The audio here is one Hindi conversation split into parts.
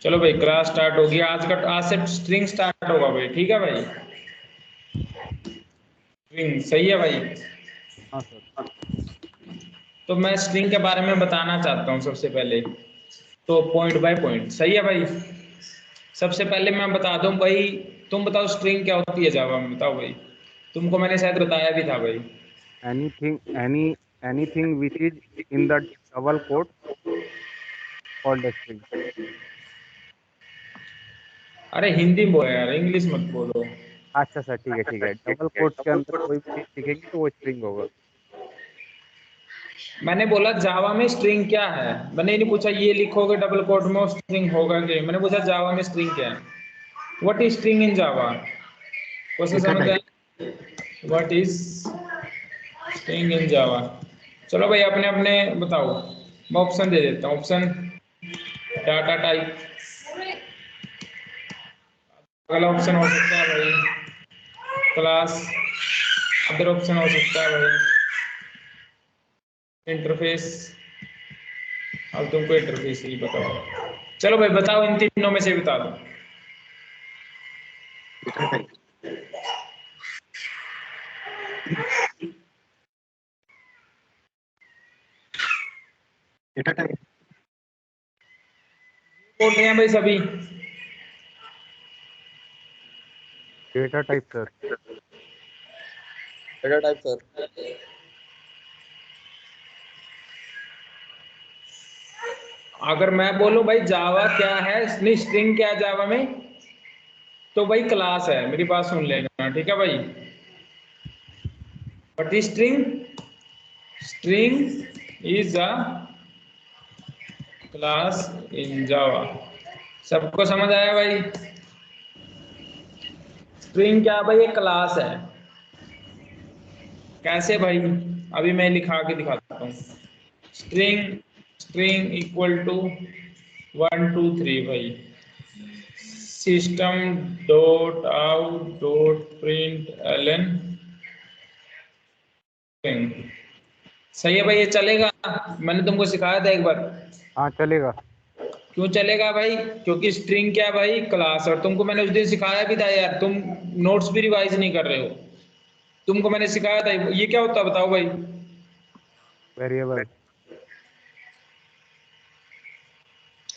चलो भाई क्लास स्टार्ट होगी। आज से स्ट्रिंग स्टार्ट होगा भाई, ठीक है भाई। स्ट्रिंग सही है भाई। हाँ सर। तो मैं स्ट्रिंग के बारे में बताना चाहता हूँ सबसे पहले, तो पॉइंट बाय पॉइंट। सही है भाई। सबसे पहले मैं बता दूं भाई, तुम बताओ स्ट्रिंग क्या होती है जावा में, बताओ भाई। तुमको मैंने शायद बताया भी था भाई। Anything which is in the double quote called string. अरे हिंदी में बोलो यार, इंग्लिश मत बोलो। अच्छा सर, ठीक है, डबल कोट्स के अंदर कोई भी चीज दिखेगी तो वो स्ट्रिंग होगा। मैंने बोला जावा में स्ट्रिंग क्या है, मैंने ये नहीं पूछा ये लिखोगे डबल कोट में वो स्ट्रिंग होगा क्या। मैंने पूछा जावा में स्ट्रिंग क्या है, what is string in Java. Question data समझ टाइप। आया, व्हाट इज स्ट्रिंग इन जावा। चलो भाई अपने अपने बताओ, मैं ऑप्शन दे देता हूँ। ऑप्शन डाटा टाइप, अगला ऑप्शन हो सकता है भाई क्लास, अदर ऑप्शन हो सकता है भाई इंटरफेस। अब तुमको इंटरफेस ही बताओ। चलो भाई बताओ, इन तीनों में से बता दो। Data type. Data type. बोल रहे हैं भाई सभी। Data type sir. Data type sir. अगर मैं बोलूं भाई जावा क्या है, नहीं स्ट्रिंग क्या है जावा में, तो भाई क्लास है। मेरी बात सुन लेना, ठीक है भाई। But string, string is a class in Java. सबको समझ आया भाई। स्ट्रिंग क्या भाई, एक क्लास है। कैसे भाई, अभी मैं लिखा के दिखाता हूँ। स्ट्रिंग, स्ट्रिंग इक्वल टू 1 2 3 भाई, system dot out dot print Elon. सही है भाई, ये चलेगा। मैंने तुमको सिखाया था एक बार। हाँ चलेगा। क्यों चलेगा भाई, क्योंकि स्ट्रिंग क्या भाई, क्लास। और तुमको मैंने उस दिन सिखाया भी था यार, तुम नोट्स भी रिवाइज नहीं कर रहे हो। तुमको मैंने सिखाया था, ये क्या होता है बताओ भाई। वेरिएबल।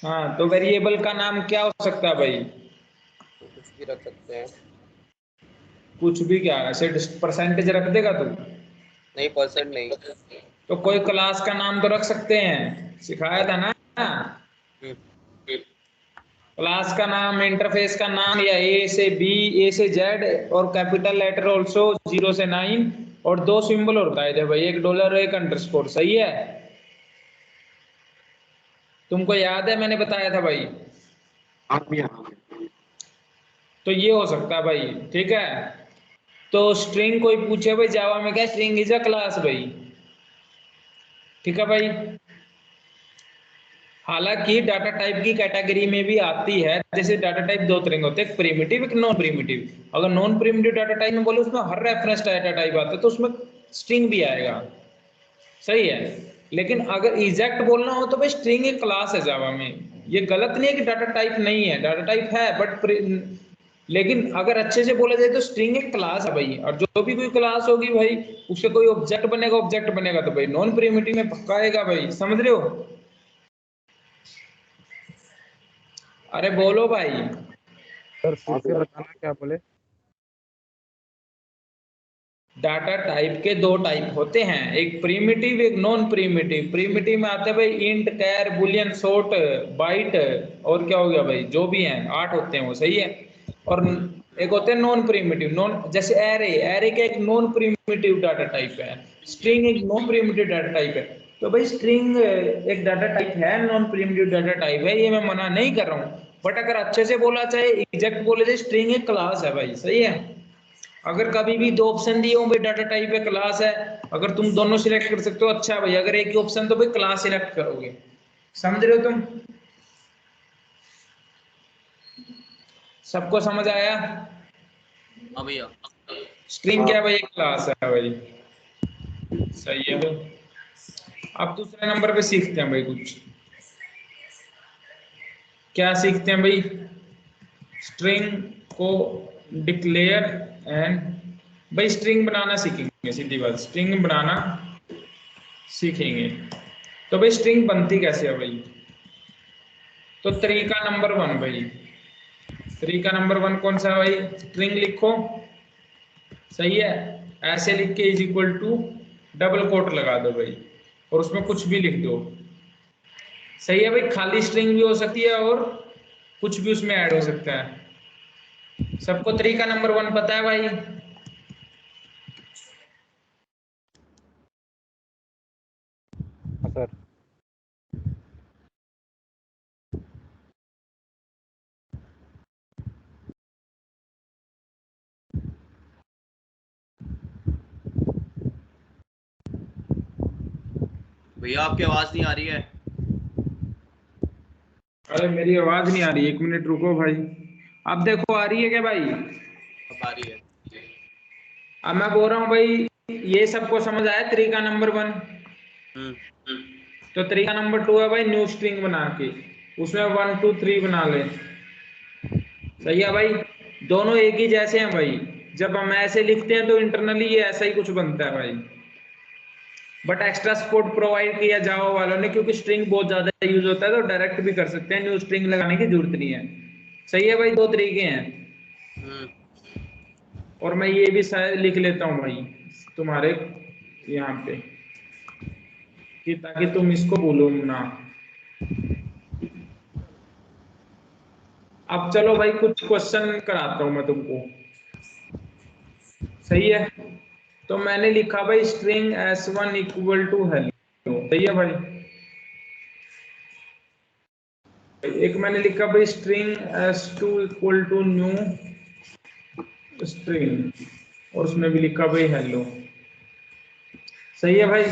हाँ, तो वेरिएबल का नाम क्या हो सकता है भाई। कुछ भी रख सकते हैं। कुछ भी क्या, ऐसे परसेंटेज रख देगा तू। नहीं, परसेंट नहीं। तो कोई क्लास का नाम तो रख सकते हैं, सिखाया था ना। हम्म। क्लास का नाम, इंटरफेस का नाम, या ए से बी, ए से जेड, और कैपिटल लेटर ऑल्सो 0 से 9, और दो सिंबल होता है भाई, एक डॉलर और एक अंडरस्कोर। सही है, तुमको याद है मैंने बताया था भाई। हाँ भैया। तो ये हो सकता है भाई, ठीक है। तो स्ट्रिंग कोई पूछे भाई जावा में क्या, स्ट्रिंग इज अ क्लास भाई, ठीक है भाई। हालांकि डाटा टाइप की कैटेगरी में भी आती है। जैसे डाटा टाइप दो तरह के होते हैं, एक प्रिमिटिव एक नॉन प्रिमिटिव। अगर नॉन प्रिमिटिव डाटा टाइप में बोले उसमें हर रेफरेंस डाटा टाइप आता है, तो उसमें स्ट्रिंग भी आएगा। सही है। लेकिन अगर एग्जैक्ट बोलना हो तो भाई स्ट्रिंग एक क्लास है जावा में। ये गलत नहीं है कि डाटा टाइप नहीं है, डाटा टाइप है, बट लेकिन अगर अच्छे से बोला जाए तो स्ट्रिंग एक क्लास है भाई। और जो भी कोई क्लास होगी भाई, उससे कोई ऑब्जेक्ट बनेगा तो भाई नॉन प्रिमिटिव में पक्का आएगा भाई, समझ रहे हो। अरे बोलो भाई। सर फिर से बताना क्या बोले। डाटा टाइप के दो टाइप होते हैं, एक प्रिमिटिव एक नॉन प्रिमिटिव। प्रिमिटिव में आते हैं भाई इंट, कैर, बुलियन, शॉर्ट, बाइट, और क्या हो गया भाई, जो भी हैं 8 होते हैं वो। सही है। और एक होते हैं नॉन प्रिमिटिव, नॉन जैसे एरे, एरे का एक नॉन प्रिमिटिव डाटा टाइप है। स्ट्रिंग एक नॉन प्रिमिटिव डाटा टाइप है। तो भाई स्ट्रिंग एक डाटा टाइप है, नॉन प्रिमिटिव डाटा टाइप है, ये मैं मना नहीं कर रहा हूँ। बट अगर अच्छे से बोला चाहे, एग्जैक्ट बोले जाए, स्ट्रिंग एक क्लास है भाई। सही है। अगर कभी भी दो ऑप्शन दिए हो भाई, डाटा टाइप है क्लास है, अगर तुम दोनों सिलेक्ट कर सकते हो अच्छा है भाई। अगर एक ही ऑप्शन तो भाई क्लास सिलेक्ट करोगे। समझ रहे हो तुम। सबको समझ आया। हाँ भैया। स्ट्रिंग क्या है भाई, एक क्लास है भाई। सही है भाई। अब दूसरे नंबर पे सीखते हैं भाई कुछ। क्या सीखते हैं भाई? स्ट्रिंग को डिक्लेयर एंड, भाई स्ट्रिंग बनाना सीखेंगे, सीधी बात, स्ट्रिंग बनाना सीखेंगे। तो भाई स्ट्रिंग बनती कैसे है भाई? तो तरीका नंबर 1 भाई, तरीका नंबर 1 कौन सा है भाई? स्ट्रिंग लिखो, सही है, ऐसे लिख के is equal to double quote लगा दो भाई, और उसमें कुछ भी लिख दो, सही है भाई। खाली स्ट्रिंग भी हो सकती है और कुछ भी उसमें ऐड हो सकता है। सबको तरीका नंबर 1 पता है भाई? हाँ सर। भैया आपकी आवाज नहीं आ रही है। अरे मेरी आवाज नहीं आ रही, 1 मिनट रुको भाई। अब देखो आ रही है क्या भाई? अब आ रही है। अब मैं बोल रहा हूँ भाई, ये सबको समझ आया तरीका नंबर 1? हम्म। तो तरीका नंबर 2 है भाई न्यू स्ट्रिंग बना के उसमें 1 2 3 बना ले, सही है भाई। दोनों एक ही जैसे हैं भाई, जब हम ऐसे लिखते हैं तो इंटरनली ये ऐसा ही कुछ बनता है भाई, बट एक्स्ट्रा सपोर्ट प्रोवाइड किया जावा वालों ने, क्योंकि स्ट्रिंग बहुत ज्यादा यूज होता है तो डायरेक्ट भी कर सकते हैं, न्यू स्ट्रिंग लगाने की जरूरत नहीं है। सही है भाई, 2 तरीके हैं। हम्म। और मैं ये भी शायद लिख लेता हूँ भाई तुम्हारे यहाँ पे, कि ताकि तुम इसको भूलो ना। अब चलो भाई कुछ क्वेश्चन कराता हूं मैं तुमको, सही है। तो मैंने लिखा भाई string s1 equal to hello, सही है भाई। एक मैंने लिखा भाई string s2 equal to new string, और उसमें भी लिखा भाई हेलो, सही है भाई।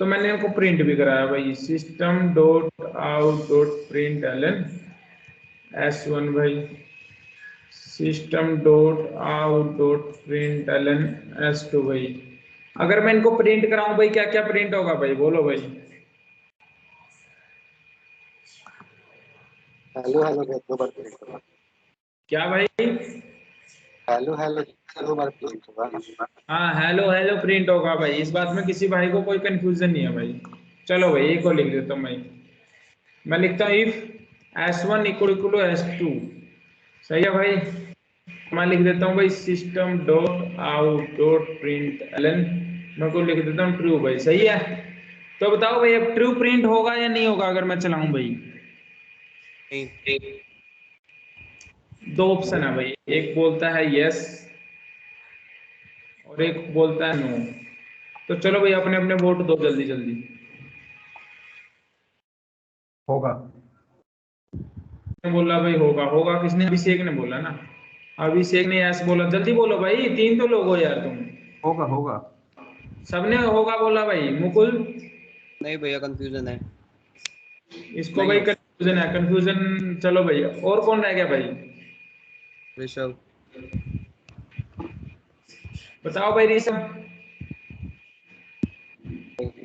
तो मैंने इनको प्रिंट भी कराया भाई, system dot out dot print Elon s1 भाई, system dot out dot print Elon s2 भाई। अगर मैं इनको प्रिंट कराऊं भाई, क्या क्या प्रिंट होगा भाई, बोलो भाई। हेलो हेलो दो बार प्रिंट होगा। क्या भाई? हेलो हेलो दो बार प्रिंट होगा। हाँ हेलो हेलो प्रिंट होगा भाई, इस बात में किसी भाई को कोई कंफ्यूजन नहीं है भाई। चलो भाई एक को लिख देता हूँ मैं लिखता हूँ if s1 equal to s2, सही है भाई। मैं लिख देता हूँ भाई system dot out dot print Elon, मैं को लिख देता हूँ ट्रू भाई, सही है। तो बताओ भाई अब ट्रू प्रिंट होगा या नहीं होगा अगर मैं चलाऊं भाई? नहीं। दो ऑप्शन है भाई, एक बोलता है यस और एक बोलता है नो। तो चलो भाई अपने अपने वोट दो जल्दी जल्दी। होगा। ने बोला भाई होगा, होगा किसने? अभिषेक ने बोला ना, अभिषेक ने यस बोला, जल्दी बोलो भाई, 3 तो लोग हो यार तुम। होगा होगा। सबने होगा बोला भाई, मुकुल? नहीं भैया कंफ्यूजन है। इसको नहीं भाई हो। कंफ्यूजन है, कंफ्यूजन। चलो भाई और कौन रह गया भाई? ऋषभ। बताओ भाई ऋषभ।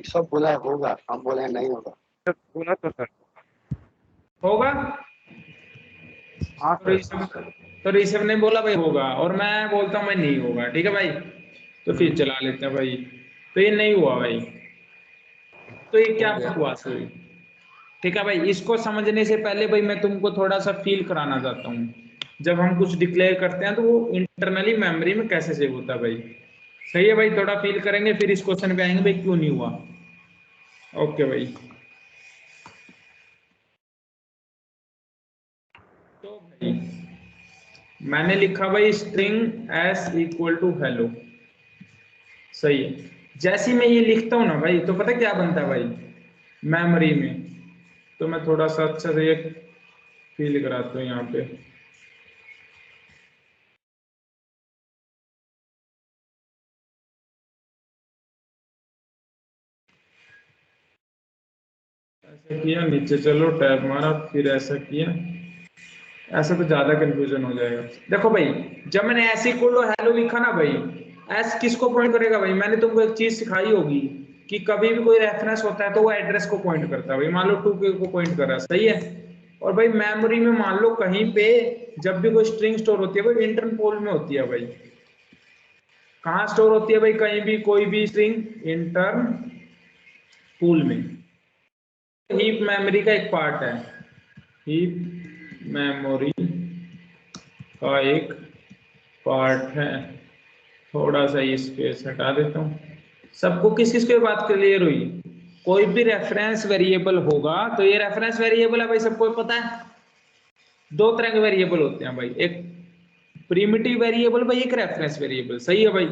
सब बोला है होगा, हम बोले हैं नहीं होगा। सर बोला तो सर। होगा? हाँ तो सर। ऋषभ ने बोला भाई होगा, और मैं बोलता हूँ भाई नहीं होगा, ठीक है भाई। तो फिर चला लेते हैं भाई। तो ये नहीं हुआ भाई, तो ये हो क्या गया। बकवास हुई? ठीक है भाई, इसको समझने से पहले भाई मैं तुमको थोड़ा सा फील कराना चाहता हूँ, जब हम कुछ डिक्लेयर करते हैं तो वो इंटरनली मेमोरी में कैसे सेव होता है भाई। सही है भाई, थोड़ा फील करेंगे फिर इस क्वेश्चन पे आएंगे भाई क्यों नहीं हुआ। ओके भाई। तो भाई मैंने लिखा भाई string S equal to hello, सही है। जैसे ही मैं ये लिखता हूँ ना भाई, तो पता क्या बनता है भाई मेमोरी में? तो मैं थोड़ा सा अच्छा से ये फील कराता हूँ यहाँ पे। ऐसा किया, नीचे चलो टैब मारा, फिर ऐसा किया, ऐसा तो ज्यादा कंफ्यूजन हो जाएगा। देखो भाई, जब मैंने ऐसे इक्वल हेलो लिखा ना भाई, एस किसको पॉइंट करेगा भाई? मैंने तुमको एक चीज सिखाई होगी कि कभी भी कोई रेफरेंस होता है तो वो एड्रेस को पॉइंट करता है भाई। मान लो 2K को पॉइंट कर रहा है, सही है। और भाई मेमोरी में मान लो कहीं पे जब भी कोई स्ट्रिंग स्टोर होती है भाई इंटरनल पूल में होती है भाई। कहाँ स्टोर होती है भाई? कहीं भी कोई भी स्ट्रिंग इंटर्न पूल में। हीप मेमोरी का एक पार्ट है, हीप मेमोरी का एक पार्ट है। थोड़ा सा ये स्पेस हटा देता हूँ। सबको किस किस की बात क्लियर हुई? कोई भी रेफरेंस वेरिएबल होगा तो ये रेफरेंस वेरिएबल है भाई, सबको पता है। दो तरह के वेरिएबल होते हैं भाई, एक प्रिमिटिव वेरिएबल भाई, एक रेफरेंस वेरिएबल। सही है भाई।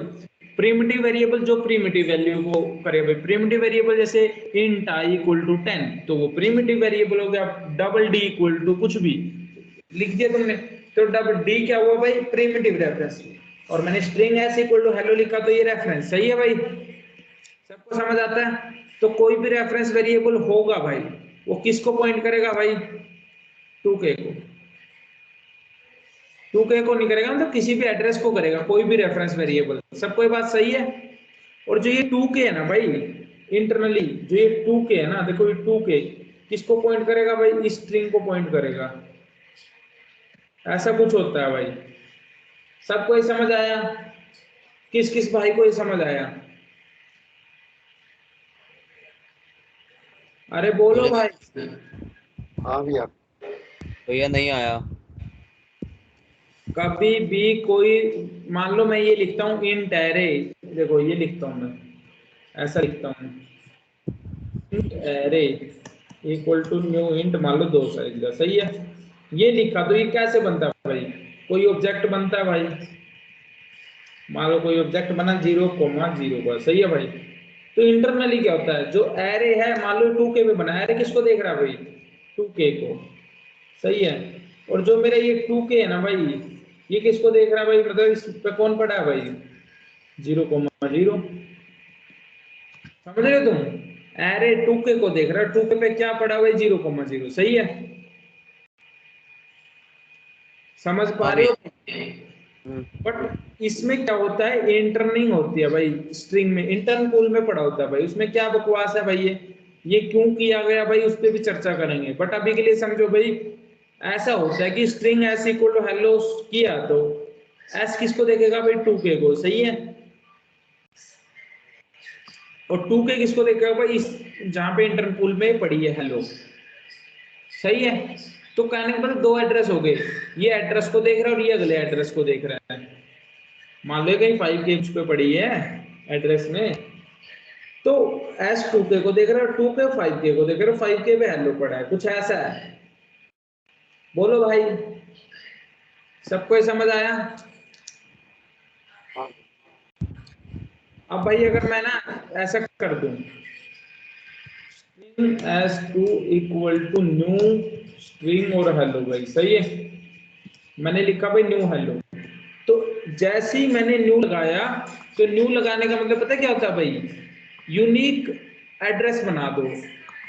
प्रिमिटिव वेरिएबल जो प्रिमिटिव वैल्यू को करे भाई, प्रिमिटिव वेरिएबल जैसे इंट आई इक्वल टू 10 तो वो प्रिमिटिव वेरिएबल हो गया। डबल डी इक्वल टू कुछ भी लिख दिया तुमने तो डबल डी क्या हुआ भाई? Primitive reference. और मैंने string S equal to hello लिखा तो ये रेफरेंस। सही है भाई, सबको समझ आता है। तो कोई भी रेफरेंस वेरिएबल होगा भाई वो किसको पॉइंट करेगा भाई? 2k को। 2k को नहीं करेगा मतलब किसी भी एड्रेस को करेगा, कोई भी रेफरेंस वेरिएबल। सबको ये बात सही है। और जो ये 2k है ना भाई इंटरनली, जो ये 2k है ना, देखो ये 2k किसको पॉइंट करेगा भाई? इस स्ट्रिंग को पॉइंट करेगा। ऐसा कुछ होता है भाई। सबको ये समझ आया? किस किस भाई को ये समझ आया? अरे बोलो भाई। हाँ भैया। भैया नहीं आया। कभी भी कोई, मान लो मैं ये लिखता हूँ इंट एरे, देखो ये लिखता हूँ मैं, ऐसा लिखता हूँ int array equal to new int, मान लो 2 साइज का। सही है। ये लिखा तो ये कैसे बनता है भाई? कोई ऑब्जेक्ट बनता है भाई, मान लो कोई ऑब्जेक्ट बना 0,0 का। सही है भाई। तो इंटरनली क्या होता है? जो एरे है मान लो 2k में बना, एरे किसको देख रहा है भाई? 2k को। सही है। और जो मेरा ये 2k है ना भाई, ये किसको देख रहा है भाई? मतलब इस पे कौन पड़ा है भाई? 0,0। समझ रहे हो तुम? एरे 2k को देख रहा है, 2k पे क्या पड़ा भाई? 0,0। सही है। समझ पा हाँ रहे भैया। हो? बट इसमें क्या होता है? इंटरनिंग होती है भाई स्ट्रिंग में, इंटर्न पूल में पड़ा होता है भाई। उसमें क्या बकवास है भाई? ये क्यों किया गया भाई उस पर भी चर्चा करेंगे। बट अभी के लिए समझो भाई, ऐसा होता है कि string S equal to hello किया तो एस किसको देखेगा भाई? 2k को। सही है। और 2k किसको देखेगा भाई? इस जहां पे इंटर्न पूल में पड़ी है हेलो। सही है। तो कहने का मतलब 2 एड्रेस हो गए, ये एड्रेस को देख रहा है और ये अगले एड्रेस को देख रहा है। मान लो कहीं 5k उस पे पड़ी है एड्रेस में, तो एस 2k को देख रहा है, 2k 5k को देख रहा है, 5k पे हेलो पड़ा है। कुछ ऐसा है। बोलो भाई, सबको ये समझ आया? हाँ अब भाई अगर मैं ना ऐसा कर दूं string S two equal to new string और हेलो भाई। सही है। मैंने लिखा भाई न्यू हेलो, तो जैसे ही मैंने न्यू लगाया तो न्यू लगाने का मतलब पता क्या होता है भाई? यूनिक एड्रेस बना दो।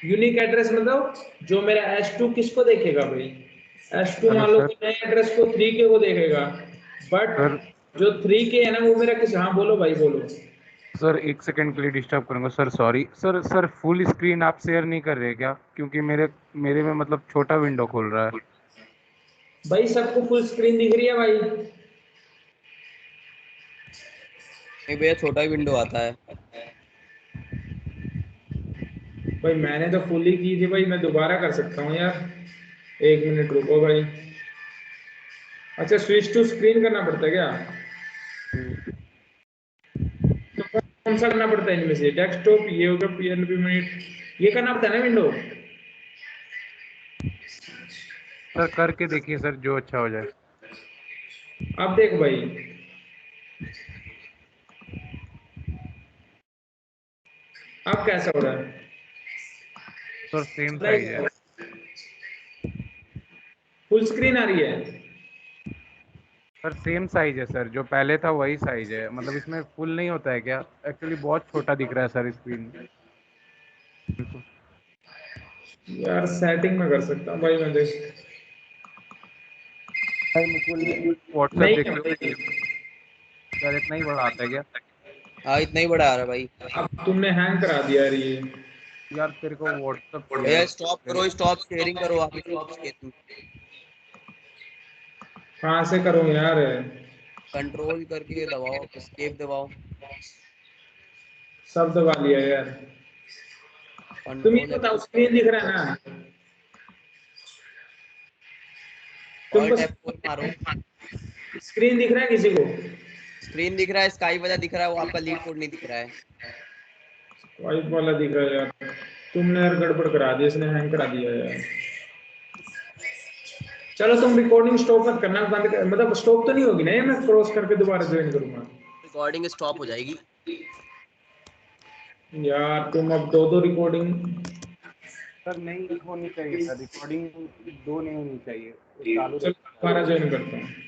यूनिक एड्रेस मतलब जो मेरा S2 किसको देखेगा भाई? S2 हेलो मान लो सर। कि नए एड्रेस को 3k को देखेगा, बट सर जो 3k है ना वो मेरा किस, हाँ बोलो भाई बोलो। सर 1 सेकंड के लिए डिस्टर्ब करूंगा sir, sorry sir. Sir full screen आप शेयर नहीं कर रहे क्या? क्योंकि मेरे मेरे में मतलब छोटा विंडो खोल रहा है। भाई सबको फुल स्क्रीन दिख रही है भाई? नहीं भैया, छोटा ही विंडो आता है। भाई मैंने तो फुल ही की थी भाई, मैं दोबारा कर सकता हूँ यार। 1 मिनट रुको भाई। अच्छा स्विच टू स्क्रीन करना पड़ता है क्या? तो कौन सा करना पड़ता है इनमें से? डेस्कटॉप, ये होगा पीएनबी मिनट, ये करना पड़ता है ना विंडो? सर करके देखिए सर, जो अच्छा हो जाए। अब देख भाई, अब कैसा हो रहा है? सर सेम साइज है। फुल स्क्रीन आ रही है? सर सेम साइज है सर, जो पहले था वही साइज है। मतलब इसमें फुल नहीं होता है क्या? एक्चुअली बहुत छोटा दिख रहा है सर स्क्रीन। यार सेटिंग में कर सकता हूँ भाई मैं, देख। भाई मुकुल व्हाट्सएप नहीं देख है लो। भाई। सर इतना ही बड़ा आता है क्या? हाँ, इतना ही बड़ा आ रहा है भाई। अब तुमने हैंग करा दिया यार ये। यार तेरे को व्हाट्सएप किया भैया है। स्टॉप करो, स्टॉप शेयरिंग करो, आप स्टॉप शेयरिंग। कहाँ से करूँ यार? कंट्रोल करके दबाओ, एस्केप दबाओ। सब दबा लिया यार। तुम ये कंट्रोल बताओ, F4 स्क्रीन दिख रहा है ना? तुमको ऑल्ट F4 मारो। स्क्रीन दिख रहा है किसी को? स्क्रीन दिख रहा है, स्काई वाला दिख रहा है, वो आपका लीड कोड नहीं दिख रहा है। वाइट वाला दिख रहा है यार। तुमने यार गड़बड़ करा दी, इसने हैंग करा दिया यार। चलो तुम रिकॉर्डिंग स्टॉप मत करना, बंद कर, मतलब स्टॉप तो नहीं होगी ना ये? मैं क्रॉस करके दोबारा ज्वाइन करूंगा। रिकॉर्डिंग स्टॉप हो जाएगी। यार तुम अब दो रिकॉर्डिंग। सर नहीं होनी चाहिए सर, रिकॉर्डिंग दो नहीं होनी चाहिए, चालू चलो रखना दोबारा चाहिए। ज्वाइन करता हूँ।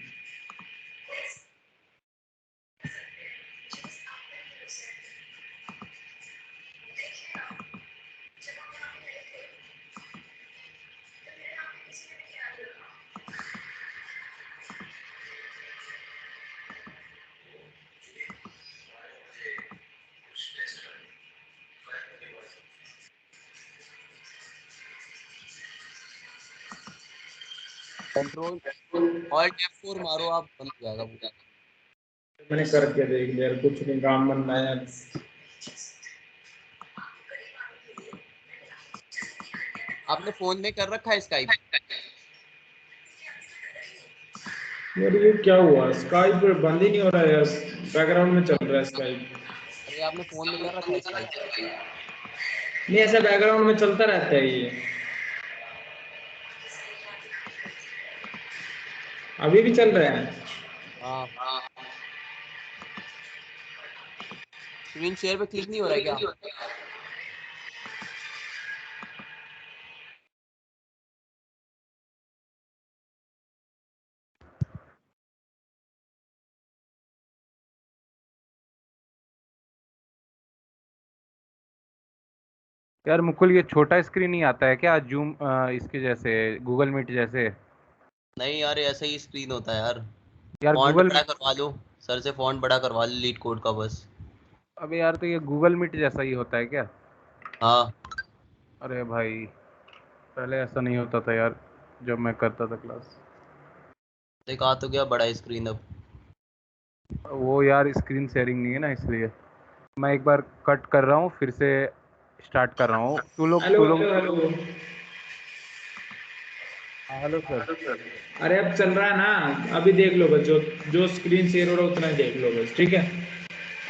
कंट्रोल ऑल्ट F4 मारो, आप बंद हो जाएगा पूरा। मैंने करके देख लिया यार, कुछ नहीं काम बनना है यार। आपने फोन में कर रखा है स्काइप? यार ये क्या हुआ? स्काइप बंद ही नहीं हो रहा है यार, बैकग्राउंड में चल रहा है स्काइप। अरे आपने फोन में कर रखा है स्काइप? नहीं, ऐसा बैकग्राउंड में चलता रहता है ये। अभी भी चल रहा है। हाँ। स्क्रीन शेयर पे क्लिक नहीं हो रहा है क्या? यार मुकुल, ये छोटा स्क्रीन नहीं आता है क्या जूम इसके जैसे, गूगल मीट जैसे? नहीं यार, ऐसा ही स्क्रीन होता है यार। यार फॉन्ट गूगल, बड़ा करवा लो, सर से फॉन्ट बड़ा करवा लो लीड कोड का बस। अबे यार तो ये गूगल मीट जैसा ही होता है क्या? हाँ। अरे भाई, पहले ऐसा नहीं होता था यार, जब मैं करता था क्लास। देख आ तो गया बड़ा स्क्रीन अब। वो यार स्क्रीन शेयरिंग नहीं है ना, इसलिए मैं एक बार कट कर रहा हूँ, फिर से स्टार्ट कर रहा हूँ। तू लोग हेलो तू लोग हेलो हेलो। हाँ हेलो सर। अरे अब चल रहा है ना, अभी देख लो बस, जो जो स्क्रीन शेयर हो रहा है उतना ही देख लो बस, ठीक है?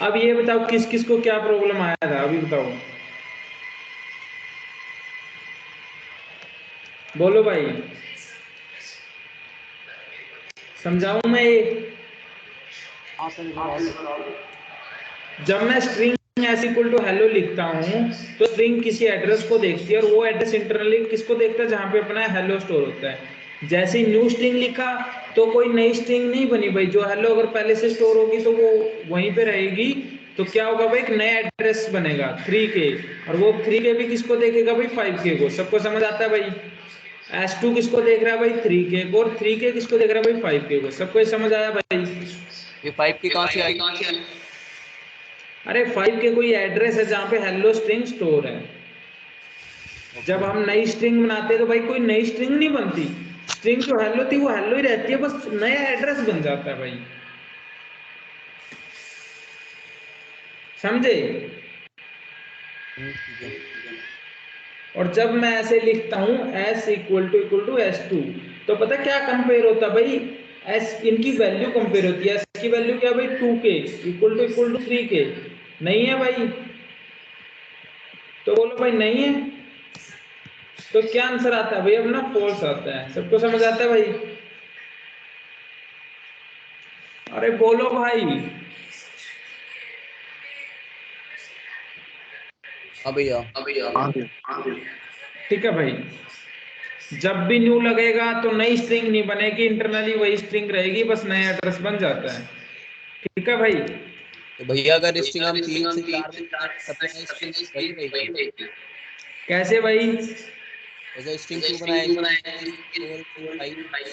अब ये बताओ किस किस को क्या प्रॉब्लम आया था, अभी बताओ। बोलो भाई, समझाऊं मैं ये? हाँ सर, इधर आओ सर। जब मैं string S equal to hello लिखता हूँ, तो स्ट्रिंग किसी एड्रेस को देखती है, और वो एड्रेस इंटरनली किसको देखता है? जहाँ पे अपना हेलो स्टोर होता है। जैसे ही न्यू स्ट्रिंग लिखा तो कोई नई स्ट्रिंग नहीं बनी भाई, जो हेलो अगर पहले से स्टोर होगी तो वो वहीं पे रहेगी। तो क्या होगा भाई, एक नया एड्रेस बनेगा 3K, और वो 3K भी किसको देखेगा भाई? 5K को। सबको समझ आता है भाई? S2 किसको देख रहा है भाई? 3K को। और 3K किसको देख रहा है भाई? 5K को। सबको ये समझ आया भाई? ये 5 की कहाँ से आई? अरे 5K कोई एड्रेस है जहाँ पे हेलो स्ट्रिंग स्टोर है। जब ओके। हम नई स्ट्रिंग बनाते हैं तो भाई कोई नई स्ट्रिंग नहीं बनती, स्ट्रिंग जो हेलो थी वो हेलो ही रहती है, बस नया एड्रेस बन जाता है भाई। समझे? ठीक है। और जब मैं ऐसे लिखता हूँ s इक्वल टू s2, तो पता क्या कंपेयर होता है भाई? s इनकी वैल्यू कंपेयर होती है। s की वैल्यू क्या है भाई? 2K equal to 3K। नहीं है भाई? तो बोलो भाई नहीं है। तो क्या आंसर आता है भाई अपना? फॉल्स आता है। सबको समझ आता है भाई? अरे बोलो भाई। हाँ भैया। हाँ जी। ठीक है भाई, जब भी न्यू लगेगा तो नई स्ट्रिंग नहीं बनेगी, इंटरनली वही स्ट्रिंग रहेगी, बस नया एड्रेस बन जाता है। ठीक है भाई? तो भैया अगर स्ट्रिंग हम 3 से 4 में तब तो नई स्ट्रिंग वही रहेगी। कैसे भाई? जैसे स्ट्रिंग 2 बनाया, स्ट्रिंग 3, स्ट्रिंग 4, स्ट्रिंग 5।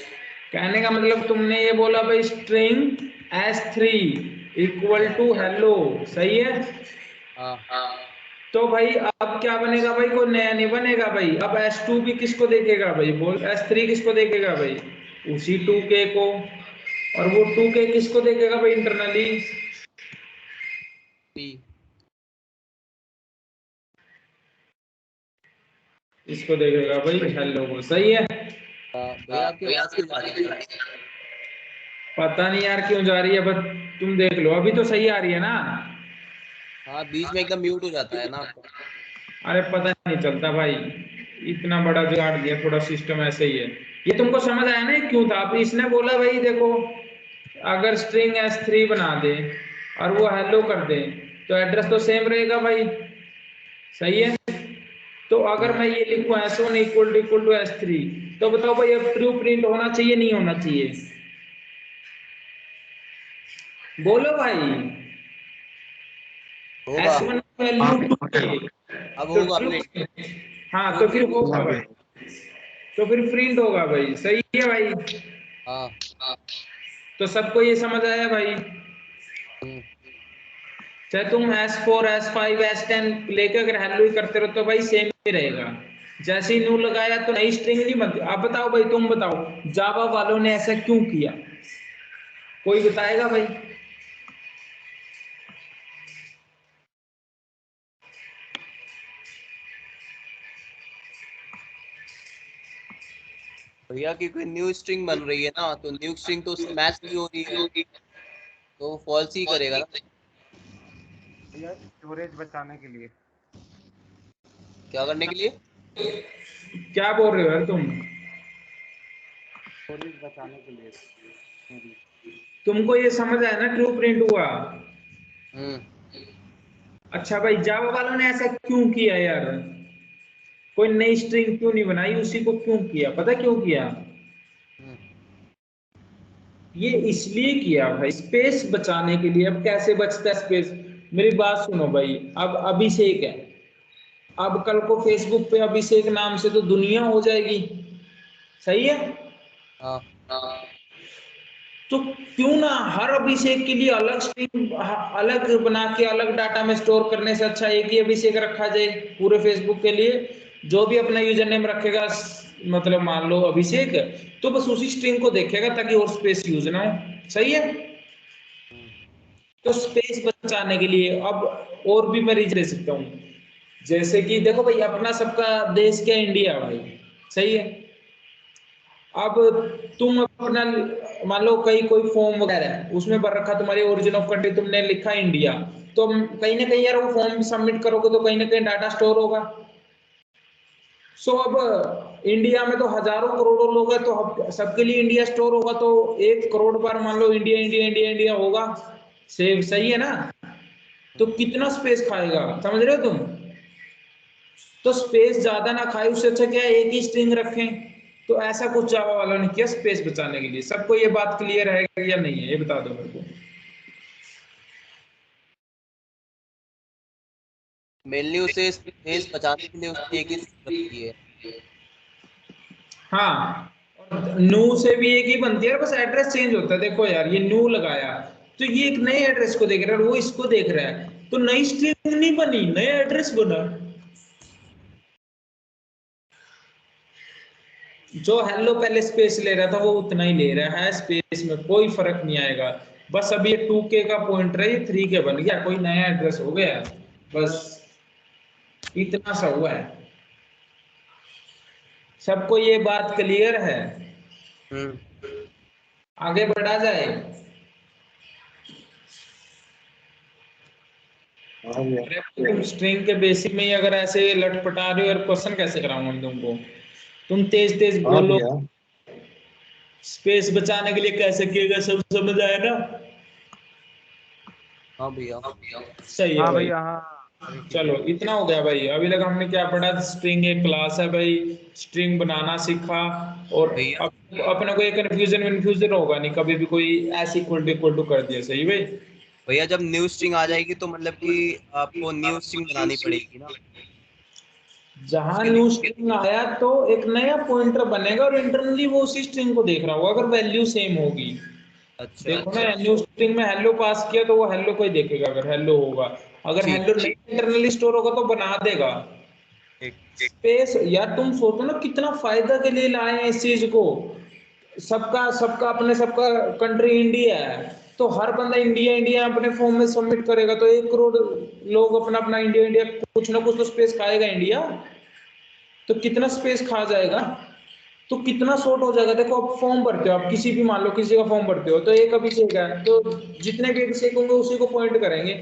कहने का मतलब तुमने ये बोला भाई string S3 equal to hello, सही है? हाँ। तो भाई अब क्या बनेगा भाई, कोई नया नहीं बनेगा भाई। अब S2 भी किसको देखेगा भाई, बोल S3 किसको देखेगा भाई, उसी 2K को। और वो 2K किसको देखेगा भाई इंटरनली, पी। इसको देखेगा भाई हेलो को। सही है। भैया आपकी आवाज क्यों जा रही है? पता नहीं यार क्यों जा रही है, बस तुम देख लो। अभी तो सही आ रही है ना। हाँ, बीच में एकदम म्यूट हो जाता है ना आपका। अरे पता नहीं चलता भाई, इतना बड़ा जुगाड़ दिया, थोड़ा सिस्टम ऐसे ही है। ये तुमको समझ आया ना क्यों था। अब इसने बोला भाई देखो, अगर स्ट्रिंग S3 बना दे और वो हेलो कर दे तो एड्रेस तो सेम रहेगा भाई। सही है। तो अगर मैं ये लिखूं S1 इक्वल टू S3, तो बताओ भाई अब ट्रू प्रिंट होना चाहिए नहीं होना चाहिए, बोलो भाई। होगा। S1 वैल्यू 2K, अब तो होगा ट्रू। प्रिंट। हाँ ट्रू तो फिर प्रिंट होगा होगा। भाई, तो फिर प्रिंट होगा भाई। सही है भाई। हाँ। तो सबको ये समझ आया भाई। हम्म। चाहे तुम S4 S5 S10 लेके अगर हेलो ही करते रहो तो भाई सेम ही रहेगा। जैसे ही न्यू लगाया तो नई स्ट्रिंग नहीं बनती। आप बताओ भाई, तुम बताओ जावा वालों ने ऐसा क्यों किया, कोई बताएगा भाई। भैया की कोई न्यू स्ट्रिंग बन रही है ना, तो न्यू स्ट्रिंग तो उससे मैच नहीं हो रही है, तो फॉल्स ही करेगा ना। भैया स्टोरेज बचाने के लिए। क्या करने के लिए? क्या बोल रहे हो यार तुम। स्टोरेज बचाने के लिए मेरी। तुमको ये समझ आया ना ट्रू प्रिंट हुआ। हम्म। अच्छा भाई, जावा वालों ने ऐसा क्यों किया यार, कोई नई स्ट्रिंग क्यों नहीं बनाई, उसी को क्यों किया, पता क्यों किया। हम्म। ये इसलिए किया भाई स्पेस बचाने के लिए। अब कैसे बचता है स्पेस, मेरी बात सुनो भाई। अब अभिषेक है, अब कल को फेसबुक पे अभिषेक नाम से तो दुनिया हो जाएगी। सही है। हाँ। तो क्यों ना हर अभिषेक के लिए अलग स्ट्रिंग अलग बना के अलग डाटा में स्टोर करने से अच्छा एक ही अभिषेक रखा जाए पूरे फेसबुक के लिए। जो भी अपना यूजर नेम रखेगा, मतलब मान लो अभिषेक, तो बस उसी स्ट्रिंग को देखेगा ताकि और स्पेस यूज ना हो। सही है। हम्म। तो स्पेस बचाने के लिए अब और भी मैं रीजन दे सकता हूँ। जैसे कि देखो भाई, अपना सबका देश क्या, इंडिया भाई। सही है। अब तुम अपना मान लो कहीं कोई फॉर्म वगैरह है, उसमें भर रखा तुम्हारी ओरिजिन ऑफ कंट्री, तुमने लिखा इंडिया, तो कहीं ना कहीं यार वो फॉर्म सबमिट करोगे तो कहीं ना कहीं डाटा स्टोर होगा। सो अब इंडिया में तो हजारों करोड़ों लोग हैं, तो सबके लिए इंडिया स्टोर होगा, तो 1 करोड़ बार मान लो इंडिया इंडिया इंडिया इंडिया होगा। सेव। सही है ना। तो कितना स्पेस खाएगा, समझ रहे हो तुम। तो स्पेस ज्यादा ना खाए, उससे अच्छा क्या है एक ही स्ट्रिंग रखें। तो ऐसा कुछ जावा वालों ने किया स्पेस बचाने के लिए। सबको ये बात क्लियर है या नहीं है, ये बता दो मेरे को। मेनली उसे स्पेस बचाने के लिए उसने एक ही स्ट्रिंग रखी है। हाँ, और न्यू से भी एक ही बनती है, बस एड्रेस चेंज होता है। देखो यार, ये न्यू लगाया तो ये एक नए एड्रेस को देख रहा है, वो इसको देख रहा है, तो नई स्ट्रिंग नहीं बनी, नया एड्रेस बना। जो हेलो पहले स्पेस ले रहा था वो उतना ही ले रहा है, स्पेस में कोई फर्क नहीं आएगा। बस अब ये 2K का पॉइंटर है, ये 3K बन गया, कोई नया एड्रेस हो गया, बस इतना सा हुआ है। सबको ये बात क्लियर है। हम्म। आगे बढ़ा जाए। हाँ भैया। अरे तुम स्ट्रिंग के बेसिक में ही अगर ऐसे लटपटा रहे हो, और क्वेश्चन कैसे कराऊंगा मैं तुमको। तुम तेज तेज हाँ बोलो, भैया। स्पेस बचाने के लिए कैसे किएगा, सब समझ आया ना। हाँ भैया। सही है हाँ भाई। भैया हाँ। अभी चलो क्लियर है। इतना हो गया भाई। अभी तक हमने क्या पढ़ा, स्ट्रिंग एक क्लास है भाई, स्ट्रिंग बनाना सीखा। और भैया अब अपने को ये कन्फ्यूजन वन्फ्यूजन होगा नहीं कभी भी, कोई ऐसे इक्वल टू कर दिया। सही भाई। भैया जब न्यू स्ट्रिंग आ जाएगी तो मतलब कि आपको न्यू स्ट्रिंग बनानी पड़ेगी ना, जहां उसके न्यू लिए। स्ट्रिंग आया तो एक नया पॉइंटर बनेगा, और इंटरनली वो उसी स्ट्रिंग को देख रहा होगा अगर वैल्यू सेम होगी। अच्छा देखो ना, अच्छा। न्यू स्ट्रिंग में हेलो पास किया तो वो हेलो को ही देखेगा अगर हेलो होगा। अगर जी हेलो नहीं इंटरनली स्टोर होगा तो बना देगा एक स्पेस। यार तुम सोचो ना कितना फायदा के लिए लाए हैं इस चीज को। सबका सबका अपने सबका कंट्री इंडिया है, तो हर बंदा इंडिया इंडिया अपने फॉर्म में सबमिट करेगा, तो 1 करोड़ लोग अपना अपना इंडिया इंडिया कुछ ना कुछ तो स्पेस खाएगा इंडिया। तो कितना स्पेस खा जाएगा, तो कितना शॉर्ट हो जाएगा। देखो आप फॉर्म भरते हो, आप किसी भी मान लो किसी का फॉर्म भरते हो, तो एक अभिषेक है, तो जितने भी अभिषेक होंगे उसी को पॉइंट करेंगे,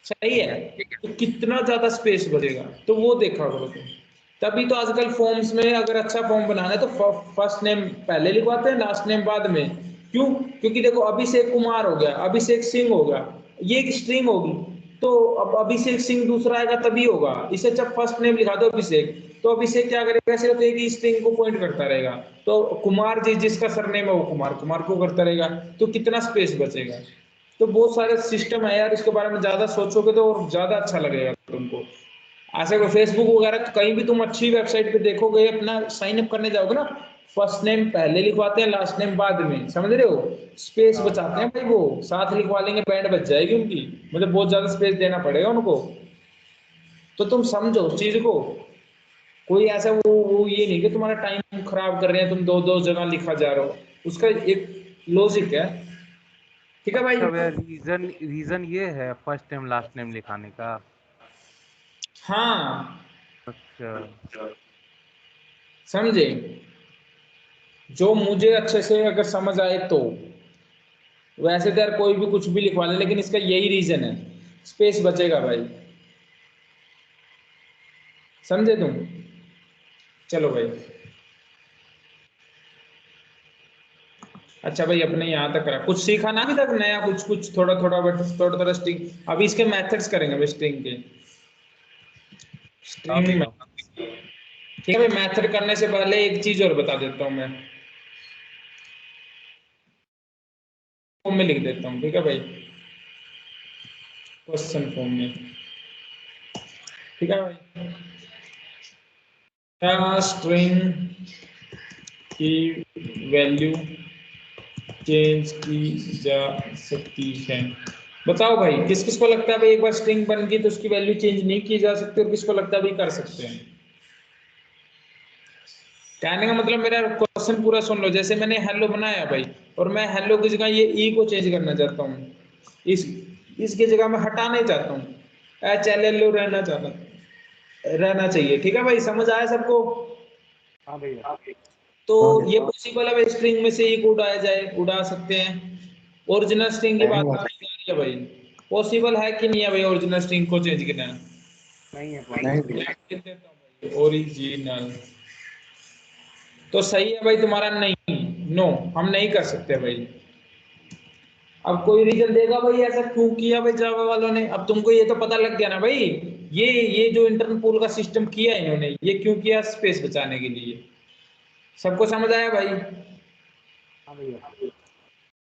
सही ठीक है। है। तो कितना ज्यादा स्पेस बचेगा, तो वो देखा करो तुम। तभी तो आजकल फॉर्म्स में अगर अच्छा फॉर्म बनाना है तो फर्स्ट नेम पहले लिखवाते हैं, लास्ट नेम बाद में। क्यों? क्योंकि देखो अभिषेक कुमार हो गया, अभिषेक सिंह हो गया, ये एक स्ट्रिंग होगी, तो अब अभिषेक सिंह दूसरा आएगा तभी होगा। इसे जब फर्स्ट नेम लिखा दो अभिषेक, तो अभिषेक क्या करेगा, सिर्फ एक ही स्ट्रिंग को पॉइंट करता रहेगा। तो कुमार जी जिसका सरनेम है वो कुमार कुमार को करता रहेगा, तो कितना स्पेस बचेगा। तो बहुत सारे सिस्टम है यार, इसके बारे में ज्यादा सोचोगे तो ज्यादा अच्छा लगेगा तुमको। ऐसे को फेसबुक वगैरह कहीं भी तुम अच्छी वेबसाइट पे देखोगे, अपना साइन अप करने जाओगे ना, फर्स्ट नेम पहले लिखवाते हैं, लास्ट नेम बाद में, समझ रहे हो। स्पेस हाँ बचाते हैं भाई, वो साथ लिखवा लेंगे, बैंड बच जाएगी उनकी, मतलब बहुत ज्यादा स्पेस देना पड़ेगा उनको। तो तुम समझो उस चीज को। कोई ऐसा वो ये नहीं कि तुम्हारा टाइम खराब कर रहे हैं, तुम दो दो जगह लिखा जा रहे हो, उसका एक लॉजिक है। ठीक है भाई। अच्छा भैया, रीजन रीजन ये है फर्स्ट नेम लास्ट नेम लिखाने का? हाँ, अच्छा। समझे। जो मुझे अच्छे से अगर समझ आए तो, वैसे तो यार कोई भी कुछ भी लिखवा ले, लेकिन इसका यही रीजन है, स्पेस बचेगा भाई, समझे तुम। चलो भाई। अच्छा भाई, अपने यहाँ तक करा, कुछ सीखा ना अभी तक नया, कुछ कुछ थोड़ा थोड़ा बट थोड़ा थोड़ा स्ट्रिंग, अभी इसके मेथड्स करेंगे भाई, स्ट्रिंग के हाँ स्ट्रिंग में। भैया। ठीक है भाई, मेथड करने से पहले एक चीज और बता देता हूँ मैं, फॉर्म में लिख देता हूँ, ठीक है भाई, क्वेश्चन फॉर्म में। ठीक है भाई, क्या स्ट्रिंग की वैल्यू चेंज की जा सकती है? बताओ भाई, किस किस को लगता है भाई एक बार स्ट्रिंग बन गई तो उसकी वैल्यू चेंज नहीं की जा सकती, और किसको लगता है भाई कर सकते हैं? कहने का मतलब मेरा क्वेश्चन पूरा सुन लो। जैसे मैंने हेलो बनाया भाई, और मैं हेलो की जगह ये ई को चेंज करना चाहता हूँ, इस इसकी जगह मैं हटाना ही चाहता हूँ, एच एल एल रहना चाहिए। ठीक है भाई, समझ आया सबको? हाँ भैया। तो ये पॉसिबल है भाई, स्ट्रिंग में से एक उड़ाया जाए, उड़ा सकते हैं। ओरिजिनल स्ट्रिंग की बात नहीं की जा रही है भाई, पॉसिबल है कि नहीं है भाई ओरिजिनल स्ट्रिंग को चेंज करना? नहीं है नहीं पॉसिबल। भैया। लिख देता हूँ भाई, ओरिजिनल। तो सही है भाई तुम्हारा, नहीं, नो, हम नहीं कर सकते भाई। अब कोई रीजन देगा भाई ऐसा क्यों किया भाई जावा वालों ने? अब तुमको ये तो पता लग गया ना भाई, ये जो इंटरनल पूल का सिस्टम किया है इन्होंने, ये क्यों किया? स्पेस बचाने के लिए। सबको समझ आया भाई? हाँ भैया।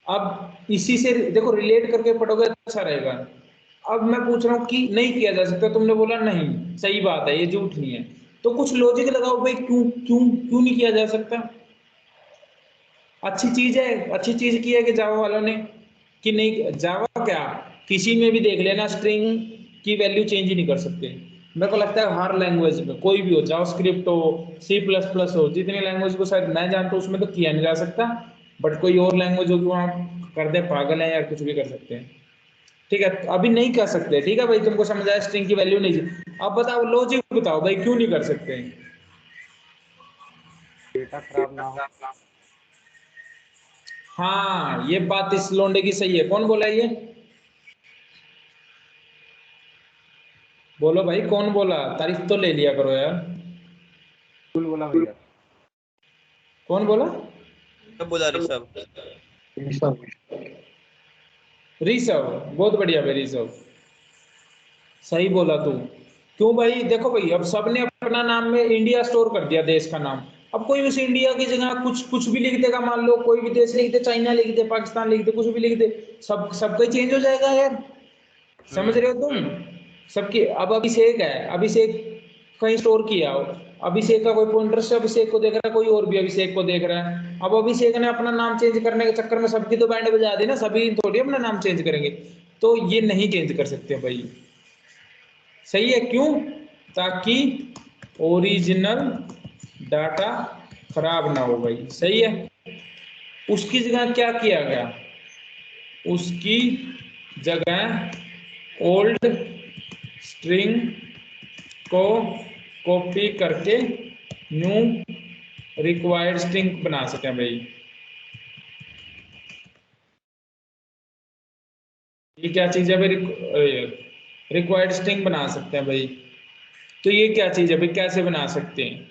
अब इसी से देखो, रिलेट करके पढ़ोगे अच्छा रहेगा। अब मैं पूछ रहा हूँ कि नहीं किया जा सकता, तुमने बोला नहीं, सही बात है, ये झूठ नहीं है। तो कुछ लॉजिक लगाओ भाई, क्यों क्यों क्यों नहीं किया जा सकता? अच्छी चीज है, अच्छी चीज की है कि जावा वालों ने, कि नहीं? जावा क्या, किसी में भी देख लेना, स्ट्रिंग की वैल्यू चेंज ही नहीं कर सकते। मेरे को लगता है हर लैंग्वेज में, कोई भी हो, जावास्क्रिप्ट हो, सी प्लस प्लस हो, जितनी लैंग्वेज को शायद मैं जानता हूँ उसमें तो किया नहीं जा सकता। बट कोई और लैंग्वेज होगी वहाँ कर दे, पागल है यार, कुछ भी कर सकते हैं। ठीक है, तो अभी नहीं कर सकते। ठीक है भाई, तुमको समझ आया स्ट्रिंग की वैल्यू नहीं। अब बताओ, लॉजिक बताओ भाई, क्यों नहीं कर सकते? डेटा खराब ना हो। हाँ, ये बात इस लोंडे की सही है। कौन बोला ये? बोलो भाई, कौन बोला? तारीफ तो ले लिया करो यार। बिल्कुल बोला भैया। कौन बोला? सब बोला ऋषभ। ऋषभ। ऋषभ, बहुत बढ़िया भाई ऋषभ, सही बोला तू। क्यों भाई? देखो भाई, अब सबने अपना नाम में इंडिया स्टोर कर दिया, देश का नाम। अब कोई उस इंडिया की जगह कुछ कुछ भी लिख देगा, मान लो कोई भी देश लिख दे, चाइना लिख दे, पाकिस्तान लिख दे, कुछ भी लिख दे, सबका चेंज हो जाएगा यार। समझ रहे हो तुम? सबकी, अब अभिषेक है, अभिषेक कहीं स्टोर किया हो, अभिषेक का कोई पॉइंटर से अभिषेक को देख रहा है, कोई और भी अभिषेक को देख रहा है। अब अभिषेक ने अपना नाम चेंज करने के चक्कर में सबकी तो बैंड बजा दी ना, सभी थोड़ी अपना नाम चेंज करेंगे। तो ये नहीं चेंज कर सकते भाई। सही है, क्यों? ताकि ओरिजिनल डाटा खराब ना हो भाई। सही है। उसकी जगह क्या किया गया? उसकी जगह ओल्ड स्ट्रिंग को कॉपी करके न्यू रिक्वायर्ड स्ट्रिंग बना सकें भाई। ये क्या चीज है भाई? रिक्वायर्ड स्ट्रिंग बना सकते हैं भाई। तो ये क्या चीज है भाई, कैसे बना सकते हैं?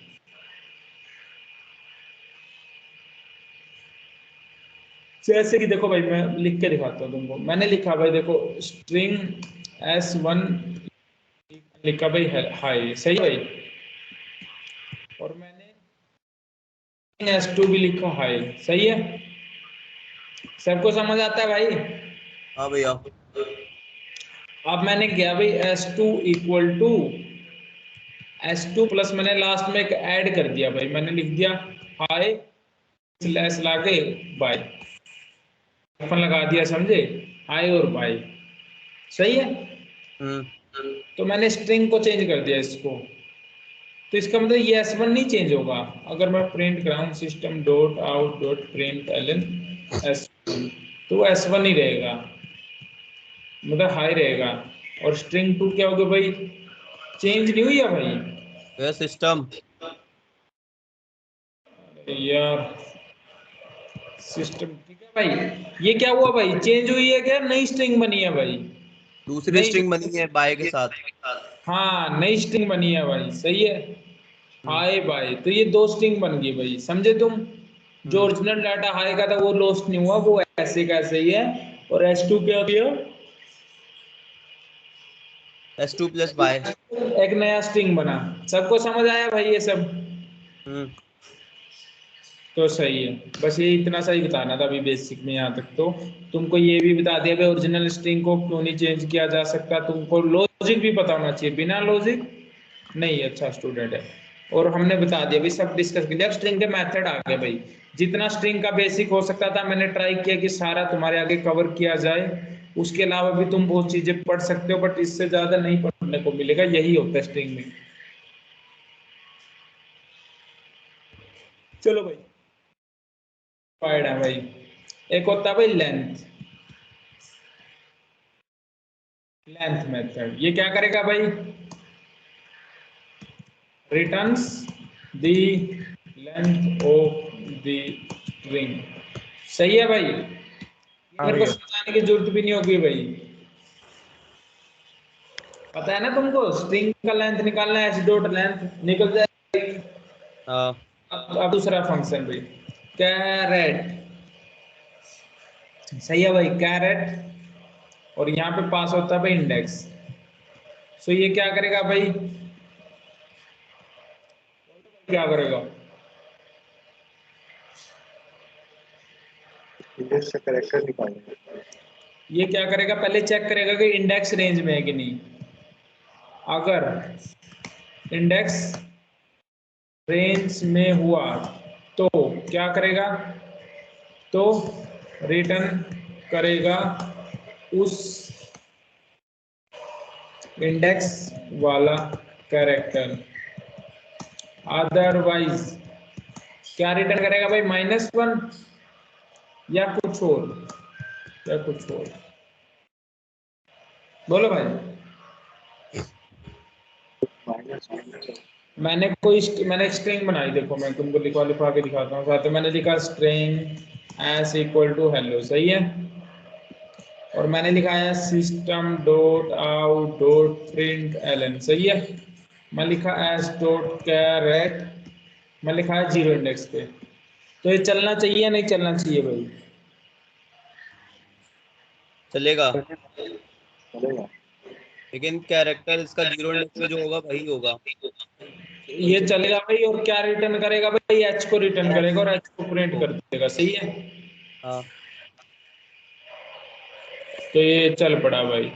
जैसे कि देखो भाई, मैं लिख के दिखाता हूँ तुमको। मैंने लिखा भाई, देखो स्ट्रिंग s1 लिखा भाई हाई। सही भाई। और मैंने s2 भी लिखा हाई। सही है। सबको समझ आता है भाई? हाँ भैया। अब मैंने किया भाई s2 equal to s2 plus मैंने लास्ट में एक ऐड कर दिया भाई। मैंने लिख दिया हाई स्लैश लाके बाय, अपन लगा दिया, समझे? हाई और बाय। सही है। तो मैंने स्ट्रिंग को चेंज कर दिया इसको। तो इसका मतलब ये s1 नहीं चेंज होगा। अगर मैं प्रिंट कराऊं system dot out dot print Elon s1, तो वो s1 ही रहेगा, मतलब हाई रहेगा। और स्ट्रिंग 2 क्या होगा भाई? चेंज नहीं हुई है भाई? भैया सिस्टम। यार सिस्टम, ठीक है भाई। ये क्या हुआ भाई? चेंज हुई है क्या? नई स्ट्रिंग बनी है भाई? दूसरी नई, स्ट्रिंग बनी है बाय के साथ। हाँ नई स्ट्रिंग बनी है भाई। सही है। हाय बाय, तो ये दो स्ट्रिंग बन गई भाई। समझे तुम? जो ओरिजिनल डाटा हाई का था वो लॉस्ट नहीं हुआ, वो ऐसे का ऐसे ही है। और s2 क्या किया? s2 plus by. एक नया स्ट्रिंग बना। सबको समझ आया भाई ये सब? हम्म। तो सही है। बस ये इतना सा ही बताना था अभी बेसिक में। यहाँ तक तो तुमको ये भी बता दिया भाई ओरिजिनल स्ट्रिंग को क्यों नहीं चेंज किया जा सकता। तुमको लॉजिक भी पता होना चाहिए, बिना लॉजिक नहीं अच्छा स्टूडेंट है। और हमने बता दिया भाई, सब डिस्कस कर लिया। अब स्ट्रिंग के मेथड आ गए भाई। जितना स्ट्रिंग का बेसिक हो सकता था मैंने ट्राई किया कि सारा तुम्हारे आगे कवर किया जाए। उसके अलावा भी तुम बहुत चीजें पढ़ सकते हो, बट इससे ज्यादा नहीं पढ़ने को मिलेगा। यही होता है स्ट्रिंग में। चलो भाई, फाइड है भाई। एक होता है भाई लेंथ। लेंथ मेथड ये क्या करेगा भाई? Returns the length of the string. सही है भाई। ये हाँ मेरे को भैया। समझाने की जरूरत भी नहीं होगी भाई। पता है ना तुमको? स्ट्रिंग का लेंथ निकालना है, एच डॉट लेंथ निकल जाए। हाँ अब दूसरा फंक्शन भाई, कैरेट। सही है भाई, कैरेट। और यहाँ पे पास होता है भाई इंडेक्स। सो ये क्या करेगा भाई? क्या करेगा? इंडेक्स से करेक्टर निकालेंगे। ये क्या करेगा? पहले चेक करेगा कि इंडेक्स रेंज में है कि नहीं। अगर इंडेक्स रेंज में हुआ तो क्या करेगा? तो रिटर्न करेगा उस इंडेक्स वाला कैरेक्टर। अदरवाइज क्या रिटर्न करेगा भाई? -1 या कुछ और, या कुछ और। बोलो भाई। मैंने एक स्ट्रिंग बनाई। देखो मैं तुमको लिखवा लिखवा के दिखाता हूँ। साथ में मैंने लिखा string S equal to hello. सही है। और मैंने लिखा है system dot out dot print Elon. सही है। मैं लिखा एस डॉट कैरेट। मैं लिखा है 0 इंडेक्स पे। तो ये चलना चाहिए या नहीं चलना चाहिए भाई? चलेगा। चलेगा। लेकिन कैरेक्टर इसका 0 इंडेक्स पे जो होगा वही होगा। ये चलेगा भाई। और क्या रिटर्न करेगा भाई? एच को रिटर्न करेगा और एच को प्रिंट कर देगा। सही है। हाँ। तो ये चल पड़ा भाई।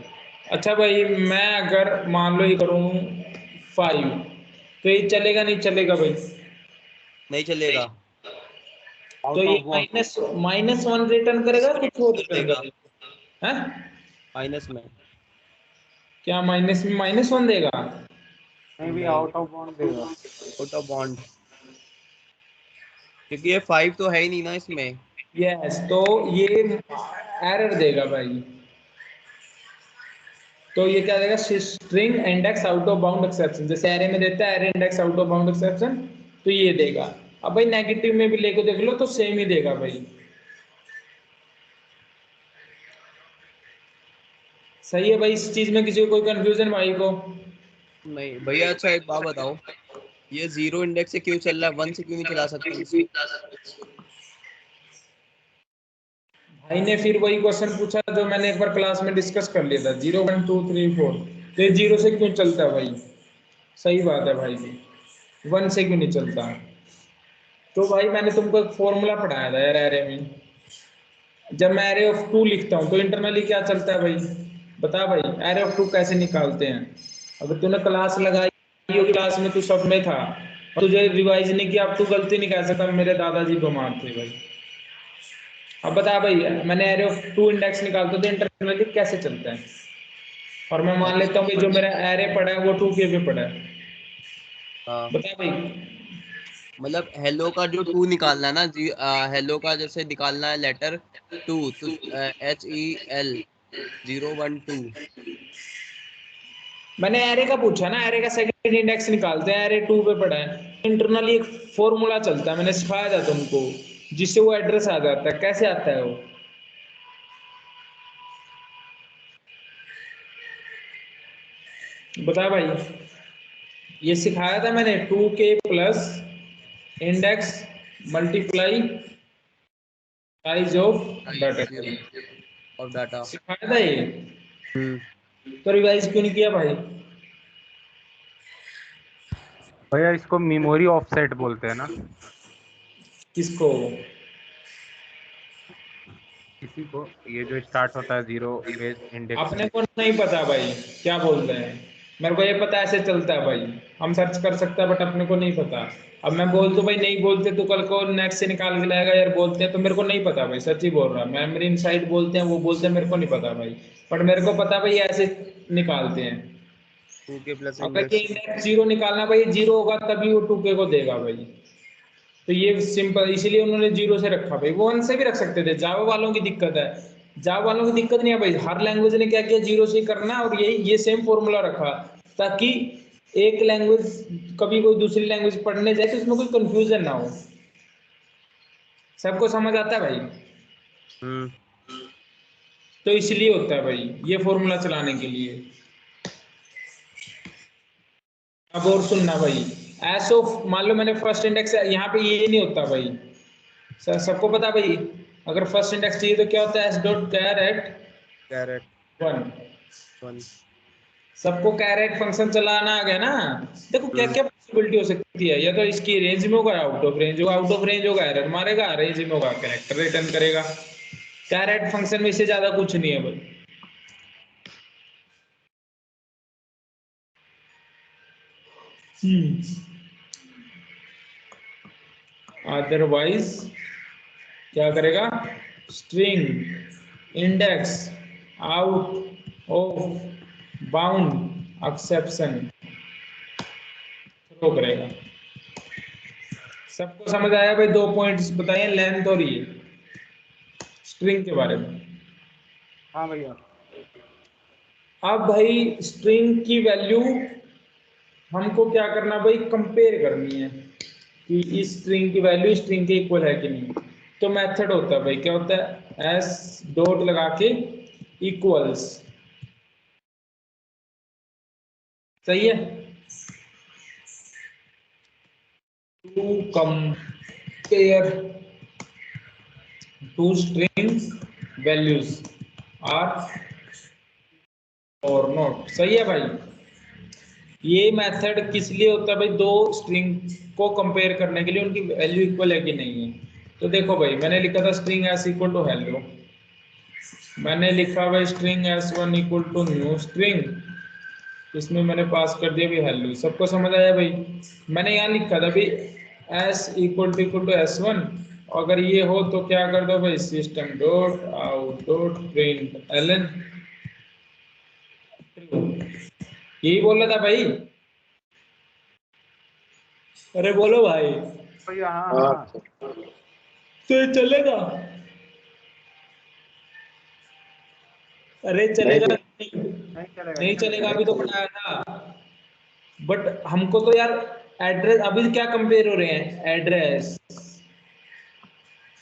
अच्छा भाई, मैं अगर मान लो ये करूँ 5, तो ये चलेगा नहीं चलेगा भाई? नहीं चलेगा। तो आउट ये ऑफ वन। -1 रिटर्न करेगा, कुछ और रिटर्न चलेगा। करेगा? हैं? माइनस में। क्या माइनस में -1 देगा? नहीं भी नहीं, आउट ऑफ बाउंड देगा। आउट ऑफ बॉन्ड, क्योंकि ये 5 तो है ही नहीं ना इसमें। यस, तो ये एरर देगा भाई। तो ये क्या देगा? String index out of bound exception, जैसे एरे में देता है array index out of bound exception, तो ये देगा। अब भाई नेगेटिव में भी लेके देख लो तो सेम ही देगा भाई। सही है भाई, इस चीज में किसी को कोई कंफ्यूजन भाई को? नहीं भैया, अच्छा एक बात बताओ, ये 0 इंडेक्स से क्यों चल रहा है, 1 से क्यों नहीं चला सकते इसको? भाई ने फिर वही क्वेश्चन पूछा जो मैंने एक बार क्लास में डिस्कस कर लिया था, 0 1 2 3 4, तो ये 0 से क्यों चलता है भाई? सही बात है भाई जी, 1 से क्यों नहीं चलता? तो भाई मैंने तुमको एक फॉर्मूला पढ़ाया था यार एरे में। जब मैं एरे ऑफ 2 लिखता हूँ तो इंटरनली क्या चलता है भाई? बता भाई, एरे ऑफ 2 कैसे निकालते हैं? अगर तूने क्लास लगाई होगी, क्लास में तू सब में था और तुझे रिवाइज नहीं किया, अब तू गलती नहीं कह सकता मेरे दादाजी बीमार थे भाई। अब बता भाई, मैंने एरे ऑफ 2 इंडेक्स निकालता तो इंटरनली कैसे चलता है? और मैं मान लेता हूँ कि जो मेरा एरे पड़ा है वो 2 के पे पड़ा है। हाँ, बता भाई। मतलब हेलो का जो 2 निकालना है ना जी, हेलो का जैसे निकालना है लेटर 2, तो HEL 0 1 2। मैंने एरे का पूछा ना, एरे का सेकंड इंडेक्स निकालते हैं, एरे 2 पे पड़ा है, इंटरनली एक फॉर्मूला चलता है, मैंने सिखाया था तुमको, जिससे वो एड्रेस आ जाता है। कैसे आता है वो? बता भाई। ये सिखाया था मैंने, 2k plus index multiply size of data और डाटा। सिखाया था ये। हम्म। तो रिवाइज क्यों नहीं किया भाई? भैया इसको मेमोरी ऑफसेट बोलते हैं ना। किसको? किसी को, ये जो स्टार्ट होता है 0 बेस इंडेक्स अपने से। को नहीं पता भाई क्या बोल रहे हैं। मेरे को ये पता है ऐसे चलता है भाई, हम सर्च कर सकते हैं, बट अपने को नहीं पता। अब मैं बोल दूं भाई नहीं बोलते तो कल को नेट से निकाल के लाएगा यार बोलते हैं, तो मेरे को नहीं पता भाई, सच ही बोल रहा। मेमोरी इनसाइड बोलते हैं, वो बोलते हैं, मेरे को नहीं पता भाई। बट मेरे को पता भाई ऐसे निकालते हैं। 2k प्लस अगर ये इंडेक्स। इंडेक्स 0 निकालना भाई, 0 होगा तभी वो 2k को देगा भाई। तो ये सिंपल, इसीलिए उन्होंने 0 से रखा भाई। वो 1 से भी रख सकते थे, जावा वालों की दिक्कत है। जावा वालों की दिक्कत नहीं है भाई, हर लैंग्वेज ने क्या किया, 0 से ही करना है, और यही ये सेम फॉर्मूला रखा, ताकि एक लैंग्वेज कभी कोई दूसरी लैंग्वेज पढ़ने जाए तो उसमें कोई कंफ्यूजन ना हो। सबको समझ आता है भाई? हम्म। तो इसलिए होता है भाई ये फॉर्मूला चलाने के लिए। अब और सुनना भाई, ऐसो मान लो मैंने फर्स्ट इंडेक्स, यहाँ पे ये नहीं होता भाई। सबको पता भाई, अगर फर्स्ट इंडेक्स चाहिए तो क्या होता है? S dot carat carat 1। 1। सबको कैरेट फंक्शन चलाना आ गया ना? देखो क्या हम्म। क्या पॉसिबिलिटी हो सकती है, या तो इसकी रेंज में होगा, आउट ऑफ रेंज होगा, आउट ऑफ रेंज होगा एरर मारेगा, रेंज में होगा कैरेक्टर रिटर्न करेगा। कैरेट फंक्शन में इससे ज्यादा कुछ नहीं है भाई। अदरवाइज क्या करेगा? String index out of bound exception throw करेगा। सबको समझ आया भाई? 2 पॉइंट्स बताइए, लेंथ और ये स्ट्रिंग के बारे में। हाँ भैया। अब भाई स्ट्रिंग की वैल्यू हमको क्या करना भाई? कंपेयर करनी है कि इस स्ट्रिंग की वैल्यू स्ट्रिंग के इक्वल है कि नहीं। तो मेथड होता है भाई, क्या होता है? एस डॉट लगा के इक्वल्स। सही है? To compare two string values are और नॉट। सही है भाई? ये मेथड किस लिए होता है भाई? दो स्ट्रिंग को कंपेयर करने के लिए, उनकी वैल्यू इक्वल है कि नहीं है। तो देखो भाई, मैंने लिखा था string S equal to hello, मैंने लिखा भाई string s1 equal to new string, इसमें मैंने पास कर दिया भाई हेलो। सबको समझ आया भाई? मैंने यहाँ लिखा था भाई s इक्वल टू s1, अगर ये हो तो क्या कर दो भाई, system dot out dot print Elon यही बोल रहा था भाई। अरे बोलो भाई। भैया हाँ हाँ हाँ तो ये चलेगा? अरे नहीं चलेगा नहीं नहीं? नहीं चलेगा नहीं नहीं चलेगा, चलेगा। अभी तो पढ़ाया था। बट हमको तो यार एड्रेस, अभी क्या कंपेयर हो रहे हैं? एड्रेस।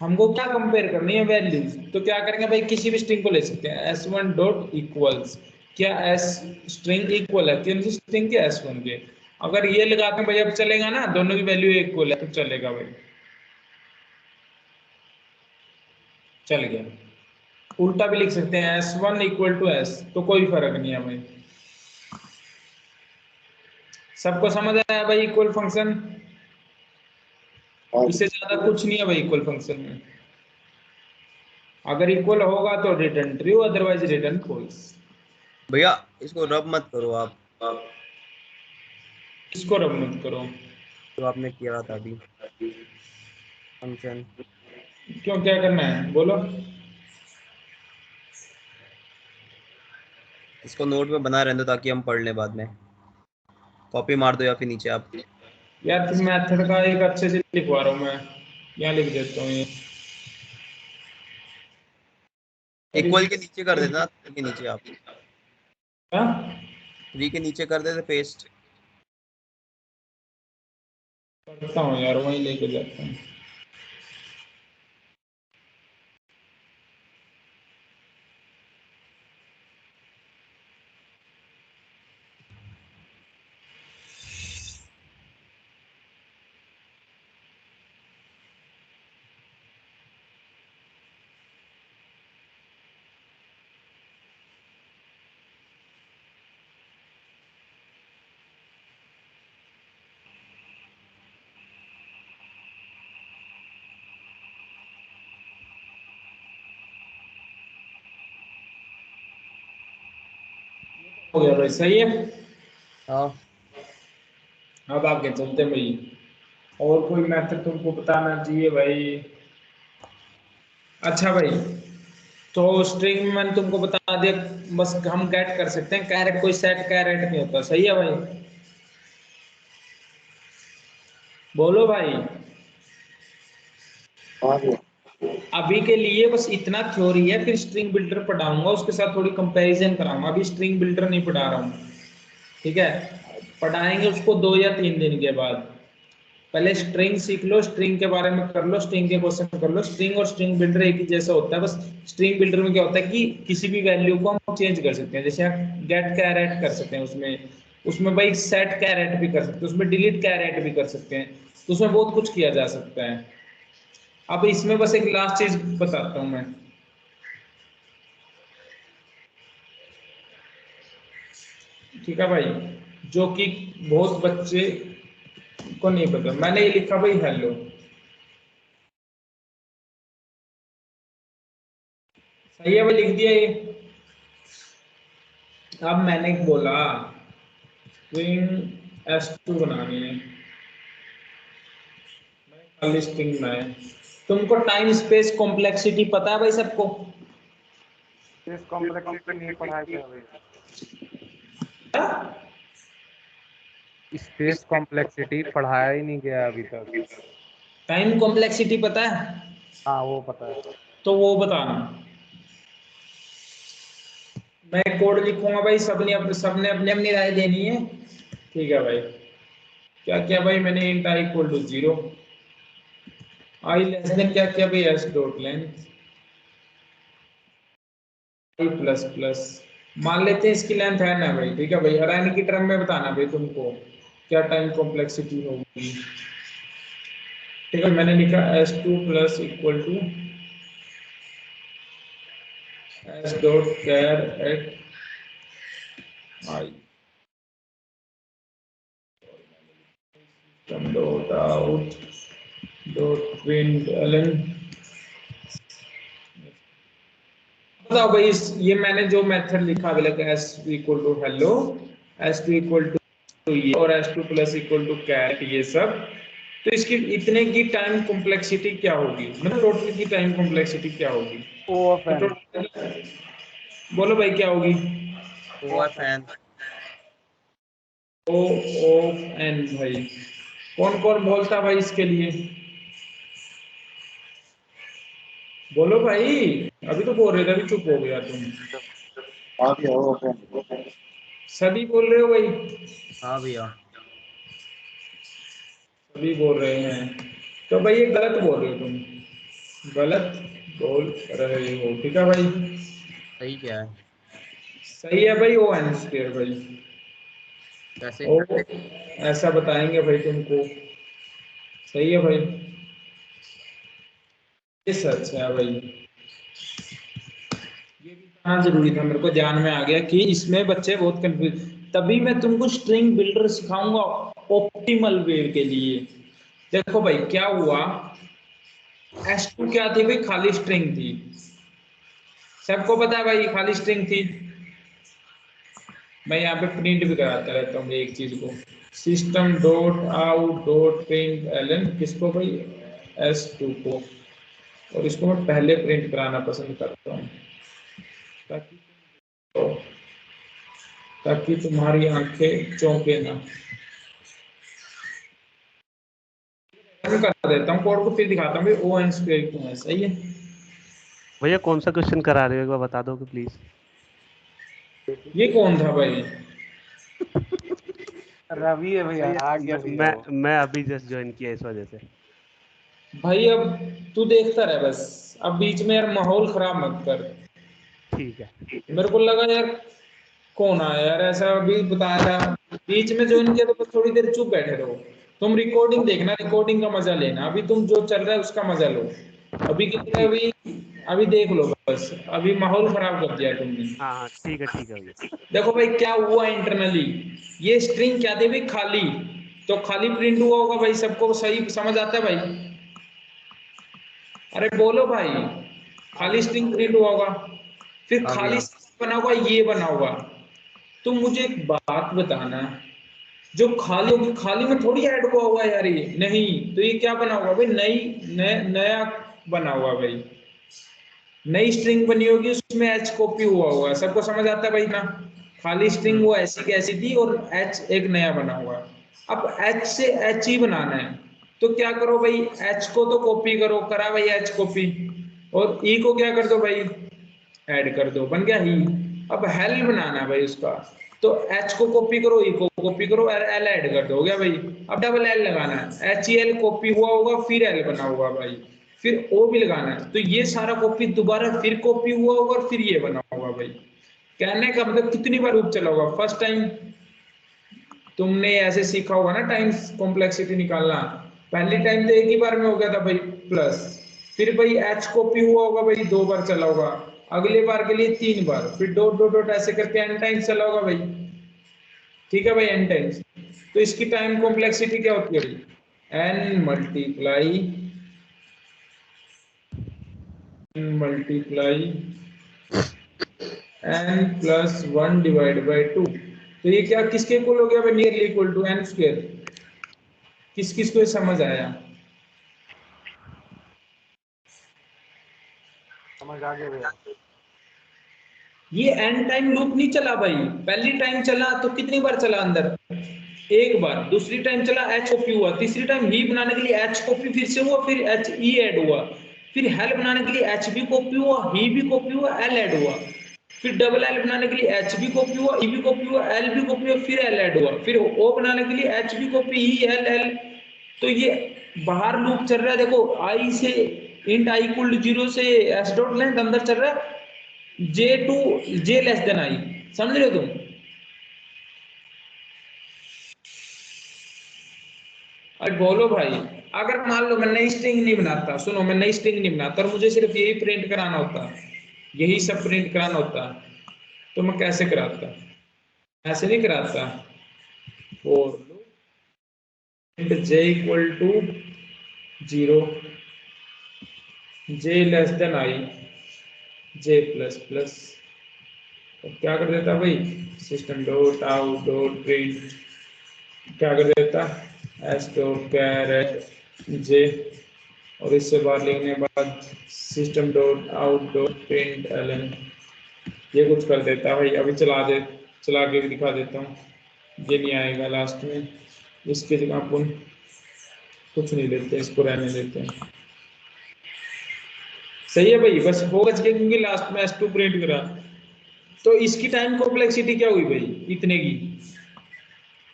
हमको क्या कंपेयर करनी है? वैल्यूज। तो क्या करेंगे भाई, किसी भी स्ट्रिंग को ले सकते हैं। s1 डॉट इक्वल्स, क्या s स्ट्रिंग इक्वल है किन स्ट्रिंग के? s1 के। अगर ये लगाते हैं भाई, अब चलेगा ना? दोनों की वैल्यू इक्वल है तो चलेगा भाई। चल गया। उल्टा भी लिख सकते हैं, s1 इक्वल टू s, तो कोई फर्क नहीं है भाई। सबको समझ आया भाई इक्वल फंक्शन? हाँ इससे ज्यादा कुछ नहीं है भाई इक्वल फंक्शन में। अगर इक्वल होगा तो return true, otherwise return false. भैया इसको रब मत करो आप, इसको रब मत करो। जो आपने किया था अभी फंक्शन। क्यों, क्या करना है बोलो? इसको नोट में बना रहने दो ताकि हम पढ़ लें बाद में। कॉपी मार दो या फिर नीचे आप। यार फिर मेथड का एक अच्छे से लिखवा रहा हूँ मैं, यहाँ लिख देता हूँ ये। और इक्वल के नीचे कर देना, थ्री के नीचे आप, हाँ? थ्री के नीचे कर देते पेस्ट। करता हूँ यार, वहीं लेके जाता हूँ। हो गया भाई, सही है। हाँ अब आगे चलते हैं भाई। और कोई मेथड तुमको बताना चाहिए भाई? अच्छा भाई, तो स्ट्रिंग में मैंने तुमको बता दिया, बस हम गेट कर सकते हैं कैरेट, कोई सेट कैरेट नहीं होता। सही है भाई? बोलो भाई। हाँ भैया। अभी के लिए बस इतना थ्योरी है, फिर स्ट्रिंग बिल्डर पढ़ाऊंगा, उसके साथ थोड़ी कंपैरिजन कराऊंगा। अभी स्ट्रिंग बिल्डर नहीं पढ़ा रहा हूँ, ठीक है? पढ़ाएंगे उसको 2 या 3 दिन के बाद। पहले स्ट्रिंग सीख लो, स्ट्रिंग के बारे में कर लो, स्ट्रिंग के क्वेश्चन कर लो। स्ट्रिंग और स्ट्रिंग बिल्डर एक ही जैसा होता है, बस स्ट्रिंग बिल्डर में क्या होता है कि किसी भी वैल्यू को हम चेंज कर सकते हैं। जैसे गेट कैरेट कर सकते हैं उसमें, उसमें भाई सेट कैरेट भी कर सकते हैं, उसमें डिलीट कैरेट भी कर सकते हैं, तो उसमें बहुत कुछ किया जा सकता है। अब इसमें बस एक लास्ट चीज बताता हूँ मैं, ठीक है भाई? जो कि बहुत बच्चे को नहीं पता। मैंने ये लिखा भाई हेलो, सही है भाई? लिख दिया ये। अब मैंने बोला स्ट्रिंग s2 बनानी है, खाली स्ट्रिंग बनाए। तुमको टाइम स्पेस कॉम्प्लेक्सिटी पता है भाई सबको? इस कॉम्प्लेक्सिटी नहीं पढ़ाया क्या भैया? स्पेस कॉम्प्लेक्सिटी पढ़ाया ही नहीं गया अभी तक। टाइम कॉम्प्लेक्सिटी पता है? हाँ वो पता है। तो वो बताना। मैं कोड लिखूंगा भाई, सबने अपनी अपनी राय देनी है, ठीक है भाई? क्या क्या भाई मैंने? Int I equal to 0, I less than क्या क्या भाई, S dot length I plus plus. मान लेते हैं इसकी लेंथ है ना भाई, ठीक है भाई? अराइन की टर्म में बताना भाई तुमको क्या टाइम कॉम्प्लेक्सिटी होगी, ठीक है? मैंने लिखा s2 plus equal to S dot char at I dot out dot print Elon. बताओ भाई, ये मैंने जो मेथड लिखा अभी लगा, S equal to hello, s2 equal to ये, और s2 plus equal to cat, ये सब, तो इसकी इतने की टाइम कॉम्प्लेक्सिटी क्या होगी? मतलब टोटल की टाइम कॉम्प्लेक्सिटी क्या होगी? ओ ऑफ तो एन। टोटल बोलो भाई क्या होगी? O F N. O of n भाई, कौन कौन बोलता भाई इसके लिए? बोलो भाई, अभी तो बोल रहे थे, अभी चुप हो गया तुम। हाँ भैया वो ओपन। सभी बोल रहे हो भाई? हाँ भैया। सभी बोल रहे हैं, तो भाई ये गलत बोल रहे हो तुम, गलत बोल रहे हो, ठीक है भाई? सही क्या है? सही है भाई, ओ एन स्क्वायर भाई। कैसे? ओ, ऐसा बताएंगे भाई तुमको। सही है भाई, ये सच है भाई। ये भी कहना जरूरी था, मेरे को ध्यान में आ गया कि इसमें बच्चे बहुत कंफ्यूज, तभी मैं तुमको स्ट्रिंग बिल्डर सिखाऊंगा ऑप्टिमल वे के लिए। देखो भाई क्या हुआ, S2 क्या थी भाई? खाली स्ट्रिंग थी, सबको पता है भाई खाली स्ट्रिंग थी। मैं यहाँ पे प्रिंट भी कराता रहता हूँ एक चीज को, system dot out dot print Elon, किसको भाई? S2 को। और इसको मैं पहले प्रिंट कराना पसंद करता हूँ ताकि ताकि तुम्हारी आंखें चौंके ना। मैं कर देता हूँ कोड को, फिर दिखाता हूँ भाई ओ एन स्क्वायर क्यों है। सही है? भैया कौन सा क्वेश्चन करा रहे हो, एक बार बता दोगे प्लीज? ये कौन था भाई? रवि है भैया, आ गया भैया वो। मैं अभी जस्ट ज्वाइन किया इस वजह से। भाई अब तू देखता रहे बस, अब बीच में यार माहौल खराब मत कर। ठीक है। मेरे को लगा यार कौन आया यार, ऐसा अभी बताया था, बीच में ज्वाइन किया तो बस थोड़ी देर चुप बैठे रहो। तुम रिकॉर्डिंग देखना, रिकॉर्डिंग का मजा लेना, अभी तुम जो चल रहा है उसका मजा लो। अभी कितने, अभी अभी देख लो बस, अभी माहौल खराब कर दिया तुमने। हाँ हाँ ठीक है भैया। देखो भाई क्या हुआ इंटरनली, ये स्ट्रिंग क्या थी भाई? खाली, तो खाली प्रिंट हुआ होगा भाई, सबको सही समझ आता है भाई? अरे बोलो भाई, खाली स्ट्रिंग प्रिंट हुआ होगा, फिर हाँ खाली भैया। string बना होगा, ये बना होगा। तो मुझे एक बात बताना, जो खाली होगी, खाली में थोड़ी ऐड हुआ होगा यार, ये नहीं तो ये क्या बना होगा भाई? नया बना हुआ भाई, नई स्ट्रिंग बनी होगी, उसमें एच कॉपी हुआ होगा। सबको समझ आता है भाई ना? खाली स्ट्रिंग वो ऐसी कैसी थी और एच एक नया बना हुआ। अब एच से एच ही बनाना है, तो क्या करो भाई, एच को तो कॉपी करो, करा भाई एच कॉपी, और ई को क्या कर दो भाई? ऐड कर दो, बन गया ही। अब हेल बनाना है भाई उसका, तो एच को कॉपी करो, ई को कॉपी करो, एल ऐड कर दो, हो गया भाई। अब डबल एल लगाना है, एच ई एल कॉपी हुआ होगा, फिर एल बना होगा भाई, फिर ओ भी लगाना है, तो ये सारा कॉपी दोबारा फिर कॉपी हुआ होगा और फिर ये बना होगा भाई। कहने का मतलब कितनी बार लूप चला होगा? फर्स्ट टाइम तुमने ऐसे सीखा होगा ना टाइम कॉम्प्लेक्सिटी निकालना, पहली टाइम तो एक ही बार में हो गया था भाई प्लस, फिर भाई एच कॉपी हुआ होगा भाई, 2 बार चला होगा, अगले बार के लिए 3 बार, फिर डॉट डॉट डॉट ऐसे करके एन टाइम्स चला होगा भाई। ठीक है भाई, एन टाइम्स। तो इसकी टाइम कॉम्प्लेक्सिटी क्या होती है भाई? N multiply N plus 1/2। तो ये क्या किसके इक्वल हो गया भाई? Nearly equal to N square. किस किस को ये समझ आया? समझ आ गया भैया। ये एन टाइम लूप नहीं चला भाई, पहली टाइम चला तो कितनी बार चला अंदर? एक बार। दूसरी टाइम चला एच कॉपी हुआ, तीसरी टाइम ही बनाने के लिए एच कॉपी फिर से हुआ, फिर एच ई ऐड हुआ, फिर हेल बनाने के लिए एच भी कॉपी हुआ, ही भी कॉपी हुआ, एल ऐड हुआ, फिर डबल एल बनाने के लिए एच भी कॉपी हुआ, ई भी कॉपी हुआ, एल भी कॉपी हुआ, फिर एल ऐड हुआ, फिर ओ बनाने के लिए एच भी कॉपी, ई एल एल। तो ये बाहर लूप चल रहा है, देखो आई से इंट आई इक्वल टू 0 से एस डॉट लेंथ अंदर चल रहा है, J to J less than I. समझ रहे हो तुम? अरे बोलो भाई, अगर मान लो मैं नई स्ट्रिंग नहीं बनाता, सुनो मैं नई स्ट्रिंग नहीं बनाता और मुझे सिर्फ यही प्रिंट कराना होता, यही सब प्रिंट कराना होता, तो मैं कैसे कराता? ऐसे नहीं कराता। और J equal to 0, J less than I, J plus plus, तो क्या कर देता भाई? System dot out dot print क्या कर देता? एस डॉट कैरेट जे, और इससे बाहर लिखने के बाद system dot out dot print Elon, ये कुछ कर देता भाई। अभी चला के भी दिखा देता हूँ। ये नहीं आएगा लास्ट में, इसके जगह अपन कुछ नहीं लेते, इसको रहने देते हैं। सही है भाई, बस हो बच गया क्योंकि लास्ट में S2 प्रिंट करा। तो इसकी टाइम कॉम्प्लेक्सिटी क्या हुई भाई इतने की,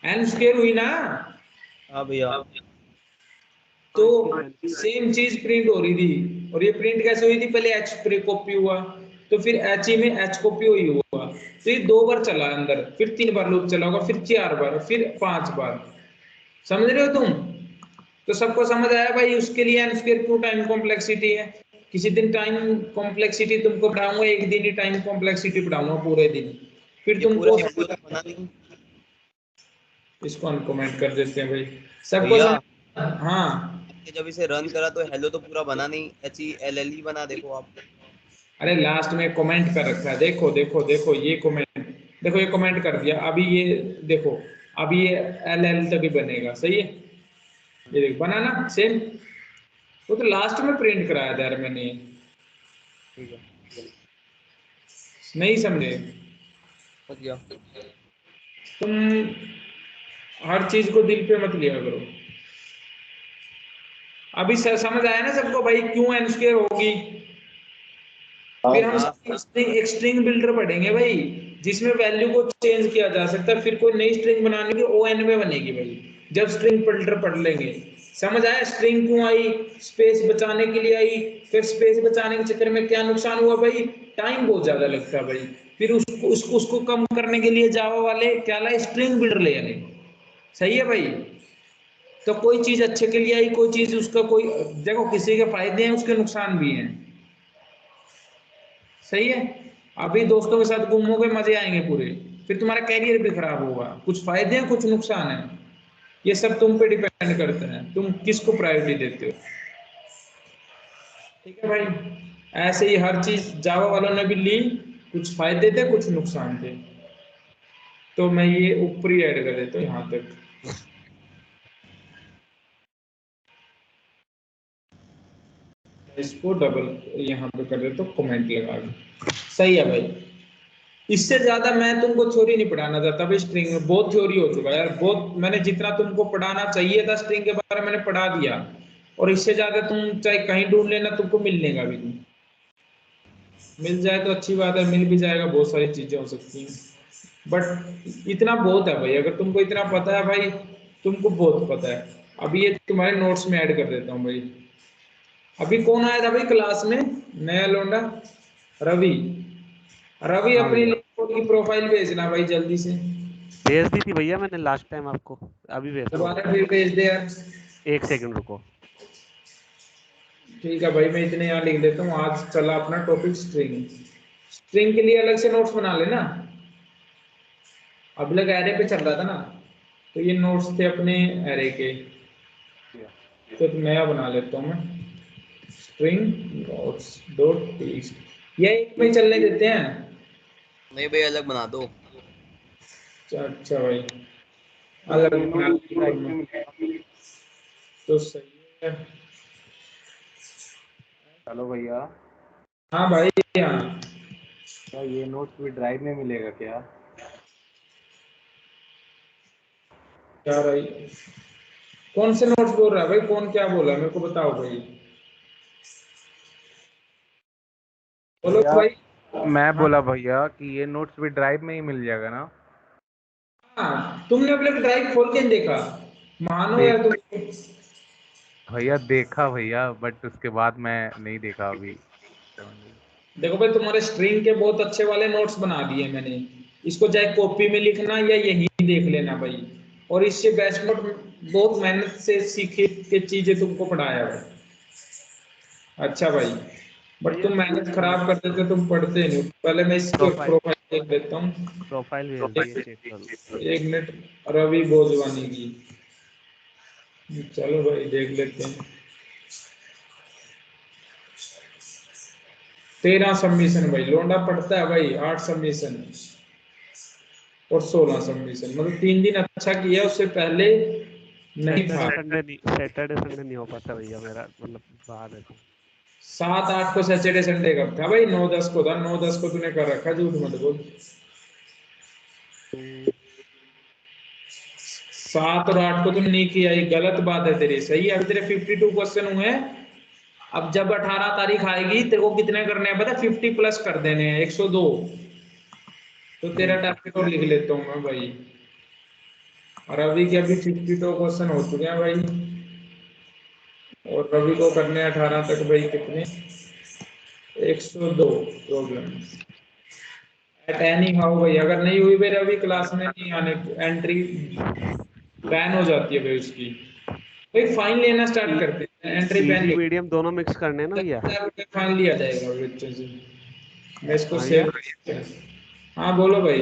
n स्क्वायर हुई ना। हाँ भैया। तो सेम चीज प्रिंट हो रही थी, और ये प्रिंट कैसे हुई थी, पहले H प्री कॉपी हुआ, तो फिर H में H कॉपी हुई हुआ, तो ये 2 बार चला अंदर, फिर 3 बार लूप चला होगा, फिर 4 बार, फिर 5 बार। समझ रहे हो तुम? तो सबको समझ आया भाई, उसके लिए n स्क्वायर क्यों टाइम कॉम्प्लेक्सिटी है। किसी दिन टाइम कॉम्प्लेक्सिटी तुमको पढ़ाऊंगा, एक दिन ही टाइम कॉम्प्लेक्सिटी पढ़ाऊंगा पूरे दिन, फिर ये पूरा तुमको हेलो तो बना नहीं इसको अनकमेंट कर देते हैं भाई, सबको भैया। समझ। हाँ आपने जब इसे रन करा तो हेलो तो पूरा बना नहीं, HELLE बना, देखो आप। अरे लास्ट में कमेंट कर रखा है, देखो देखो देखो ये कमेंट, देखो ये कमेंट कर दिया अभी, ये देखो अभी ये LL तक ही बनेगा, सही है। ये देखो बना ना सेम, वो तो लास्ट में प्रिंट कराया था यार मैंने, ठीक है, नहीं समझे समझ गया। तुम, हर चीज को दिल पे मत लिया करो। अभी समझ आया ना सबको भाई क्यों n स्क्वायर होगी। फिर हम हाँ एक स्ट्रिंग बिल्डर पढ़ेंगे भाई, जिसमें वैल्यू को चेंज किया जा सकता है, फिर कोई नई स्ट्रिंग बनाने की ON में बनेगी भाई, जब स्ट्रिंग बिल्डर पढ़ लेंगे। समझ आया स्ट्रिंग क्यों आई, स्पेस बचाने के लिए आई, फिर स्पेस बचाने के चक्कर में क्या नुकसान हुआ भाई, टाइम बहुत ज्यादा लगता है भाई, फिर उसको कम करने के लिए जावा वाले क्या लाए, स्ट्रिंग बिल्डर ले आए। सही है भाई। तो कोई चीज अच्छे के लिए आई, कोई चीज उसका कोई, देखो किसी के फायदे हैं उसके नुकसान भी हैं, सही है। अभी दोस्तों के साथ घूमोगे मजे आएंगे पूरे, फिर तुम्हारा कैरियर भी खराब होगा, कुछ फायदे हैं कुछ नुकसान है, ये सब तुम पे डिपेंड करते हैं, तुम किसको प्रायोरिटी देते हो। ठीक है भाई, ऐसे ही हर चीज जावा वालों ने भी ली, कुछ फायदे थे कुछ नुकसान थे, तो मैं ये ऊपरी ऐड कर देता हूँ यहाँ तक। इसको डबल यहाँ पे कर देता हूँ कमेंट लगा के, सही है भाई। इससे ज्यादा मैं तुमको थ्योरी नहीं पढ़ाना चाहता भाई, स्ट्रिंग में बहुत थ्योरी हो चुका है यार, बहुत मैंने जितना तुमको पढ़ाना चाहिए था स्ट्रिंग के बारे में मैंने पढ़ा दिया, और इससे ज्यादा तुम चाहे कहीं ढूंढ लेना तुमको मिल लेगा भी नहीं, मिल जाए तो अच्छी बात है, मिल भी जाएगा, बहुत सारी चीजें हो सकती हैं, बट इतना बहुत है भाई, अगर तुमको इतना पता है भाई, तुमको बहुत पता है। अभी ये तुम्हारे नोट्स में ऐड कर देता हूँ भाई। अभी कौन आया था भाई क्लास में, नया लौंडा, रवि। रवि हाँ अपनी भैया। लिंक्डइन की प्रोफाइल भेजना भाई जल्दी से, भेज दी थी भैया मैंने लास्ट टाइम आपको, अभी भेजता हूँ दोबारा रुको। फिर भेज दे यार। 1 सेकंड रुको। ठीक है भाई, मैं इतने यहाँ लिख देता हूँ, आज चला अपना टॉपिक स्ट्रिंग, स्ट्रिंग के लिए अलग से नोट्स बना लेना, अब लग एरे पे चल रहा था ना, तो ये नोट्स थे अपने एरे के, तो नया बना लेता हूँ मैं, स्ट्रिंग नोट्स डॉट टीएक्सटी, ये एक में चलने देते हैं। नहीं भाई, अलग बना दो। अच्छा भाई, सर अलग ये बना नोट लेता हूँ ड्राइव में मैं। मिलेगा? तो सही है। हेलो भैया, हाँ भाई, हाँ क्या ये नोट्स भी ड्राइव में मिलेगा क्या? क्या भाई, कौन से नोट्स बोल रहा है भाई, कौन क्या बोला मेरे को बताओ भाई, बोलो भैया भाई। मैं हाँ बोला भैया कि ये नोट्स भी ड्राइव में ही मिल जाएगा ना? हाँ, तुमने अपने ड्राइव खोल के नहीं देखा, मानो देख यार तुम। भैया देखा भैया, बट उसके बाद मैं नहीं देखा अभी। देखो भाई, तुम्हारे स्ट्रिंग के बहुत अच्छे वाले नोट्स बना दिए मैंने, इसको चाहे कॉपी में लिखना या यही देख लेना भाई, और इससे बेस्ट नोट बहुत मेहनत से सीखे के चीजें तुमको पढ़ाया भाई। अच्छा भाई, बट भैया तुम मेहनत खराब कर देते, तुम पढ़ते नहीं, पहले मैं इसकी प्रोफाइल प्रोफाइल देख देता हूँ। प्रोफाइल भेज दी है, चेक कर लो। एक मिनट, रवि भोजवानी की, चलो भाई देख लेते हैं। 13 सबमिशन भाई, लोंडा पढ़ता है भाई, 8 सबमिशन और 16 सबमिशन, मतलब 3 दिन अच्छा किया, उससे पहले नहीं था। सैटरडे संडे नहीं हो पाता भैया मेरा, मतलब बाहर रहता हूँ। 7-8 को सैटरडे संडे का था भाई, 9-10 को था, 9-10 को तूने कर रखा, झूठ मत बोल। हम्म, 7 और 8 को तुमने नहीं किया, ये गलत बात है तेरी। सही है, अभी तेरे 52 क्वेश्चन हुए हैं। अब जब 18 तारीख आएगी तेरे को कितने करने हैं पता, 50 प्लस कर देने हैं, 102। तो तेरा टारगेट और लिख लेता हूँ मैं भाई। और अभी के अभी 52 क्वेश्चन हो चुके हैं भाई, और रवि को करने 18 तक भाई कितने, 102 प्रॉब्लम एट एनी हाउ भाई। अगर नहीं हुई भाई रवि क्लास में नहीं आने, एंट्री बैन हो जाती है भाई उसकी। भाई फाइन लेना स्टार्ट करते हैं, एंट्री बैन इजी ले, मीडियम दोनों मिक्स करने हैं ना भैया? 10,000 फाइन लिया जाएगा बच्चों से। मैं इसको हाँ सेव, भैया, हाँ बोलो भाई।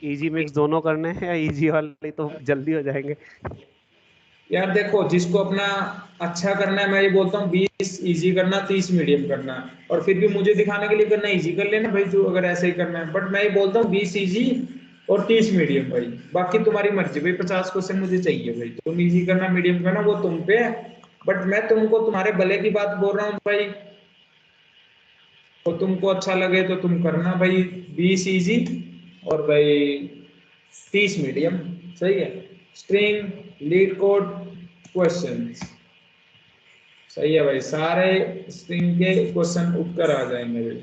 इजी मिक्स दोनों करने हैं या इजी वाले तो जल्दी हो जाएंगे? यार देखो, जिसको अपना अच्छा करना है, मैं ये बोलता हूँ 20 इजी करना, 30 मीडियम करना, और फिर भी मुझे दिखाने के लिए करना इजी कर लेना भाई, जो अगर ऐसे ही करना है। बट मैं ये बोलता हूँ 20 इजी और 30 मीडियम भाई, बाकी तुम्हारी मर्जी भाई। 50 क्वेश्चन मुझे चाहिए भाई, तुम इजी करना मीडियम करना वो तुम पे है। बट मैं तुमको तुम्हारे भले की बात बोल रहा हूँ भाई, तो तुमको अच्छा लगे तो तुम करना भाई 20 इजी और भाई 30 मीडियम। सही है, स्ट्रिंग, लीड कोड, क्वेश्चंस। सही है भाई, सारे स्ट्रिंग के क्वेश्चन उत्तर आ जाएंगे भाई।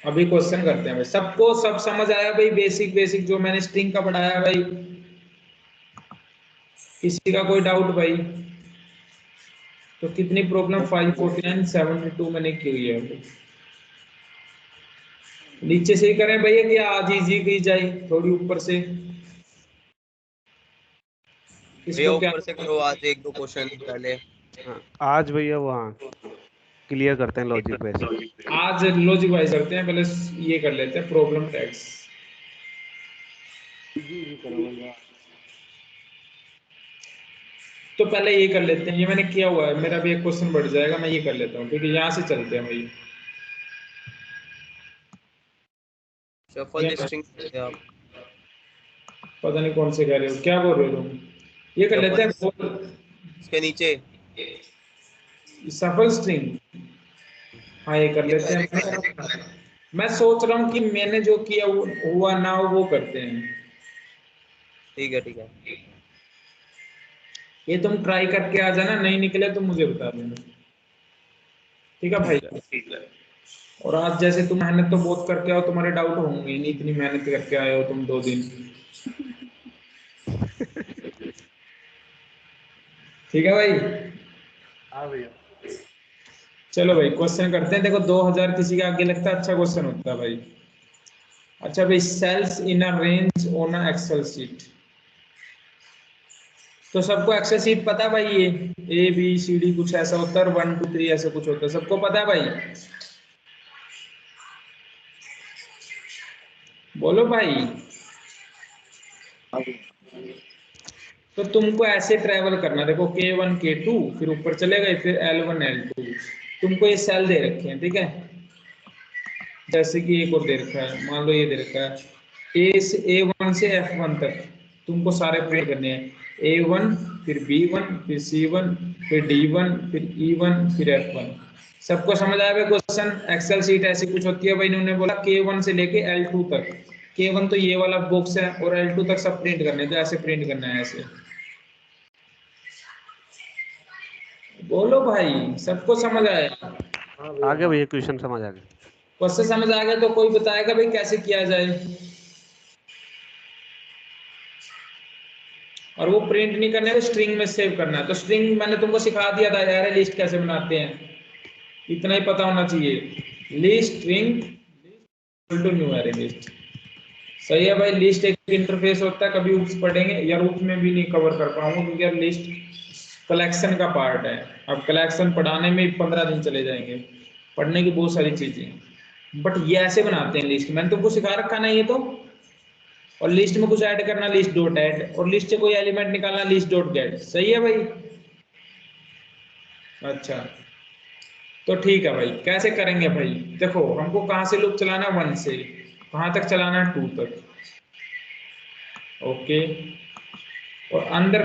अभी क्वेश्चन करते हैं भाई, सबको सब समझ आया भाई? बेसिक बेसिक जो मैंने स्ट्रिंग का पढ़ाया भाई, किसी का कोई डाउट भाई? तो कितनी प्रॉब्लम, 549, 72 मैंने की हुई है भाई। नीचे से ही करें भैया कि आज इजी की जाए थोड़ी ऊपर से? भैया इसको क्या, ऊपर से करो आज 1-2 क्वेश्चन पहले। हाँ, आज भैया वो हाँ क्लियर करते हैं लॉजिक बेस। आज लॉजिक वाइज करते हैं, पहले ये कर लेते हैं प्रॉब्लम टैग्स। तो पहले ये कर लेते हैं, ये मैंने किया हुआ है, मेरा भी एक क्वेश्चन बढ़ जाएगा, मैं ये कर लेता हूँ। ठीक है, यहाँ से चलते हैं भाई। शफल द स्ट्रिंग आप। पता नहीं कौन से कह रहे हो, क्या बोल रहे हो तुम? ये कर लेते शफल हैं इसके नीचे। सफल स्ट्रिंग। हाँ ये कर ये तो लेते ऐसे हैं। करना है। मैं सोच रहा हूँ कि मैंने जो किया हुआ ना वो करते हैं। ठीक है ठीक है। ये तुम ट्राई करके आ जाना, नहीं निकले तो मुझे बता देना। ठीक है ठीक है। भाई। और आज जैसे तुम मेहनत तो बहुत करके आओ, तुम्हारे डाउट होंगे ही नहीं, इतनी मेहनत करके आए हो तुम 2 दिन। ठीक है भाई। हाँ भैया। चलो भाई क्वेश्चन करते हैं। देखो 2000 किसी के आगे लगता है अच्छा क्वेश्चन होता है भाई। अच्छा भाई, sales in a range on a Excel sheet. तो सबको एक्सेल शीट पता है भाई, ये ABCD कुछ ऐसा होता है, और 1 2 3 ऐसा कुछ होता है, सबको पता है भाई? बोलो भाई। तो तुमको ऐसे ट्रेवल करना, देखो K1 K2 फिर ऊपर चले गए, फिर L1 L2। तुमको ये सेल दे रखे हैं, ठीक है? जैसे कि एक और दे रखा है, मान लो ये दे रखा है A1 से F1 तक, तुमको सारे प्रिंट करने हैं। A1 फिर B1 फिर C1 फिर D1 फिर E1 फिर F1। सबको समझ आया भाई क्वेश्चन? एक्सेल शीट ऐसी कुछ होती है भाई, इन्होंने बोला K1 से लेके L2 तक। K1 तो ये वाला बॉक्स है, और L2 तक सब प्रिंट करने, तो ऐसे प्रिंट करना है ऐसे। बोलो भाई, सबको समझ आया? आगे भैया क्वेश्चन समझ आ गया। क्वेश्चन समझ आ गया तो कोई बताएगा भाई कैसे किया जाए? और वो प्रिंट नहीं करना है, स्ट्रिंग में सेव करना है। तो स्ट्रिंग मैंने तुमको सिखा दिया था यार, लिस्ट कैसे बनाते हैं, इतना ही पता होना चाहिए। List string to new array list. सही है भाई। लिस्ट एक इंटरफेस होता है, कभी उप्स पढ़ेंगे यार, उप्स में भी नहीं कवर कर पाऊंगा क्योंकि यार लिस्ट कलेक्शन का पार्ट है। अब कलेक्शन पढ़ाने में 15 दिन चले जाएंगे, पढ़ने की बहुत सारी चीजें। बट ये ऐसे बनाते हैं लिस्ट, मैंने तुमको सिखा रखा ना ये तो। और लिस्ट में कुछ ऐड करना, लिस्ट डॉट ऐड, और लिस्ट से कोई एलिमेंट निकालना, लिस्ट डॉट गेट। सही है भाई? अच्छा, तो ठीक है भाई, कैसे करेंगे भाई? देखो हमको कहाँ से लूप चलाना है, 1 से कहाँ तक चलाना है, 2 तक। ओके, और अंदर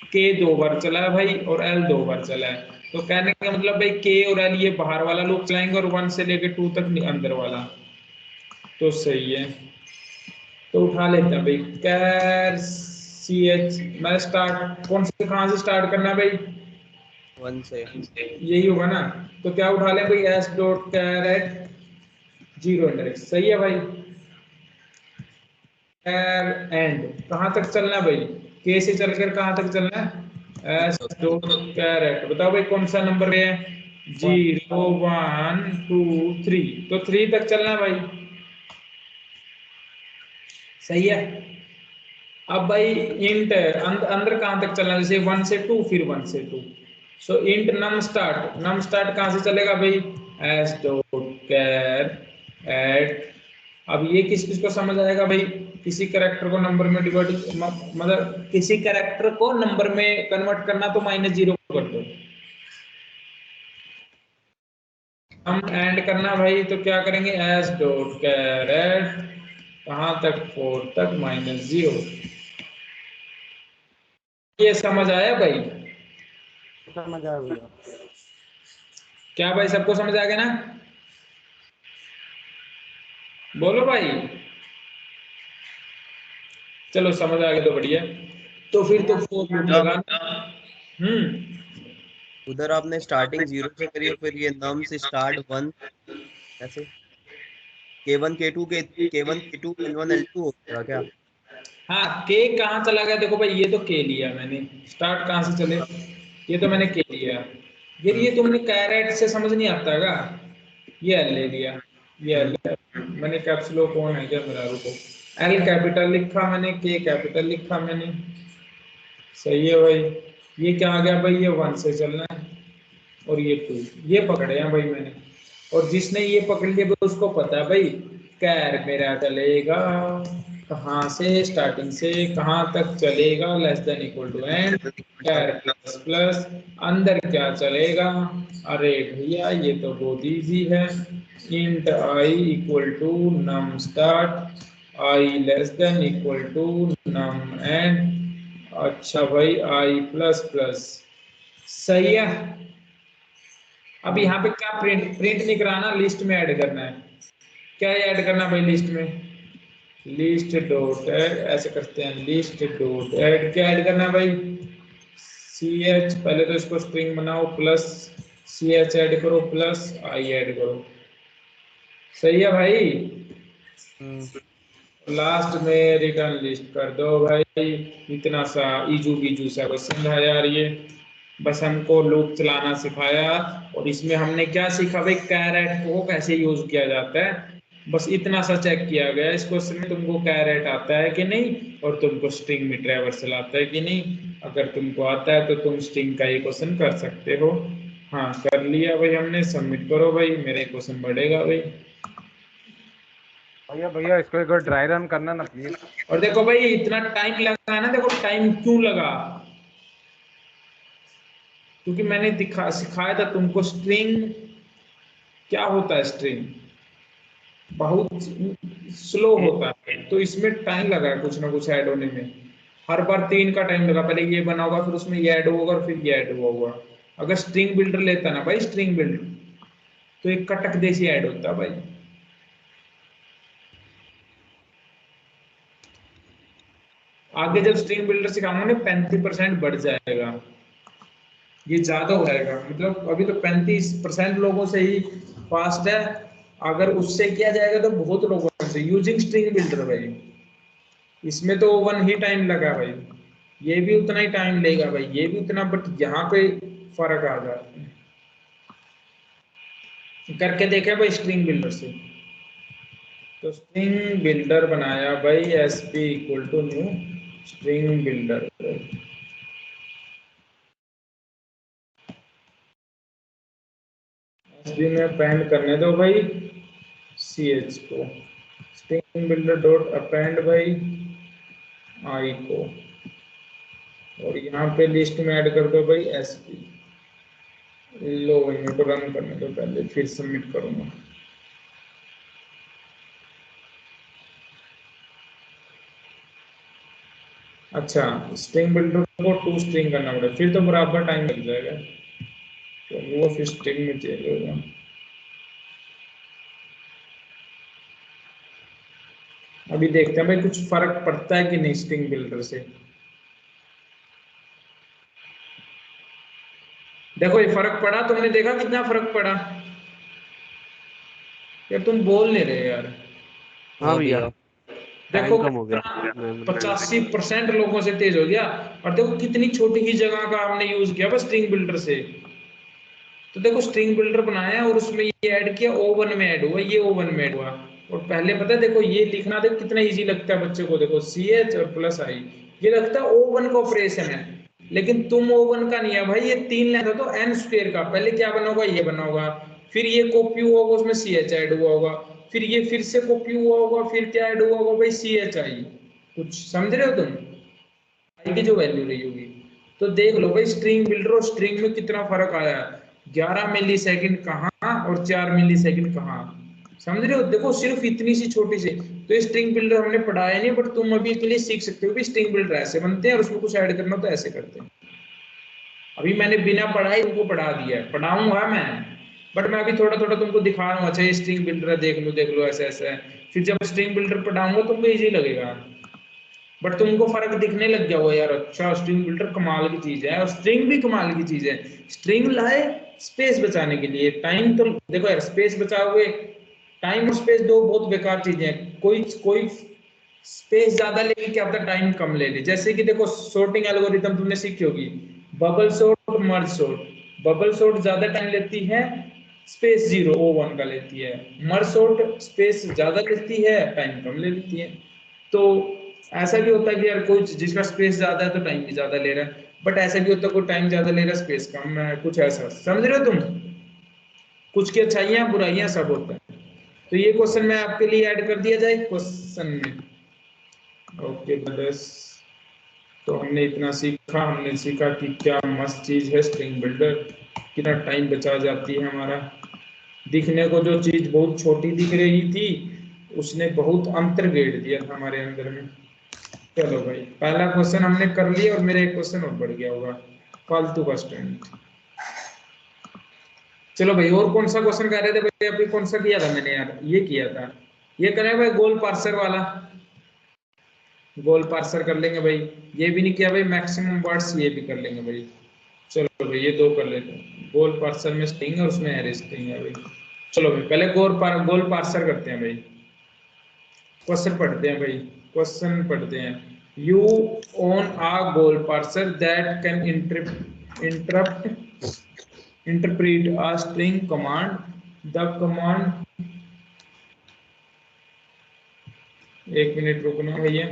K 2 बार चला है भाई, और L 2 बार चला है। तो कहने का मतलब भाई K और L ये बाहर वाला लूप चलाएंगे, और 1 से लेके 2 तक अंदर वाला। तो सही है, तो उठा लेते हैं भाई कैर सी एच। मैं स्टार्ट कौन से कहाँ से स्टार्ट करना है भाई? 1 से। यही होगा ना, तो क्या उठा लें भाई S dot char at zero index. सही है भाई। कैर एंड कहाँ तक चलना है भाई? के से चलकर कहाँ तक चलना है? एस डॉट कैर एट, बताओ भाई कौन सा नंबर है? 0 1 2 3, तो 3 तक चलना है भाई। सही है। अब भाई इंट अंदर कहां तक चलना है? जैसे 1 से 2, फिर 1 से 2। सो इंट नम स्टार्ट कहां से चलेगा भाई? S dot char at. अब ये किस किस को समझ आएगा भाई? किसी कैरेक्टर को नंबर में डिवाइड, मतलब किसी कैरेक्टर को नंबर में कन्वर्ट करना तो -0 कर दो। हम एंड करना भाई, तो क्या करेंगे? एस डॉट कैर एट कहां तक? 4 तक -0। ये समझ आया भाई? समझ आ गया। क्या भाई सबको समझ आ गया ना? बोलो भाई। चलो समझ आ गया तो बढ़िया। तो फिर तो फोर लूप आप लगाना। उधर आपने स्टार्टिंग 0 से करी है, फिर ये नम से स्टार्ट 1 ऐसे K1 K2 K1 K2 L1 L2 हो जाएगा क्या? हाँ, के कहाँ चला गया? देखो भाई ये तो के लिया मैंने, स्टार्ट कहाँ से चले? ये तो मैंने के लिया। यार ये तुमने कैरेट से समझ नहीं आता का? ये एल ले लिया, ये एल। मैंने कैप्सुलो कौन है क्या मेरा? रुको, एल कैपिटल लिखा मैंने, के कैपिटल लिखा मैंने। सही है भाई। ये क्या आ गया भाई? ये 1 से चलना है, और ये 2, ये पकड़े हैं भाई मैंने। और जिसने ये पकड़ लिया भाई उसको पता है भाई कैर मेरा चलेगा कहाँ से, स्टार्टिंग से कहाँ तक चलेगा, less than equal to end char plus plus अंदर क्या चलेगा। अरे भैया ये तो बहुत इजी है। Int I equal to num start, I less than equal to num end. अच्छा भाई आई प्लस प्लस। सही है। अब यहाँ पे क्या प्रिंट प्रिंट नहीं कराना, लिस्ट में ऐड करना है। क्या ऐड करना भाई लिस्ट में? लिस्ट डॉट ऐड, ऐसे करते हैं, लिस्ट डॉट ऐड। क्या ऐड करना है भाई? सी एच, पहले तो इसको स्ट्रिंग बनाओ, प्लस सी एच ऐड करो, प्लस आई ऐड करो। सही है भाई। लास्ट में रिटर्न लिस्ट कर दो भाई। इतना सा इजू बीजू सा क्वेश्चन है यार ये, बस हमको लूप चलाना सिखाया। और इसमें हमने क्या सीखा भाई? कैरेट को कैसे यूज किया जाता है, बस इतना सा चेक किया गया इस क्वेश्चन में। तुमको कैरेट आता है कि नहीं, और तुमको स्ट्रिंग में ट्रैवर्सल आता है कि नहीं। अगर तुमको आता है तो तुम स्ट्रिंग का ही क्वेश्चन कर सकते हो। हाँ कर लिया भाई हमने, सबमिट करो भाई, मेरे क्वेश्चन बढ़ेगा भाई। भैया भैया इसको एक बार ड्राई रन करना ना प्लीज। और देखो भाई इतना टाइम लगा है ना, देखो टाइम क्यों लगा? क्योंकि मैंने सिखाया था तुमको स्ट्रिंग क्या होता है। स्ट्रिंग बहुत स्लो होता है, तो इसमें टाइम लगा है कुछ ना कुछ ऐड होने में। हर बार 3 का टाइम लगा, पहले ये बना होगा, फिर उसमें ये ऐड होगा, और फिर ये ऐड हुआ होगा। अगर स्ट्रिंग बिल्डर लेता ना भाई, स्ट्रिंग बिल्डर, तो एक कटक देसी ऐड होता भाई। आगे जब स्ट्रिंग बिल्डर सिखाऊंगा ना 35% बढ़ जाएगा, ये ज्यादा हो जाएगा। मतलब अभी तो 35% लोगों से ही फास्ट है, अगर उससे किया जाएगा तो बहुत लोगों से। यूजिंग स्ट्रिंग बिल्डर भाई, इसमें तो 1 ही टाइम लगा भाई, ये भी उतना ही टाइम लेगा भाई, ये भी उतना, बट यहाँ पे फर्क आ जाता है। करके देखे भाई स्ट्रिंग बिल्डर से। तो स्ट्रिंग बिल्डर बनाया भाई, S P equal to new string builder. SP में अपेंड करने दो भाई सी एच को, स्ट्रिंग बिल्डर डॉट अपेंड भाई आई को, और यहाँ पे लिस्ट में ऐड कर दो भाई एस पी। लो भाई मेरे को रन करने दो पहले, फिर सबमिट करूंगा। अच्छा, स्ट्रिंग बिल्डर को टू स्ट्रिंग करना पड़ेगा, फिर तो बराबर टाइम लग जाएगा, तो वो फिर स्ट्रिंग में चेंज होगा। अभी देखते हैं भाई कुछ फर्क पड़ता है कि नहीं स्ट्रिंग बिल्डर से। देखो ये फर्क पड़ा, तुमने देखा कितना फर्क पड़ा? यार तुम बोल नहीं रहे यार। हाँ हाँ भैया, भैया। देखो टाइम कम हो गया कितना मेमोरी में। 85% लोगों से तेज हो गया। और देखो कितनी छोटी ही जगह का हमने यूज किया बस स्ट्रिंग बिल्डर से। तो देखो स्ट्रिंग बिल्डर बनाया और उसमें ये ऐड किया, O1 में ऐड हुआ, ये O1 में ऐड हुआ। और पहले पता है देखो ये लिखना देख कितना इजी लगता है बच्चे को, देखो CH और प्लस आई, ये लगता है O1 का ऑपरेशन है। लेकिन तुम O1 का नहीं है भाई, ये 3 लेना तो n स्क्वायर का, पहले क्या बना होगा, ये बना होगा, फिर ये कॉपी हुआ होगा, उसमें CH ऐड हुआ होगा, फिर ये फिर से कॉपी हुआ होगा, फिर क्या ऐड हुआ होगा भाई, CHI। कुछ समझ रहे हो तुम आई की जो वैल्यू रही होगी? तो देख लो भाई स्ट्रिंग बिल्डर और स्ट्रिंग में कितना फर्क आया है। 11 मिली सेकेंड कहाँ और 4 मिली सेकेंड कहाँ। समझ रहे हो? देखो सिर्फ इतनी सी छोटी सी। तो ये स्ट्रिंग बिल्डर हमने पढ़ाया नहीं, बट तुम अभी के लिए सीख सकते हो कि स्ट्रिंग बिल्डर ऐसे बनते हैं और उसमें कुछ ऐड करना तो ऐसे करते हैं। अभी मैंने बिना पढ़ाई तुमको पढ़ा दिया है, पढ़ाऊंगा मैं, बट मैं अभी थोड़ा थोड़ा तुमको दिखा रहा हूँ। अच्छा ये स्ट्रिंग बिल्डर है, देख लो ऐसे ऐसे है। फिर जब स्ट्रिंग बिल्डर पढ़ाऊंगा तुमको इजी लगेगा। बट तुमको फर्क दिखने लग गया होगा यार, अच्छा स्ट्रिंग बिल्डर कमाल की चीज है और स्ट्रिंग भी कमाल की चीज है। स्ट्रिंग लाए स्पेस बचाने के लिए, टाइम तो देखो यार स्पेस बचाओगे, टाइम और स्पेस दो बहुत बेकार चीजें हैं। कोई कोई स्पेस ज्यादा लेके क्या पता टाइम कम ले ले। जैसे कि देखो सॉर्टिंग एल्गोरिथम तुमने सीखी होगी, bubble sort, merge sort. Bubble sort ज्यादा टाइम लेती है, स्पेस 0 O1 का लेती है। मर्ज सॉर्ट स्पेस ज्यादा लेती है, टाइम कम ले लेती है। तो ऐसा भी होता है कि यार कोई जिसका स्पेस ज्यादा है तो टाइम भी ज्यादा ले रहा है, बट ऐसा भी होता है कोई टाइम ज्यादा ले रहा है स्पेस कम है, कुछ ऐसा। समझ रहे हो तुम? कुछ की अच्छाइयां बुराइयां सब होता है। तो ये क्वेश्चन मैं आपके लिए ऐड कर दिया जाए क्वेश्चन में। ओके ब्रदर्स, तो हमने इतना सीखा, हमने सीखा कि क्या मस्त चीज है स्ट्रिंग बिल्डर, कितना टाइम बचा जाती है हमारा। दिखने को जो चीज बहुत छोटी दिख रही थी उसने बहुत अंतर गेड़ दिया था हमारे अंदर में। चलो भाई पहला क्वेश्चन हमने कर लिया और मेरा एक क्वेश्चन और बढ़ गया होगा फालतू का स्टूडेंट। चलो भाई और कौन सा क्वेश्चन कर रहे थे भाई? अभी कौन सा किया था मैंने यार? ये किया था, ये करें भाई गोल पार्सर वाला। गोल पार्सर कर लेंगे भाई। ये भी नहीं किया भाई मैक्सिमम वर्ड्स, ये भी कर लेंगे भाई। चलो भाई ये दो कर लेते हैं। गोल पार्सर में स्ट्रिंग है, उसमें एरे स्ट्रिंग है भाई। चलो भाई पहले गोल पार्सर करते हैं भाई। क्वेश्चन पढ़ते हैं भाई, क्वेश्चन पढ़ते हैं। You own a goal parser that can interpret a string command। the command, एक मिनट रुकना भैया।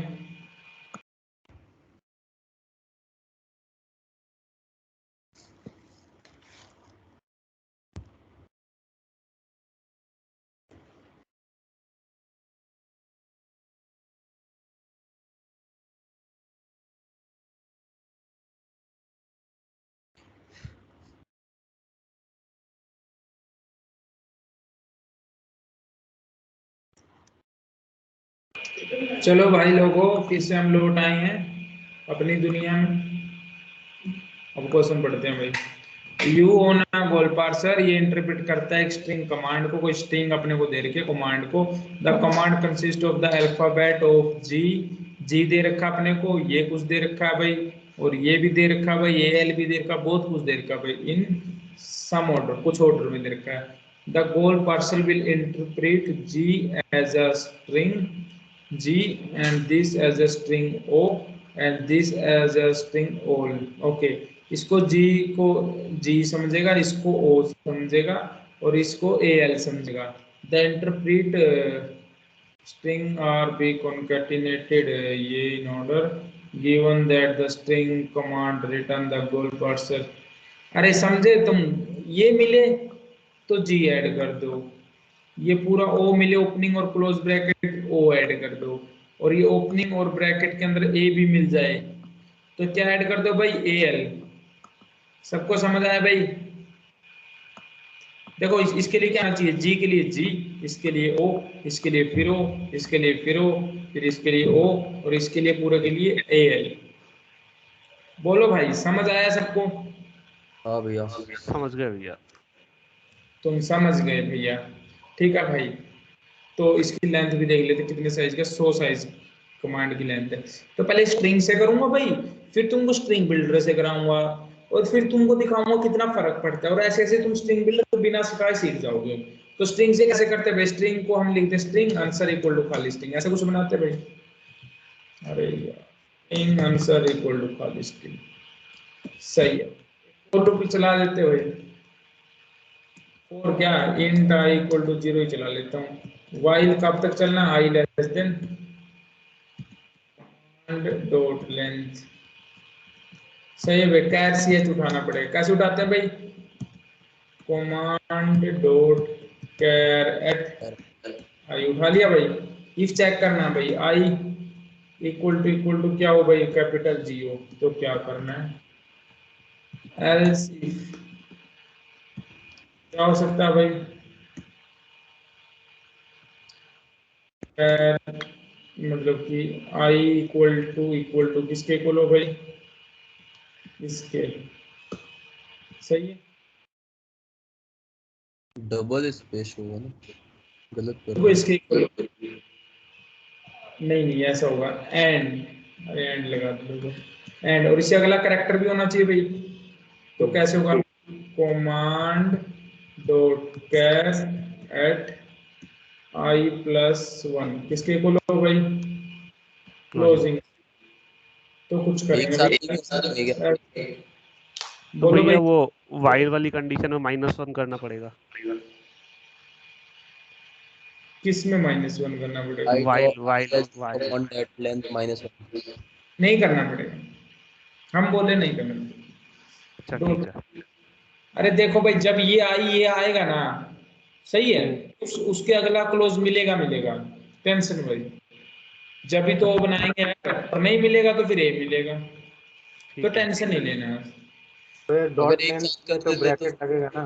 चलो भाई लोगों फिर से हम लौट आए हैं अपनी दुनिया में। अब क्वेश्चन पढ़ते हैं भाई। You own a goal parser, ये इंटरप्रेट करता है एक स्ट्रिंग कमांड को। कोई स्ट्रिंग अपने को दे रखी है कमांड को। The command consist of the alphabet of G. G दे रखा अपने को, ये कुछ दे रखा है भाई, और ये भी दे रखा है भाई, ये एल भी दे रखा, बहुत कुछ दे रखा है भाई। इन सम ऑर्डर, कुछ ऑर्डर में दे रखा है। The goal parser will interpret G as a string G and this as a string O and this as a string all। Okay इसको G को G समझेगा, इसको O समझेगा और इसको AL समझेगा। The interpret string are be concatenated ये in order given that the string command return the goal parser। अरे समझे तुम? ये मिले तो G ऐड कर दो, ये पूरा ओ मिले ओपनिंग और क्लोज ब्रैकेट ओ ऐड कर दो, और ये ओपनिंग और ब्रैकेट के अंदर ए भी मिल जाए तो क्या ऐड कर दो भाई, ए एल। सबको समझ आया भाई? देखो इसके लिए क्या आना चाहिए, जी के लिए जी, इसके लिए ओ, इसके लिए फिर ओ, इसके लिए फिर ओ, फिर इसके लिए ओ, और इसके लिए पूरे के लिए ए एल। बोलो भाई समझ आया सबको? हाँ भैया। समझ गए भैया। तुम समझ गए भैया, ठीक है भाई। तो इसकी लेंथ भी देख लेते कितने साइज का, 100 साइज कमांड की लेंथ है। तो पहले स्ट्रिंग से करूंगा भाई, फिर तुमको स्ट्रिंग बिल्डर से कराऊंगा, और फिर तुमको दिखाऊंगा कितना फर्क पड़ता है, और ऐसे ऐसे तुम स्ट्रिंग बिल्डर बिना सिखाए सीख जाओगे। तो स्ट्रिंग से कैसे करते हैं भाई, स्ट्रिंग को हम लिखते हैं स्ट्रिंग आंसर इक्वल टू खाली स्ट्रिंग, ऐसे कुछ बनाते हैं भाई। अरे यार, स्ट्रिंग आंसर इक्वल टू खाली स्ट्रिंग, सही है। फोटो भी चला देते हो भाई, और क्या इंट आई इक्वल टू 0 ही चला लेता हूँ। वाइल कब तक चलना, आई लेस देन डॉट लेंथ, सही है भाई। कैर सी एच उठाना पड़ेगा, कैसे उठाते हैं भाई, कमांड डॉट कैर एट आई उठा लिया भाई। इफ चेक करना भाई, आई इक्वल टू क्या हो भाई, कैपिटल जी हो, तो क्या करना है, एल्स इफ क्या हो सकता है भाई, मतलब कि आई इक्वल टू किसके इक्वल हो भाई, इसके, सही है। डबल स्पेस होगा ना, गलत कर तो रहा हूँ। इसके इक्वल, नहीं ऐसा होगा, एंड, अरे एंड लगा दो एंड, और इससे अगला करेक्टर भी होना चाहिए भाई। तो कैसे होगा, command dot char at I plus 1 किसके इक्वल हो भाई, हाँ जी। क्लोजिंग। तो कुछ एक करेंगे साथ भाई, नहीं कर सकते क्या? तो बोलो भैया भाई। वो वाइल वाली कंडीशन में -1 करना पड़ेगा। किस में -1 करना पड़ेगा, I while drop while I while on that length -1। नहीं करना पड़ेगा, हम बोले नहीं करना अच्छा ठीक है। पड़ेगा। अरे देखो भाई, जब ये आएगा ना, सही है, हम्म, उसके अगला क्लोज मिलेगा मिलेगा, टेंशन भाई। जब भी तो वो बनाएंगे, और नहीं मिलेगा तो फिर ए मिलेगा, तो ठीक है। टेंशन नहीं लेना है। तो ये अगर डॉट एक लेंथ साथ में कर तो देते तो ब्रैकेट लगेगा ना?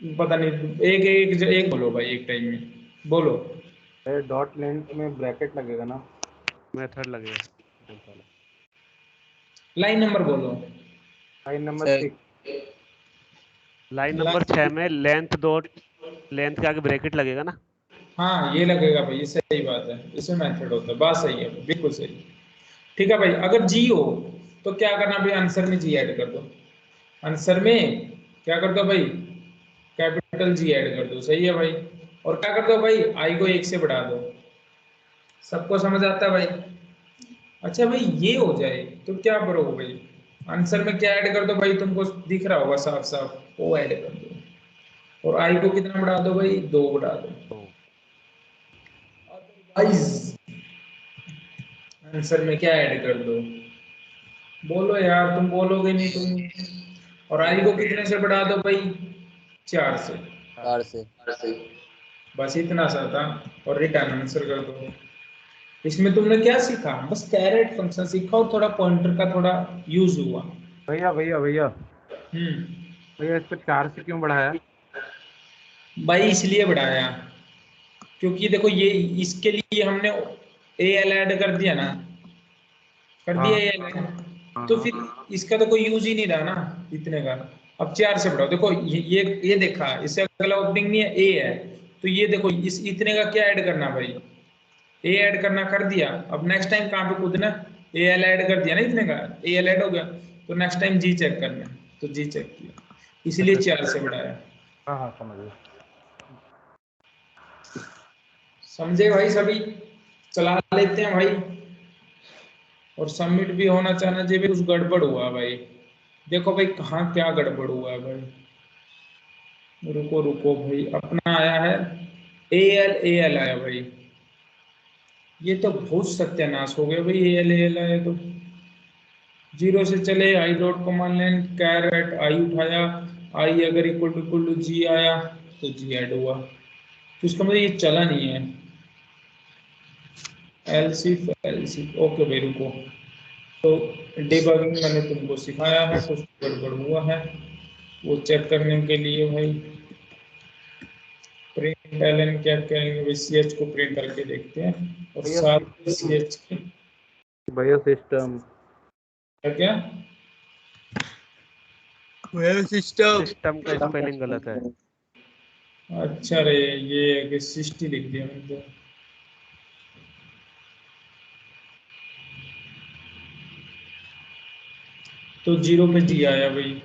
पता नहीं, एक बोलो भाई, एक टाइम में बोलो। ये डॉट लेंथ में ब्रैकेट लगेगा ना? मेथड लगेगा length वाला। लाइन नंबर बोलो। Line number sir 6। Line number 6 line, में लेंथ के आगे ब्रैकेट लगेगा ना। हाँ ये लगेगा भाई, ये सही बात है, इसमें मेथड होता है, बात सही है, बिल्कुल सही। ठीक है भाई, अगर जी हो तो क्या करना भाई, आंसर में जी ऐड कर दो, आंसर में क्या कर दो भाई, कैपिटल जी ऐड कर दो, सही है भाई। और क्या कर दो भाई, आई को 1 से बढ़ा दो। सबको समझ आता है भाई। अच्छा भाई, ये हो जाए तो क्या करो भाई, आंसर में क्या ऐड कर दो भाई, तुमको दिख रहा होगा साफ साफ, वो ऐड कर दो। और आई को कितना बढ़ा दो भाई, 2 बढ़ा दो। तो अदरवाइज आंसर में क्या ऐड कर दो, बोलो यार, तुम बोलोगे नहीं तुम। और आई को कितने से बढ़ा दो भाई, 4 से। 4 से। बस इतना सा था, और रिटर्न आंसर कर दो। इसमें तुमने क्या सीखा, बस कैरेट फंक्शन सीखा, और थोड़ा पॉइंटर का थोड़ा यूज हुआ। भैया भैया भैया हम्म। भैया, इस पर 4 से क्यों बढ़ाया? भाई इसलिए बढ़ाया, क्योंकि देखो ये, इसके लिए हमने ए एल ऐड कर दिया ना, कर दिया हाँ ए एल ऐड, हाँ तो हाँ। फिर इसका तो कोई यूज ही नहीं रहा ना इतने का। अब 4 से बढ़ाओ, देखो ये देखा, इससे अगला ओपनिंग नहीं है, ए है, तो ये देखो इस इतने का क्या ऐड करना भाई, ए ऐड करना, कर दिया। अब नेक्स्ट टाइम कहाँ पे कूदना, ए एल ऐड कर दिया ना इतने का, ए एल ऐड हो गया, तो नेक्स्ट टाइम जी चेक करना, तो जी चेक किया, इसीलिए अच्छा, 4 से बढ़ाया। हाँ हाँ समझ गया। समझे भाई सभी, चला लेते हैं भाई। और सबमिट भी होना चाहिए, जे भी कुछ गड़बड़ हुआ भाई, देखो भाई कहाँ क्या गड़बड़ हुआ है भाई, रुको रुको भाई, अपना आया है ए एल आया भाई, ये तो बहुत सत्यानाश हो गया भाई, ए एल आया तो 0 से चले, I dot command line caret I उठाया, आई अगर इक्वल टू जी आया, तो जी ऐड हुआ, तो इसका मतलब ये चला नहीं है। एलसिफ ओके भाई, रुको। तो डिबगिंग मैंने तुमको सिखाया है, कुछ गड़बड़ हुआ है, वो चेक करने के लिए भाई प्रिंट एलन क्या करेंगे, सी एच को प्रिंट करके देखते हैं, और भैया साथ सी एच की भैया सिस्टम। क्या क्या, वेल सिस्टम। सिस्टम का स्पेलिंग गलत है। अच्छा रे, ये 60 लिख दिया मैंने तो। तो 0 पे जी आया भाई,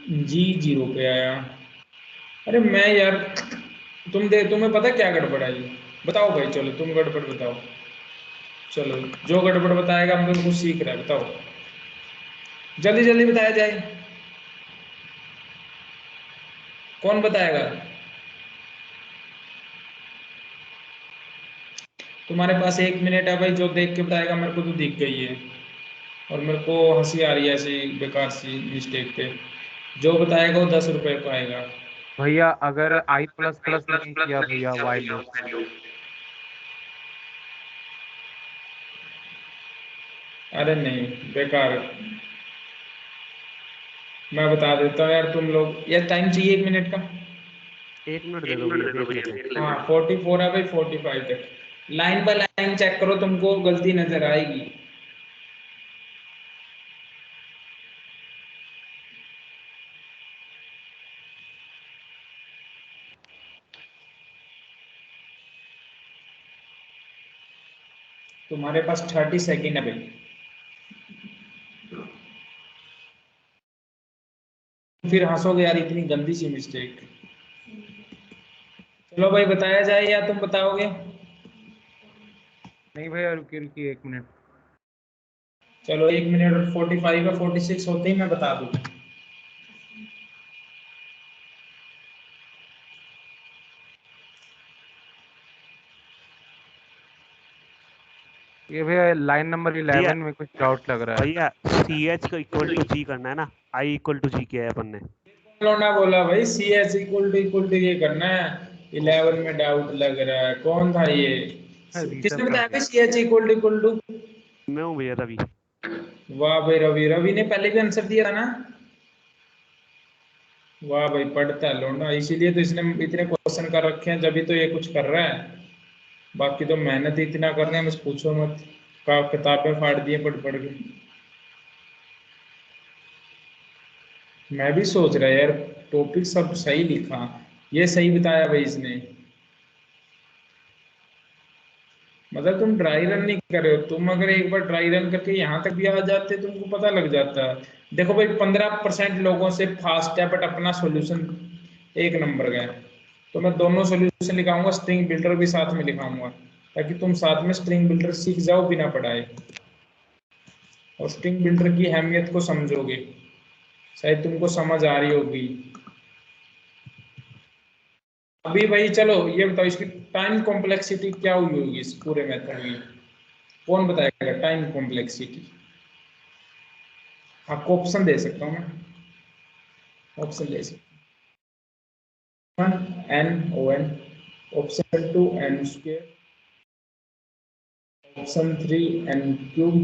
जी 0 पे आया। अरे मैं यार, तुम्हें पता क्या गड़बड़ है ये? बताओ भाई, चलो तुम गड़बड़ बताओ। चलो, जो गड़बड़ बताएगा हम तो कुछ सीख रहा है, बताओ जल्दी जल्दी बताया जाए। कौन बताएगा? तुम्हारे पास 1 मिनट है भाई, जो देख के बताएगा। मेरे को तो दिख गई है और मेरे को हंसी आ रही है ऐसी बेकार सी मिस्टेक पे। जो बताएगा वो 10 रुपए पाएगा। भैया अगर आई प्लस प्लस नहीं किया भैया वाई लूप। अरे नहीं, बेकार। मैं बता देता हूँ यार, तुम लोग यार, टाइम चाहिए 1 मिनट का। 1 मिनट दे दो भैया, देख लेते हैं। हाँ 44 है भाई, 45 तक लाइन बाय लाइन चेक करो, तुमको गलती नजर आएगी। तुम्हारे पास 30 सेकेंड है भाई। फिर हंसोगे यार, इतनी गंदी सी मिस्टेक। चलो भाई, बताया जाए या तुम बताओगे? नहीं भैया, रुकिए रुकिए 1 मिनट। चलो 1 मिनट और 45 या 46 होते ही मैं बता दूँ। ये भैया लाइन नंबर भैया 11 में कुछ डाउट लग रहा है। भैया CH का इक्वल टू जी करना है ना, I इक्वल टू जी किया है अपन ने। ना बोला भाई, सी एच इक्वल टू ये करना है। 11 में डाउट लग रहा है, कौन था ये? किसने रीसेट कर बताया दिया। था सी एच इक्वल टू? मैं हूँ भैया रवि। वाह भाई, रवि रवि ने पहले भी आंसर दिया था ना। वाह भाई, पढ़ता है लौंडा, इसीलिए तो इसने इतने क्वेश्चन कर रखे हैं, जब तो ये कुछ कर रहा है। बाकी तो मेहनत इतना कर रहे हैं, बस पूछो मत। का किताबें फाड़ दिए पढ़ पढ़ के। मैं भी सोच रहा यार, टॉपिक सब सही लिखा, ये सही बताया भाई इसने। मतलब तुम ड्राई रन नहीं कर रहे हो, तुम अगर एक बार ड्राई रन करके यहाँ तक भी आ जाते तुमको पता लग जाता है। देखो भाई, 15% लोगों से फास्ट है, बट अपना सॉल्यूशन 1 नंबर का है। तो मैं दोनों सॉल्यूशन लिखाऊंगा, स्ट्रिंग बिल्डर भी साथ में लिखाऊंगा, ताकि तुम साथ में स्ट्रिंग बिल्डर सीख जाओ बिना पढ़ाए, और स्ट्रिंग बिल्डर की अहमियत को समझोगे। शायद तुमको समझ आ रही होगी अभी भाई। चलो ये बताओ, इसकी टाइम कॉम्प्लेक्सिटी क्या हुई होगी इस पूरे मेथड की? कौन बताएगा टाइम कॉम्प्लेक्सिटी? आपको ऑप्शन दे सकता हूँ मैं, ऑप्शन दे सकता हूँ। N O N, option 2 N square, option 3 N cube,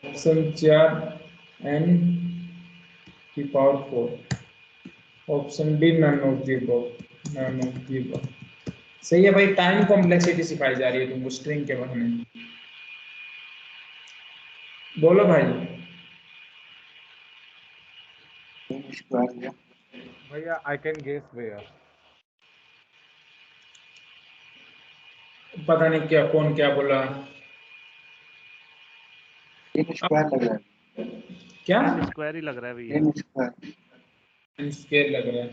option 4 N की power 4, option D none of the above, none of the above. सही है भाई, टाइम कॉम्प्लेक्सिटी सिखाई जा रही है तुमको स्ट्रिंग के बारे में। बोलो भाई। स्क्वायर भैया आई कैन गेस भैया। पता नहीं क्या, कौन क्या बोला? एन स्क्वायर लग रहा है। क्या? एन स्क्वायर ही लग रहा है भैया। N square. एन स्क्वायर लग रहा है?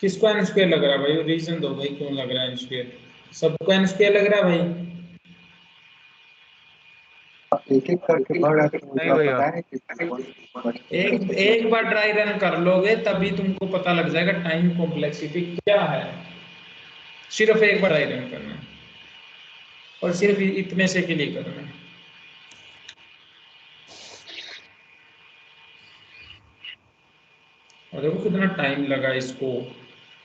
किसको एन स्क्वायर लग रहा है भाई? रीजन दो भाई, क्यों लग रहा है एन स्क्वायर? सबको एन स्क्वायर लग रहा है भाई? एक एक करके बढ़ रहा है, तो मुझे नहीं आप भैया। बताएं कि एक एक बार ड्राई रन कर लोगे तभी तुमको पता लग जाएगा टाइम कॉम्प्लेक्सिटी क्या है। सिर्फ एक बार ड्राई रन करना है, और सिर्फ इतने से के लिए करना है। और देखो कितना टाइम लगा इसको,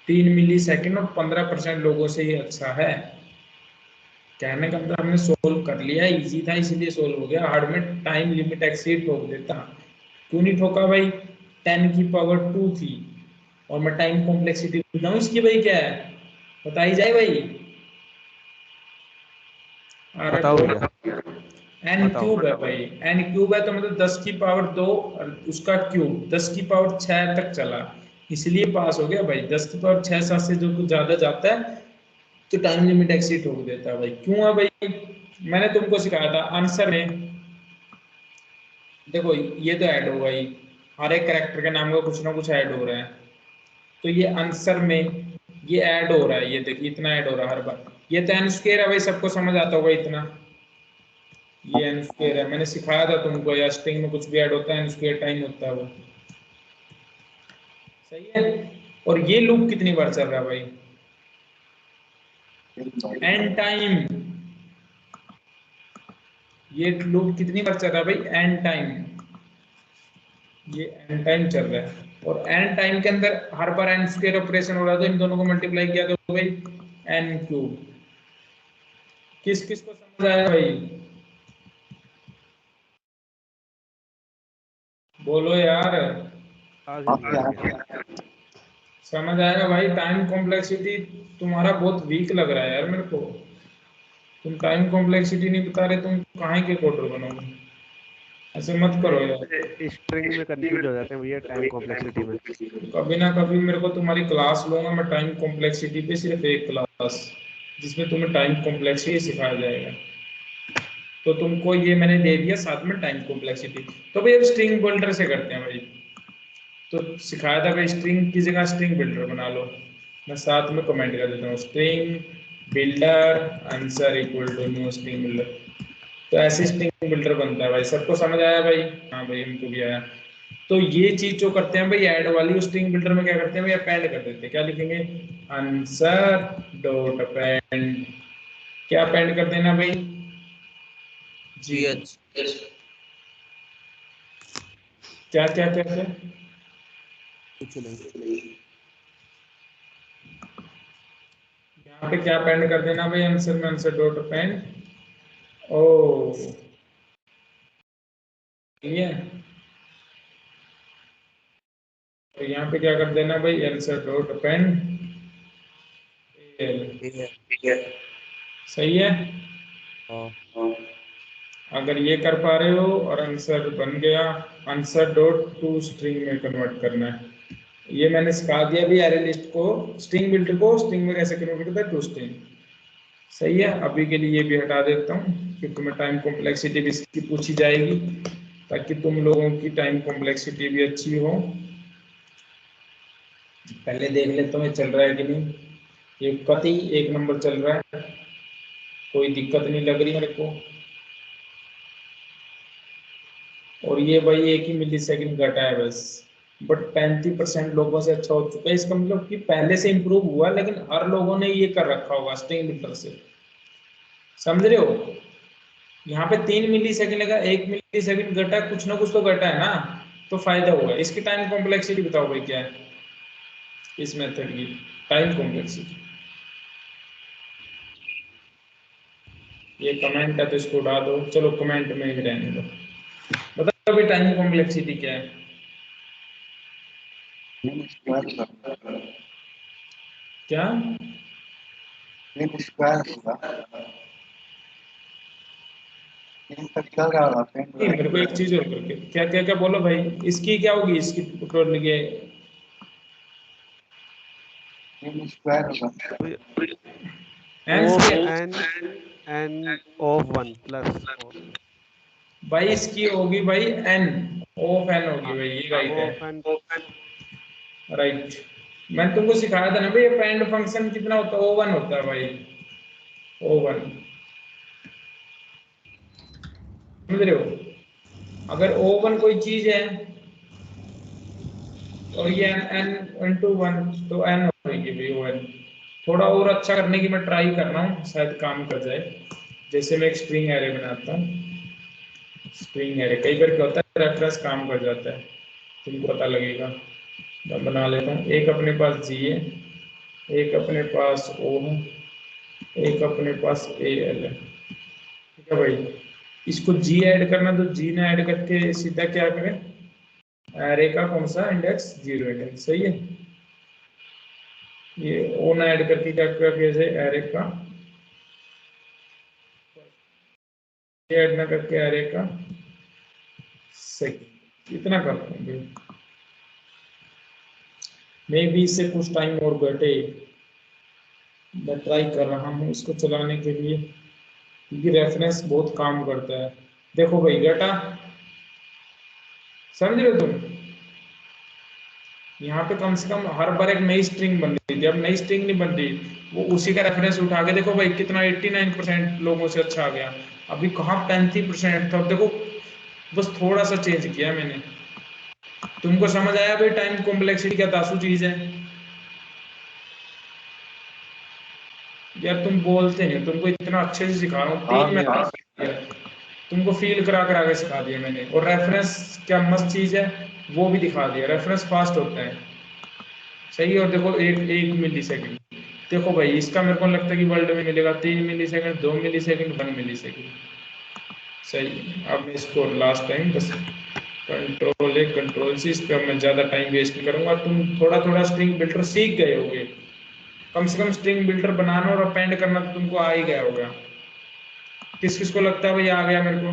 3 मिली सेकेंड, और 15% लोगों से ही अच्छा है। कहने का मतलब हमने सोल्व कर लिया, इजी था इसलिए सोल्व हो गया। हार्ड में टाइम लिमिट एक्सीड ठोक देता। क्यों नहीं ठोका भाई? 10 की पावर 2 थी, और मैं टाइम कॉम्प्लेक्सिटी बताऊं इसकी भाई क्या है? बताई जाए भाई? अरे बताओ बोलो। भैया। एन बताओ। क्यूब है भाई, एन क्यूब है तो मतलब 10 की पावर 2 और उसका क्यूब 10 की पावर 6 तक चला, इसलिए पास हो गया भाई। 10 की पावर 6 7 से जो कुछ ज्यादा जाता है तो टाइम लिमिट एक्सीड हो देता है भाई। क्यों है भाई? मैंने तुमको सिखाया था आंसर में, देखो ये तो ऐड होगा ही, हर एक कैरेक्टर के नाम का कुछ ना कुछ ऐड हो रहा है, तो ये आंसर में ये ऐड हो रहा है, ये देखिए इतना ऐड हो रहा है हर बार। ये तो एन स्क्वायर है भाई, सबको समझ आता होगा इतना, ये एन स्क्वायर है, मैंने सिखाया था तुमको, या स्ट्रिंग में कुछ भी ऐड होता है एन स्क्वायर टाइम होता है वो, सही है। और ये लूप कितनी बार चल रहा है भाई? N time. ये लूप कितनी बार चल रहा है भाई? एन टाइम, ये एन टाइम चल रहा है। और एन टाइम के अंदर हर बार एन स्क्वायर ऑपरेशन हो रहा है, तो इन दोनों को मल्टीप्लाई किया तो भाई एन क्यूब। किस किस को समझ आया भाई? बोलो यार, आ गया आ गया। समझ आएगा भाई। टाइम कॉम्प्लेक्सिटी तुम्हारा बहुत वीक लग रहा है यार मेरे को, तुम टाइम कॉम्प्लेक्सिटी नहीं बता रहे, तुम कहाँ के कोडर बनोगे? ऐसे मत करो यार। स्ट्रिंग में कंफ्यूज हो जाते हैं भैया, टाइम कॉम्प्लेक्सिटी में। कभी ना कभी मेरे को तुम्हारी क्लास लूंगा मैं टाइम कॉम्प्लेक्सिटी पे, सिर्फ एक क्लास जिसमें तुम्हें टाइम कॉम्प्लेक्सिटी सिखाया जाएगा। तो तुमको ये मैंने दे दिया साथ में टाइम कॉम्प्लेक्सिटी। तो भाई अब स्ट्रिंग बिल्डर से करते हैं भाई। तो सिखाया था भाई स्ट्रिंग की जगह स्ट्रिंग बिल्डर बना लो, मैं साथ में कमेंट कर देता हूँ string builder answer equal to new string builder. तो ऐसे स्ट्रिंग बिल्डर बनता है भाई। सबको समझ आया भाई? हाँ भाई हमको भी आया। तो ये चीज जो करते हैं भाई ऐड वाली, उस स्ट्रिंग बिल्डर में क्या करते हैं भाई? अपेंड कर देते हैं। क्या लिखेंगे? Answer dot append. क्या अपेंड कर देना भाई? जी। GH। क्या क्या क्या क्या? कुछ नहीं। यहाँ पे क्या अपेंड कर देना भाई? आंसर में आंसर डॉट अपेंड। ओ ये, तो यहाँ पे क्या कर देना भाई? Answer dot append. सही है। हाँ। अगर ये कर पा रहे हो और आंसर बन गया, आंसर डॉट टू स्ट्रिंग में कन्वर्ट करना है। ये मैंने सिखा दिया भी एरे लिस्ट को, स्ट्रिंग बिल्डर को स्ट्रिंग में कैसे कन्वर्ट करता है, टू स्ट्रिंग। सही है। अभी के लिए ये भी हटा देता हूँ क्योंकि मैं टाइम कॉम्प्लेक्सिटी भी इसकी पूछी जाएगी, ताकि तुम लोगों की टाइम कॉम्प्लेक्सिटी भी अच्छी हो। पहले देख लेता हूँ ये चल रहा है कि नहीं। ये कतई एक नंबर चल रहा है, कोई दिक्कत नहीं लग रही मेरे को। और ये भाई 1 ही मिली सेकंड घटा है बस, बट 35% लोगों से अच्छा हो चुका है। इसका मतलब कि पहले से इंप्रूव हुआ, लेकिन हर लोगों ने ये कर रखा होगा स्ट्रिंग बिल्डर से, समझ रहे हो? यहाँ पे 3 मिली सेकंड का 1 मिली सेकंड घटा, कुछ ना कुछ तो घटा है ना, तो फायदा हुआ। इसकी टाइम कॉम्प्लेक्सिटी बताओ भाई क्या है इस मेथड की टाइम कॉम्प्लेक्सिटी? ये कमेंट है तो इसको उड़ा दो, चलो कमेंट में ही रहने दो। बताओ भाई टाइम कॉम्प्लेक्सिटी क्या है? क्या? स्क्वायर होगा, चल रहा होगा नहीं, मेरे को एक चीज और करके क्या क्या क्या बोलो भाई, इसकी क्या होगी? इसकी टोटल के स्क्वायर होगा। N of square N N of 1 plus भाई, इसकी होगी भाई एन ऑफ एन होगी हाँ भाई, ये राइट ऑफ एन। है, राइट। मैंने तुमको सिखाया था ना भाई अपेंड फंक्शन कितना होता है? O1 होता है भाई, O1, समझ रहे हो? अगर O1 कोई चीज है और ये n इंटू 1, तो n होगी भाई O1। थोड़ा और अच्छा करने की मैं ट्राई कर रहा हूँ, शायद काम कर जाए। जैसे मैं एक स्ट्रिंग एरे बनाता हूँ, स्ट्रिंग एरे कई बार क्या होता है रेफरेंस काम कर जाता है, तुमको पता लगेगा। मैं बना लेता हूँ, एक अपने पास जी है, एक अपने पास ओ है, एक अपने पास ए एल है, ठीक है भाई। इसको जी ऐड करना, तो जी ने ऐड करके सीधा क्या करें? एरे का कौन सा इंडेक्स? 0 इंडेक्स, सही है। ये ओ ना ऐड करके क्या किया? एरे का ये ऐड ना करके अरे का सही इतना कर देंगे। मे भी इससे कुछ टाइम और बैठे, मैं ट्राई कर रहा हूँ इसको चलाने के लिए, क्योंकि रेफरेंस बहुत काम करता है। देखो भाई बेटा, समझ रहे हो तुम, यहाँ पे कम से कम हर बार एक नई स्ट्रिंग बन रही थी, अब नई स्ट्रिंग नहीं बन रही, वो उसी का रेफरेंस उठा के देखो भाई कितना 89% लोगों से अच्छा आ गया। अभी कहाँ 35% था, अब देखो बस थोड़ा सा चेंज किया मैंने। तुमको समझ आया भाई टाइम कॉम्प्लेक्सिटी क्या दासू चीज है? यार तुम बोलते नहीं, तुमको इतना अच्छे से सिखा रहा हूँ, हाँ 3 भैया, महीने तुमको फील करा करा के सिखा दिया मैंने। और रेफरेंस क्या मस्त चीज है वो भी दिखा दिया, रेफरेंस फास्ट होता है सही है। और देखो एक मिली सेकेंड, देखो भाई इसका मेरे को लगता है कि वर्ल्ड में मिलेगा 3 मिली सेकेंड, 2 मिली सेकेंड, 1 मिली सेकेंड सही है। अब मैं इसको लास्ट टाइम बस कंट्रोल सी, इस पर मैं ज़्यादा टाइम वेस्ट नहीं करूँगा। तुम थोड़ा थोड़ा स्ट्रिंग बिल्डर सीख गए होगे, कम से कम स्ट्रिंग बिल्डर बनाना और अपेंड करना तो तुमको आ ही गया होगा। किस किस को लगता है भाई आ गया मेरे को?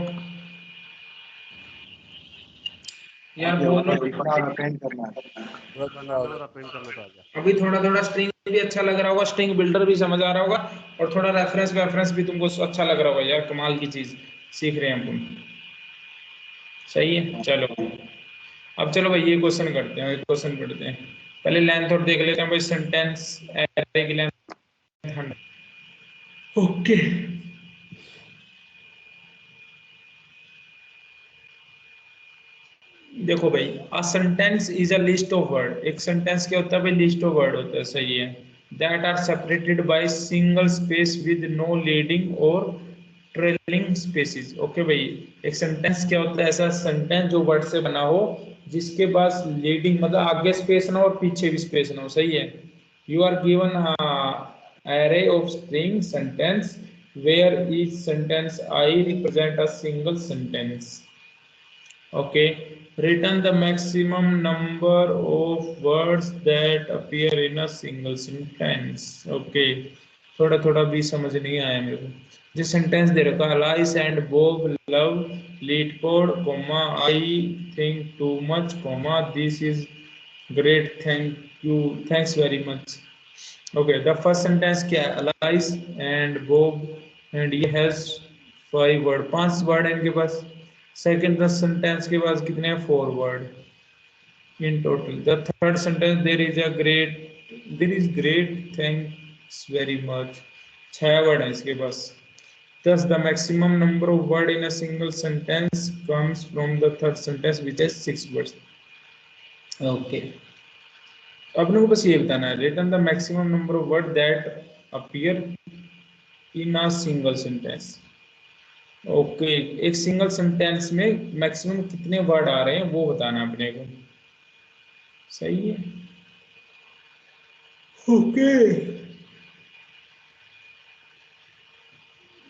यार ये बोलो। ऊपर लिखना और अटेंड करना है। थोड़ा थोड़ा बनाना और होगा। अपेंड करना तो आ गया। अभी थोड़ा थोड़ा स्ट्रिंग भी अच्छा लग रहा होगा, स्ट्रिंग बिल्डर भी समझ आ रहा होगा, और थोड़ा रेफरेंस भी तुमको अच्छा लग रहा होगा। यार कमाल की चीज सीख रहे हैं हम तुम, सही है। चलो अब चलो भाई ये क्वेश्चन करते हैं, एक क्वेश्चन पढ़ते हैं। पहले लेंथ और देख लेते हैं भाई, सेंटेंस एरे की लेंथ 100। ओके, देखो भाई, a sentence is a list of word. एक सेंटेंस क्या होता है भाई? लिस्ट ऑफ वर्ड होता है, सही है। That are separated by single space with no leading और ट्रेलिंग स्पेसिस। ओके भाई, एक सेंटेंस क्या होता है? ऐसा सेंटेंस जो वर्ड से बना हो, जिसके पास लीडिंग मतलब आगे स्पेस ना हो और पीछे भी स्पेस ना हो, सही है। You are given array of string sentence where each sentence I represent a single sentence. Okay, return the maximum number of words that appear in a single sentence. Okay, थोड़ा थोड़ा भी समझ नहीं आया मेरे को। जो सेंटेंस दे रखा है, Alice and Bob love lead code, comma I think too much, comma this is great, thank you, thanks very much. Okay, the first sentence क्या है? Alice and Bob and ये has 5 वर्ड, 5 वर्ड है इनके पास। सेकंड द सेंटेंस के पास कितने हैं? 4 word in total. The third sentence there is great thanks very much, 6 word है इसके पास। Thus, the maximum number of word in a single sentence comes from the third sentence, which has 6 words. Okay. अपने को बस ये बताना है, return the maximum number of word that appear in a single sentence. Okay, एक सिंगल सेंटेंस में मैक्सिमम कितने वर्ड आ रहे हैं वो बताना अपने को, सही है। ओके,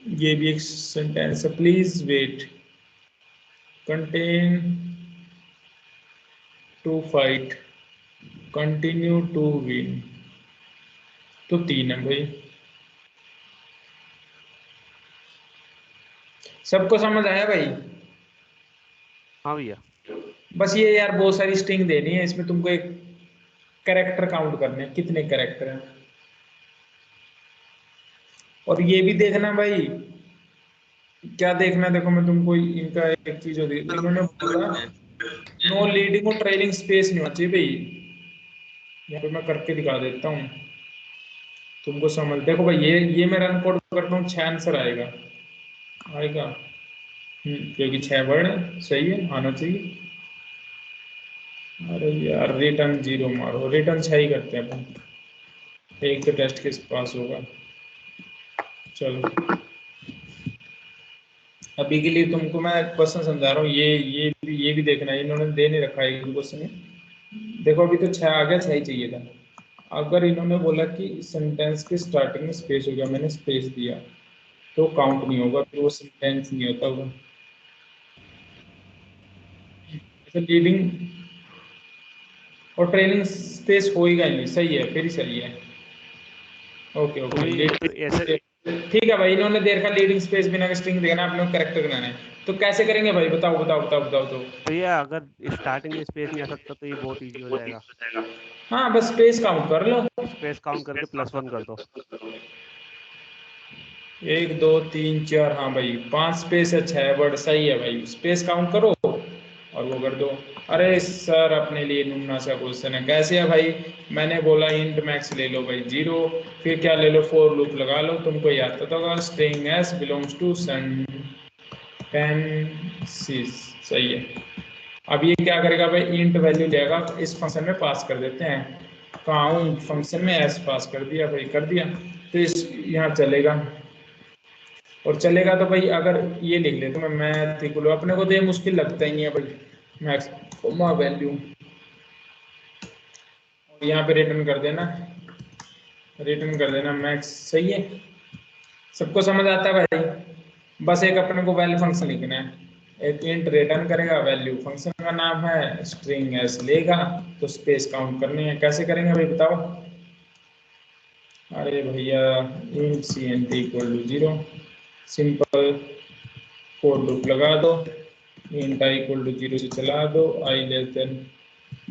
ये भी एक सेंटेंस है। Please wait, contain to fight, continue to win, तो 3 है भाई। सबको समझ आया भाई? हाँ भैया। बस ये यार बहुत सारी स्ट्रिंग देनी है, इसमें तुमको एक कैरेक्टर काउंट करने हैं, कितने कैरेक्टर हैं। और ये भी देखना भाई, क्या देखना, देखो मैं तुमको इनका एक चीज होती है, इन्होंने बोला नो लीडिंग और ट्रेलिंग स्पेस नहीं होना चाहिए भाई। यहाँ पे मैं करके दिखा देता हूँ तुमको समझ। देखो भाई ये मैं रन कोड करता हूँ, 6 आंसर आएगा आएगा। क्योंकि 6 वर्ड है, सही है, आना चाहिए। अरे यार रिटर्न 0 मारो, रिटर्न 6 ही करते हैं अपन, एक तो टेस्ट के पास होगा। चलो अभी के लिए तुमको मैं क्वेश्चन समझा रहा हूँ, ये भी देखना है, इन्होंने दे नहीं रखा है क्वेश्चन। देखो अभी तो 6 आ गया, 6 ही चाहिए था। अगर इन्होंने बोला कि सेंटेंस के स्टार्टिंग में स्पेस हो गया, मैंने स्पेस दिया, तो काउंट नहीं होगा, फिर वो सेंटेंस नहीं होता होगा। लीडिंग और ट्रेलिंग स्पेस होएगा ही नहीं, सही है, फिर ही सही है। ओके तो ये तो ऐसे ठीक है भाई, इन्होंने दे रखा लीडिंग स्पेस बिना स्ट्रिंग देना, अपने कैरेक्टर बनाना है, तो कैसे करेंगे भाई? बताओ बताओ बताओ बताओ तो। भैया अगर स्टार्टिंग में स्पेस नहीं आ सकता तो ये बहुत इजी हो जाएगा। हाँ बस स्पेस काउंट कर लो। स्पेस काउंट करके +1 कर दो। 1 2 3 4, हाँ भाई 5 स्पेस है, 6 वर्ड, सही है भाई। स्पेस काउंट करो और वो कर दो। अरे सर अपने लिए नूना सा क्वेश्चन है, कैसे है भाई? मैंने बोला इंट मैक्स ले लो भाई 0, फिर क्या ले लो, फॉर लूप लगा लो, तुमको याद तो होगा, स्ट्रिंग एस बिलोंग्स टू सन 10 6, सही है। अब ये क्या करेगा भाई, इंट वैल्यू लेगा, इस फंक्शन में पास कर देते हैं, काउंट फंक्शन में एस पास कर दिया भाई, कर दिया, तो इस यहाँ चलेगा। और चलेगा तो भाई अगर ये लिख लेते मैं मैथ इक्वल, अपने को तो ये मुश्किल लगता ही नहीं है भाई, मैक्स वैल्यू, यहाँ पे रिटर्न कर देना, रिटर्न कर देना मैक्स, सही है। सबको समझ आता है भाई? बस एक अपने को वैल्यू फंक्शन लिखना है, एक इंट रिटर्न करेगा, वैल्यू फंक्शन का नाम है, स्ट्रिंग एस लेगा, तो स्पेस काउंट करनी है, कैसे करेंगे भाई बताओ? अरे भैया int C N T equal to 0, simple for loop लगा दो, इंट आई इक्वल टू 0 से चला दो, I less than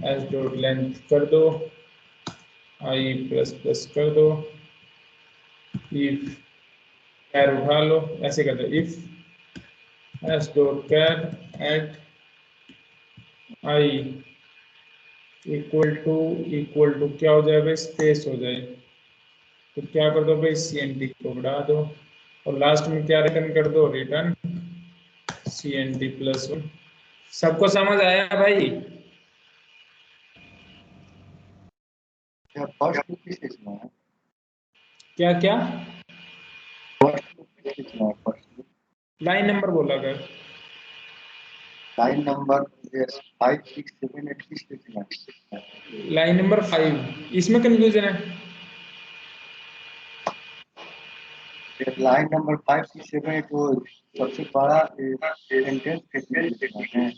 S dot length कर दो, आई प्लस प्लस कर दो, इफ कैर उठा लो, ऐसे कर दो, if S dot char at I equal to क्या हो जाए भाई, स्पेस हो जाए, तो क्या कर दो भाई, सी एन टी को बढ़ा दो, और लास्ट में क्या रिटर्न कर दो, return C N T plus 1। सबको समझ आया भाई? क्या फर्स्ट लूप किस लिखना है? क्या क्या फर्स्ट लूप किस लिखना है? फर्स्ट लूप लाइन नंबर बोला कर, लाइन नंबर 5 6 7 8 किस लिखना है? लाइन नंबर 5, इसमें कंफ्यूजन है। लाइन नंबर 5 6 7 8 वो सबसे बड़ा सेंटेंस स्टेटमेंट लिखना है।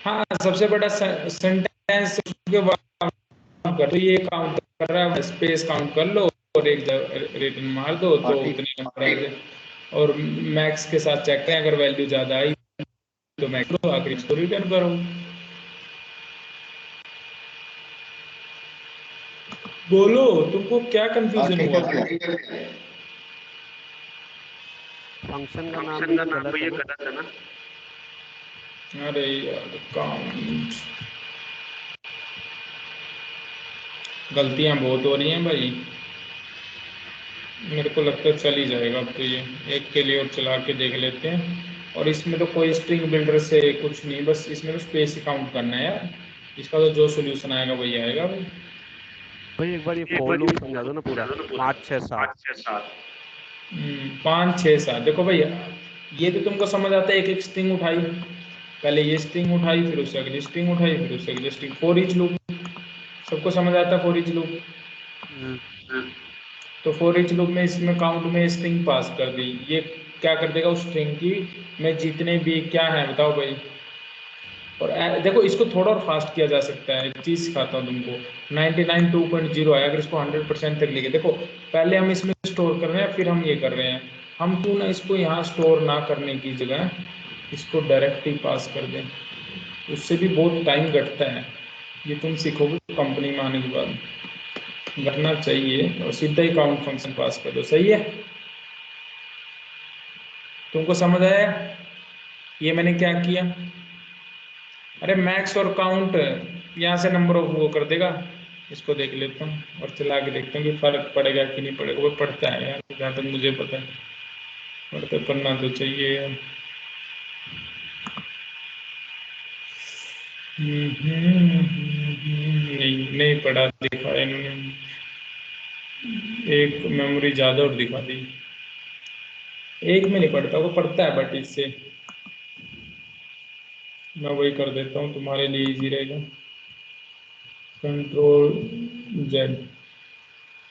हाँ सबसे बड़ा सेंटेंस के बाद तो ये काउंट कर रहा है, स्पेस काउंट कर लो और एक रिटर्न मार दो, तो उतने नंबर आ जाए, और मैक्स के साथ चेक करें, अगर वैल्यू ज्यादा आई तो मैक्स करो, आखिर इसको रिटर्न करो। बोलो तुमको क्या कंफ्यूजन हुआ? फंक्शन का नाम भी ये गलत है ना? अरे यार काउंट, गलतियां बहुत हो रही हैं भाई, मेरे को लगता है चल ही जाएगा अब तो, ये एक के लिए और चला के देख लेते हैं। और इसमें तो कोई स्ट्रिंग बिल्डर से कुछ नहीं, बस इसमें तो स्पेस ही काउंट करना है यार, इसका तो जो सोल्यूशन आएगा वही आएगा भाई। भाई एक बार ये फॉर लूप समझा दो ना पूरा, 5 6 7। 5 6 7, देखो भैया ये तो तुमको समझ आता है, एक एक स्ट्रिंग उठाई, पहले ये स्ट्रिंग उठाई, फिर उससे अगली स्ट्रिंग उठाई, फिर उससे अगली स्ट्रिंग, फॉर ईच लूप, सबको समझ आता है फॉर ईच लूप? तो फॉर ईच लूप में इसमें काउंट में स्ट्रिंग पास कर दी, ये क्या कर देगा उस स्ट्रिंग की में जितने भी क्या है बताओ भाई। और देखो इसको थोड़ा और फास्ट किया जा सकता है, एक चीज़ सिखाता हूँ तुमको, 99 2.0 है, अगर इसको 100% तक लेके देखो, पहले हम इसमें स्टोर कर रहे हैं, फिर हम ये कर रहे हैं, हम क्यों ना इसको यहाँ स्टोर ना करने की जगह इसको डायरेक्ट ही पास कर दें, उससे भी बहुत टाइम घटता है, ये तुम सीखोगे कंपनी में आने के बाद, घटना चाहिए, और सीधा ही काउंट फंक्शन पास कर दो, सही है? तुमको समझ आया ये मैंने क्या किया? अरे मैक्स और काउंट यहाँ से नंबर ऑफ वो कर देगा, इसको देख लेता हूँ और चला के देखता हूँ कि फर्क पड़ेगा कि नहीं पड़ेगा, वो पड़ता है यार, जहाँ तक मुझे पता है पढ़ते पढ़ना तो चाहिए यार। नहीं नहीं पढ़ा, दिखाया इन्होंने, एक मेमोरी ज़्यादा और दिखा दी, एक में नहीं पढ़ता, वो पढ़ता है बट इससे मैं वही कर देता हूँ, तुम्हारे लिए इजी रहेगा, कंट्रोल जेड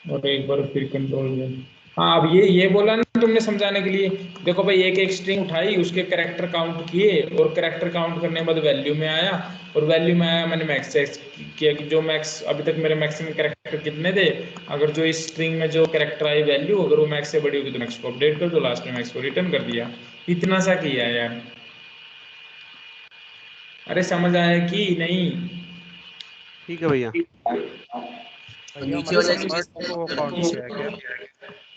और एक बार फिर कंट्रोल जेड। हाँ, अब ये बोला ना तुमने समझाने के लिए। देखो भाई, एक एक स्ट्रिंग उठाई, उसके कैरेक्टर काउंट किए, और कैरेक्टर काउंट करने के बाद वैल्यू में आया, और वैल्यू में आया, मैंने मैक्स चेक किया कि जो मैक्स अभी तक मेरे मैक्सिमम कैरेक्टर कितने थे। अगर जो इस स्ट्रिंग में जो कैरेक्टर आई वैल्यू, अगर वो मैक्स से बड़ी होगी तो मैक्स को अपडेट कर दो, लास्ट में मैक्स को रिटर्न कर दिया। इतना सा किया यार। अरे समझ आया कि नहीं? ठीक है भैया। तो भैया नीचे मतलब वाला वर्ड स्पेस को काउंट किया है क्या?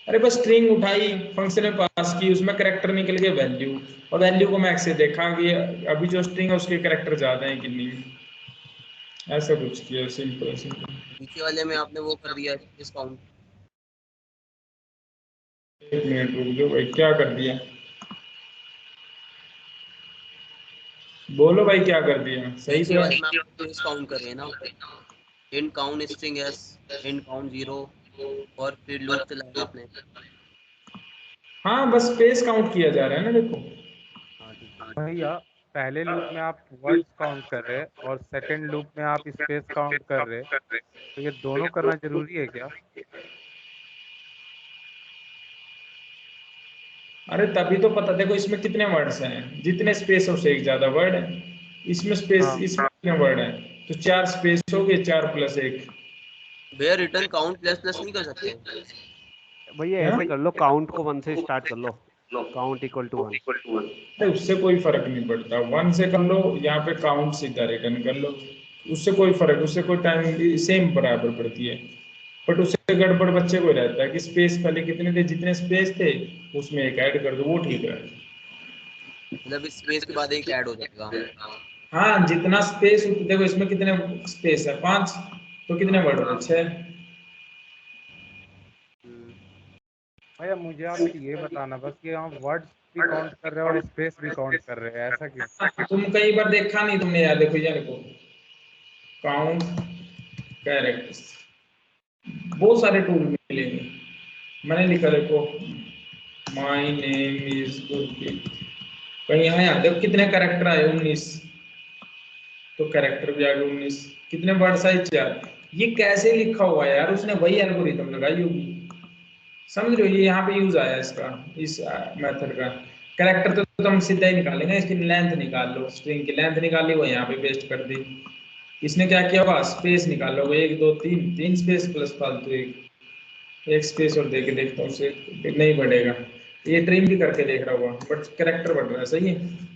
अरे बस स्ट्रिंग उठाई, फंक्शन में पास की, उसमें कैरेक्टर निकल गए वैल्यू, और वैल्यू को मैक्स से देखा कि अभी जो स्ट्रिंग है उसके कैरेक्टर ज्यादा है कि नहीं। ऐसा कुछ किया, सिंपल सिंपल। नीचे वाले में आपने वो कर दिया स्पेस काउंट। एक मिनट रुक जाओ भाई, क्या कर दिया? बोलो भाई, क्या कर दिया? सही नीचे तो वाले है। में आपने स्पेस काउंट करे है ना, int count string S, int count 0, और फिर लूप चलाया आपने। हाँ, बस स्पेस काउंट किया जा रहा है ना, देखो। हाँ ठीक है। भैया पहले लूप में आप वर्ड्स काउंट कर रहे हैं और सेकंड लूप में आप स्पेस काउंट कर रहे हैं, तो ये दोनों करना जरूरी है क्या? अरे तभी तो पता, देखो इसमें कितने वर्ड्स हैं, जितने स्पेस हो उससे एक ज्यादा वर्ड है। इसमें स्पेस, हाँ इसमें कितने वर्ड है? तो 4 स्पेस हो गए, 4 प्लस 1। भैया रिटर्न काउंट प्लस प्लस नहीं कर सकते? भैया क्या? ऐसे कर लो, काउंट को 1 से स्टार्ट कर लो। Count equal to 1। तो उससे कोई फर्क नहीं पड़ता, 1 से कर लो, यहाँ पे काउंट सीधा रिटर्न कर लो। उससे कोई फर्क, उससे कोई टाइम सेम बराबर पड़ती है। बट उससे गड़बड़ बच्चे को रहता है कि स्पेस पहले कितने थे, जितने स्पेस थे उसमें एक ऐड कर दो, वो ठीक है। मतलब इस स्पेस के बाद एक ऐड हो जाएगा। हाँ, जितना स्पेस, देखो इसमें कितने स्पेस है, 5, तो कितने वर्ड हो गए? 6। हम्म, भैया मुझे आप ये बताना बस कि आप वर्ड्स भी काउंट कर रहे हैं और स्पेस भी काउंट कर रहे हैं, ऐसा क्यों? तुम कई बार देखा नहीं तुमने यार, देखो यार, देखो काउंट कैरेक्टर्स, बहुत सारे टूल मिलेंगे। मैंने लिखा, देखो माय नेम इज गुरप्रीत, कहीं आया, देखो कितने कैरेक्टर आए, 19। तो कैरेक्टर भी आ गए 19। कितने वर्ड साइज? 4। ये कैसे लिखा हुआ है यार? उसने वही एल्गोरिथम लगाई होगी। समझ रहे हो? ये यहाँ पे यूज आया इसका, इस मेथड का। कैरेक्टर तो तुम सीधा ही निकालेंगे, इसकी लेंथ निकाल लो, स्ट्रिंग की लेंथ निकाली, वो यहाँ पे पेस्ट कर दी। इसने क्या किया होगा? स्पेस निकालोगे, 1 2 3, 3 स्पेस प्लस फालतू एक स्पेस और दे के देखता हूँ उसे, नहीं बढ़ेगा। ये ट्रिम भी करके देख रहा होगा, बट कैरेक्टर बढ़ रहा है, सही है।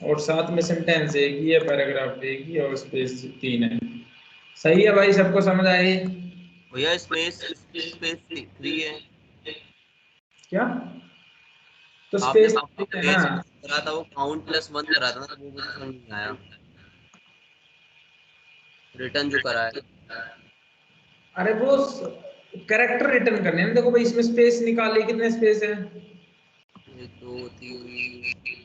और साथ में सेंटेंस एक ही है, पैराग्राफ एक ही है, और स्पेस 3 है। सही है भाई, सबको समझ आई? भैया स्पेस स्पेस स्पेस 3 है। क्या? तो आपने स्पेस है ना। स्पेस करा था वो काउंट प्लस 1 करा था ना, तो वो मुझे समझ नहीं आया रिटर्न जो करा है। अरे वो कैरेक्टर रिटर्न करने हैं ना। देखो भाई, इसमें स्पेस निकालिए, कितने स्पेस है? 1 2 3।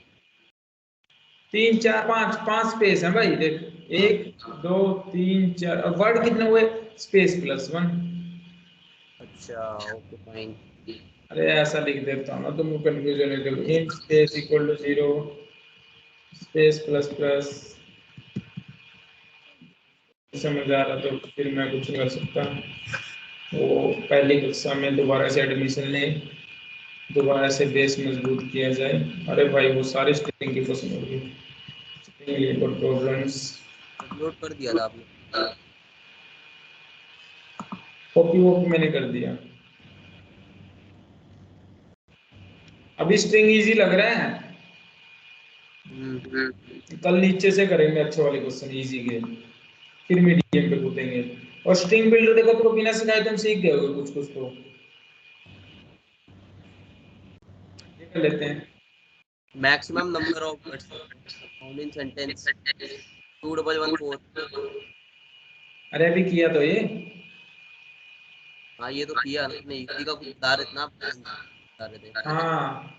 3 4 5, 5 स्पेस है भाई, देख। 1 2 3 4, वर्ड कितने हुए? Space plus 1। अच्छा ओके फाइन। अरे ऐसा लिख देता हूँ ना, तुमको कंफ्यूजन है। देखो int space equal to 0, space plus plus. समझ आ रहा तो फिर मैं कुछ नहीं कर सकता। वो पहली कक्षा में दोबारा से एडमिशन ले, दोबारा से बेस मजबूत किया जाए। अरे भाई, वो सारी स्ट्रिंग की क्वेश्चन होगी, स्ट्रिंग प्रॉब्लम्स। अपलोड कर दिया था आपने? कॉपी वॉपी मैंने कर दिया। अभी स्ट्रिंग इजी लग रहा है। हम्म। कल नीचे से करेंगे अच्छे वाले क्वेश्चन, इजी के, फिर मीडियम पे कूदेंगे। और स्ट्रिंग बिल्डर देखो, तो बिना सिखाए तुम सीख गए हो कुछ कुछ, तो ये कर लेते हैं। Maximum number of words found in sentence 2114। अरे अभी किया तो ये। हाँ ये तो किया ना आपने, इसी का कुछ बता रहे थे ना आप, बता रहे थे। हाँ,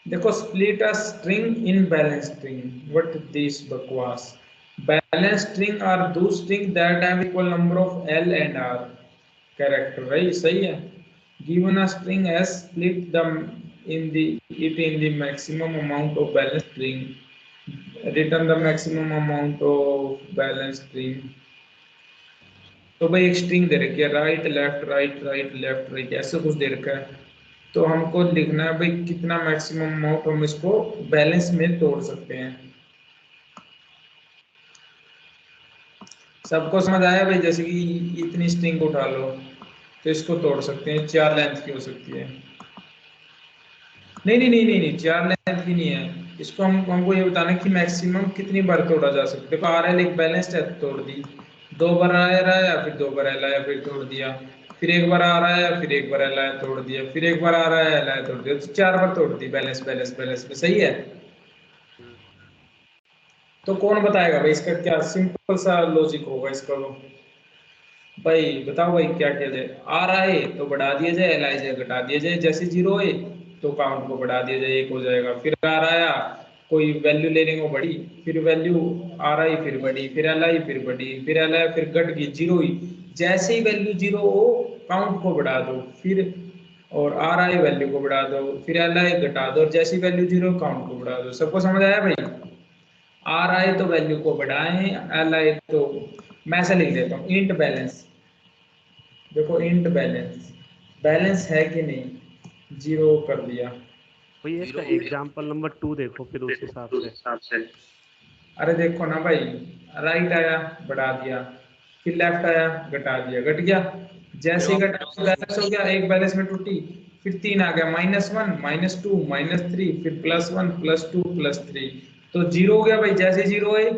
देखो split a string in balance string, what this बकवास। Balance string are those string that have equal number of L and R character, right? सही है। Given a string S, split the in the it in the maximum amount of balance string, return the maximum amount of balance string. तो भाई एक स्ट्रिंग दे रखी है, right left right right left right ऐसे कुछ दे रखा है। तो हमको लिखना है भाई कितना मैक्सिमम अमाउंट हम इसको बैलेंस में तोड़ सकते हैं। सबको समझ आया भाई? जैसे कि इतनी स्ट्रिंग को उठा लो तो इसको तोड़ सकते हैं, 4 लेंथ की हो सकती है। नहीं नहीं नहीं नहीं नहीं, 4 लेंथ की नहीं है। इसको हमको ये बताना है कि मैक्सिमम कितनी बार तोड़ा जा सकता है। देखो आ रहा है एक बैलेंस्ड है तो तोड़ दी, 2 बार आ रहा है या फिर 2 बार एल आया फिर तोड़ दिया, फिर एक बार आ रहा है फिर एक बार एल आया तोड़ दिया, फिर एक बार आ रहा है एल आया तोड़ दिया, तो 4 बार तोड़ दी बैलेंस बैलेंस बैलेंस में। सही है? तो कौन बताएगा भाई इसका क्या सिंपल सा लॉजिक होगा इसका? तो भाई बताओ भाई क्या किया जाए? आ रहा है तो बढ़ा दिया जाए, एल आई जाए घटा दिया जाए, जैसे जीरो है तो काउंट को बढ़ा दिया जाए, एक हो जाएगा। फिर आ रहा है कोई वैल्यू लेने को बढ़ी, फिर वैल्यू आ रहा है फिर बढ़ी, फिर एल आई फिर बढ़ी, फिर एल आई फिर घट गई, जीरो ही। जैसे ही वैल्यू जीरो हो काउंट को बढ़ा दो, फिर और आ रहा है वैल्यू को बढ़ा दो, फिर एल आई घटा दो, और जैसी वैल्यू जीरो काउंट को बढ़ा दो। सबको समझ आया भाई? आ रहा है तो वैल्यू को बढ़ाएं, एल आई तो मैं ऐसा लिख देता हूँ इंट बैलेंस। देखो इंट बैलेंस, बैलेंस है कि नहीं, जीरो कर दिया। भैया इसका जीरो एग्जाम्पल नंबर 2 देखो फिर उस हिसाब से। अरे देखो ना भाई, राइट आया बढ़ा दिया, फिर लेफ्ट आया घटा दिया, घट गया। जैसे ही घटा बैलेंस हो गया, एक बैलेंस में टूटी, फिर 3 आ गया, -1 -2 -3, फिर +1 +2 +3, तो जीरो हो गया भाई। जैसे जीरो है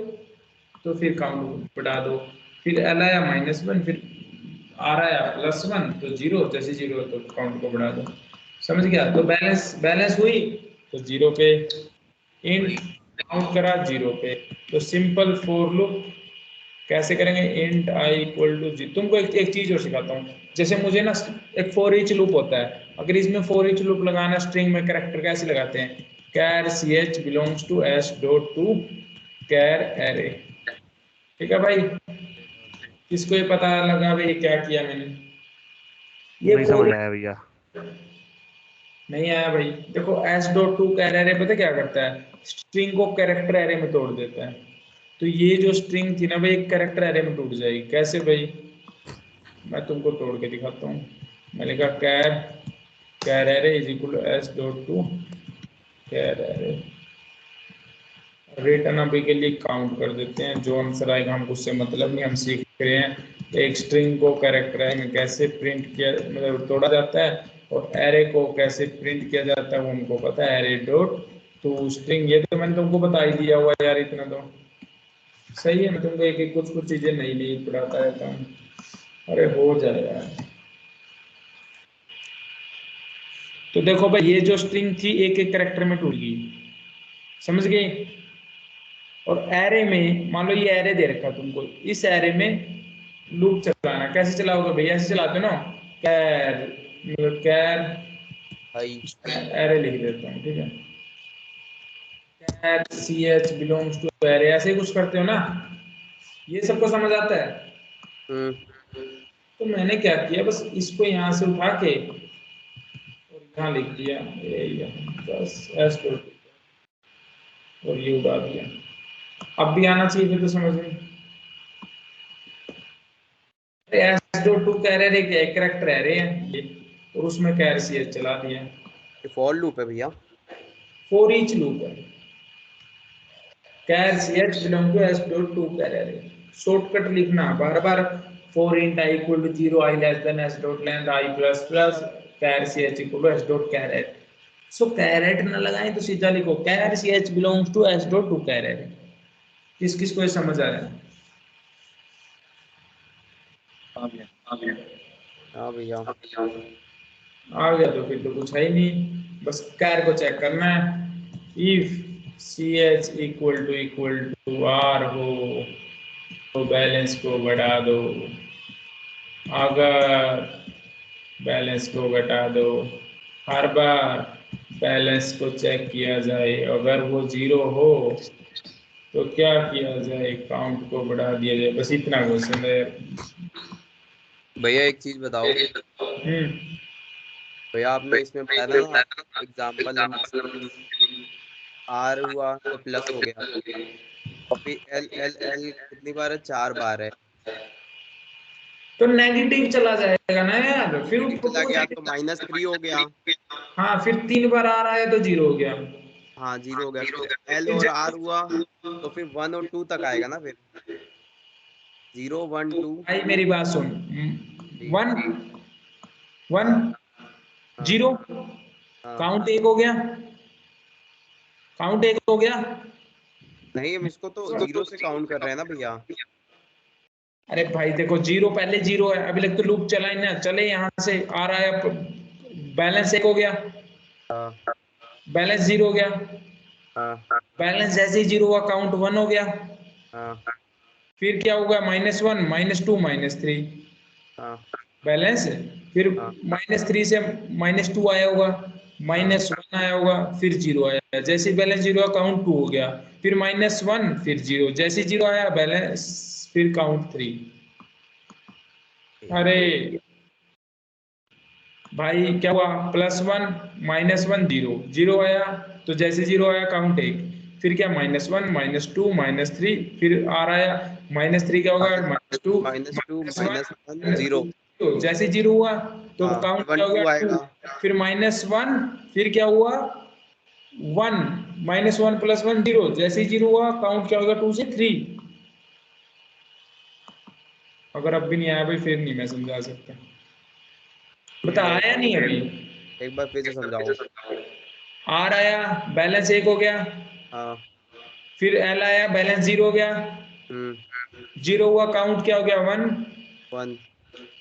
तो फिर काउंट बढ़ा दो, फिर एल आया -1, फिर आ रहा है +1 तो जीरो, जैसे जीरो तो काउंट को बढ़ा दो। समझ गया? तो बैलेंस बैलेंस हुई तो जीरो पे, इंट काउंट करा जीरो पे। तो सिंपल फॉर लूप कैसे करेंगे? इंट आई इक्वल टू जी। तुमको एक चीज और सिखाता हूँ। जैसे मुझे ना एक फॉर ईच लूप होता है, अगर इसमें फॉर ईच लूप लगाना स्ट्रिंग में कैरेक्टर कैसे लगाते हैं? Char C H belongs to S dot to char array. ठीक है भाई? किसको ये पता लगा भाई क्या किया मैंने? ये नहीं फॉर समझ आया भैया। नहीं आया भाई? देखो S dot to char array पता क्या करता है? स्ट्रिंग को कैरेक्टर एरे में तोड़ देता है। तो ये जो स्ट्रिंग थी ना भाई, एक कैरेक्टर एरे में टूट जाएगी। कैसे भाई? मैं तुमको तोड़ के दिखाता हूँ। मैंने कहा char char array is equal to S dot to char array, return अभी के लिए काउंट कर देते हैं, जो आंसर आएगा हमको उससे मतलब नहीं। हम सीख रहे हैं एक स्ट्रिंग को कैरेक्टर एरे में कैसे प्रिंट किया, मतलब तोड़ा जाता है, और एरे को कैसे प्रिंट किया जाता है वो हमको पता है, एरे डॉट टू स्ट्रिंग। ये तो मैंने तुमको बता ही दिया हुआ यार, इतना तो सही है। मैं तुमको एक एक कुछ कुछ चीजें नई नई पढ़ाता रहता हूँ। अरे हो जाएगा। तो देखो भाई ये जो स्ट्रिंग थी एक एक कैरेक्टर में टूट गई, समझ गए? और एरे में मान लो ये एरे दे रखा तुमको, इस एरे में लूप चलाना। कैसे चलाओगे भैया? ऐसे चलाते हो ना, कैर मतलब कैर आई एरे लिख देता हूँ, ठीक है? Char C H belongs to array, ऐसे ही कुछ करते हो ना? ये सबको समझ आता है? तो मैंने क्या किया, बस इसको यहाँ से उठा के और यहाँ लिख दिया, ये बस एस और ये उड़ा दिया। अब भी आना चाहिए फिर तो समझ में। एस डॉट टू कह रहे क्या एक कैरेक्टर एरे है ये, और उसमें कैर सी एच चला दिया। ये फॉर लूप है भैया। फॉर ईच लूप है, char C H belong to S dot to char array. Shortcut लिखना बार बार, for int I equal to zero, I less than S dot length, I plus plus char C H equal to S dot char array. So caret ना लगाएं तो सीधा लिखो char C H belongs to S dot to char array. किस किस को ये समझ आ रहा है? आ गया। हाँ भैया। आ गया तो फिर तो कुछ है ही नहीं, बस कैर को चेक करना है। If C H equal to R हो तो बैलेंस को बढ़ा दो, अगर बैलेंस को घटा दो। हर बार बैलेंस को चेक किया जाए, अगर वो जीरो हो तो क्या किया जाए? काउंट को बढ़ा दिया जाए। बस इतना क्वेश्चन है। भैया एक चीज बताओ। भैया आपने इसमें बताया था ना, एग्जाम्पल नंबर आर हुआ तो प्लस हो गया, हम्म। 3 एल एल एल कितनी बार है? 4 बार है। तो नेगेटिव चला जाएगा ना यार, फिर चला गया तो -3 हो गया। हाँ, फिर 3 बार आ रहा है तो 0 हो गया। हाँ 0 हो गया, फिर L और R हुआ तो फिर 1 और 2 तक आएगा ना, फिर 0 1 2। भाई मेरी बात सुन, ठीक। 1 1 हाँ 0, हाँ। काउंट 1 हो गया, काउंट 1 हो गया। नहीं, हम इसको तो 0 से काउंट कर रहे हैं ना भैया। अरे भाई देखो, 0 पहले 0 है, अभी तक तो लूप चला ही ना, चले यहाँ से आ रहा है, बैलेंस 1 हो गया, हाँ बैलेंस 0 हो गया, हाँ बैलेंस जैसे ही 0 हुआ काउंट 1 हो गया, हाँ फिर क्या होगा, -1 -2 -3 हाँ बैलेंस, फिर हाँ -3 से -2 आया होगा, -1 आया होगा, फिर 0 आया, जैसे ही बैलेंस 0 हुआ काउंट 2 हो गया, फिर -1 फिर 0, जैसे 0 आया बैलेंस, फिर काउंट 3। अरे भाई क्या हुआ, +1 -1 0, 0 आया, तो जैसे 0 आया काउंट 1, फिर क्या -1 -2 -3, फिर R आया, -3 क्या होगा, -2 -2 -1 -1 0। जैसे 0 हुआ तो हाँ काउंट 1 क्या हो 2 गया, 2, आएगा। फिर -1, फिर क्या हुआ 1, -1 +1 0, जैसे ही 0 हुआ काउंट क्या होगा, 2 से 3। अगर अब भी नहीं आया भाई, फिर नहीं मैं समझा सकता, बता आया नहीं अभी। एक बार फिर से समझाओ। R आया, बैलेंस 1 हो गया, हाँ। फिर L आया, बैलेंस 0 हो गया, 0 हुआ काउंट क्या हो गया, 1, 1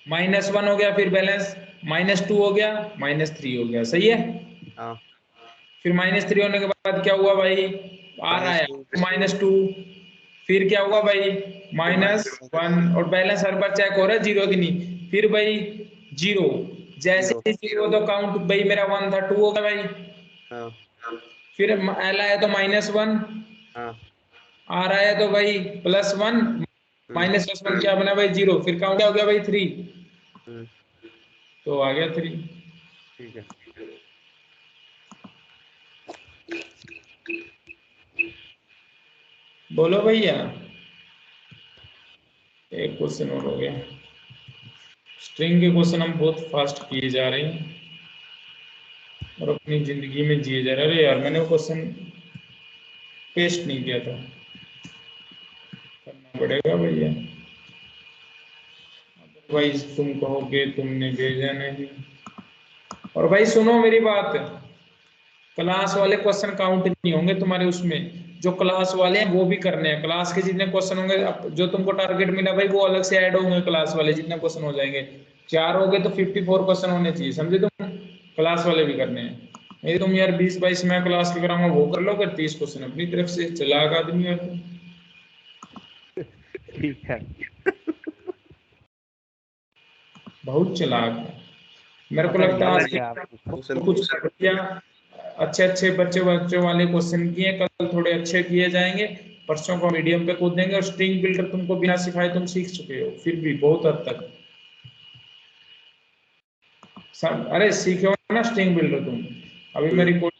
-1 हो गया, फिर बैलेंस -2 हो गया, -3 हो गया, सही है। हाँ फिर -3 होने के बाद क्या हुआ भाई, R आया, -2 -2, फिर क्या हुआ भाई, -1, और बैलेंस हर बार चेक हो रहा है 0 की नहीं, फिर भाई 0, जैसे 0। ही 0 तो काउंट भाई मेरा 1 था, 2 हो गया भाई, हाँ फिर L आया तो -1, हाँ R आया तो भाई +1, -1 क्या बना भाई 0, फिर काउंट क्या हो गया भाई 3, तो आ गया 3। ठीक है। बोलो भैया, एक क्वेश्चन और हो गया। स्ट्रिंग के क्वेश्चन हम बहुत फास्ट किए जा रहे हैं और अपनी जिंदगी में जिए जा रहे हैं। अरे यार मैंने वो क्वेश्चन पेस्ट नहीं किया था, करना पड़ेगा भैया, अदरवाइज तुम कहोगे तुमने भेजा नहीं। और भाई सुनो मेरी बात, क्लास वाले क्वेश्चन काउंट नहीं होंगे तुम्हारे उसमें, जो क्लास वाले हैं वो भी करने हैं, क्लास के जितने क्वेश्चन होंगे, जो तुमको टारगेट मिला भाई वो अलग से ऐड होंगे, क्लास वाले जितने क्वेश्चन हो जाएंगे, 4 हो गए तो 54 क्वेश्चन होने चाहिए, समझे तुम, क्लास वाले भी करने हैं। नहीं तुम यार 20-22 मैं क्लास के कराऊंगा वो कर लो, कर 30 क्वेश्चन अपनी तरफ से, चालाक आदमी है तुम, ठीक है। बहुत चालाक है। मेरे को पता लगता नहीं है है आज क्या आप उसको। क्वेश्चन कुछ बढ़िया अच्छे अच्छे बच्चों वाले क्वेश्चन किए, कल थोड़े अच्छे किए जाएंगे, परसों को मीडियम पे कूद देंगे, और स्ट्रिंग बिल्डर तुमको बिना सिखाए तुम सीख चुके हो, फिर भी बहुत हद तक सब, अरे सीखे हो ना स्ट्रिंग बिल्डर तुम, अभी मैं रिकॉर्ड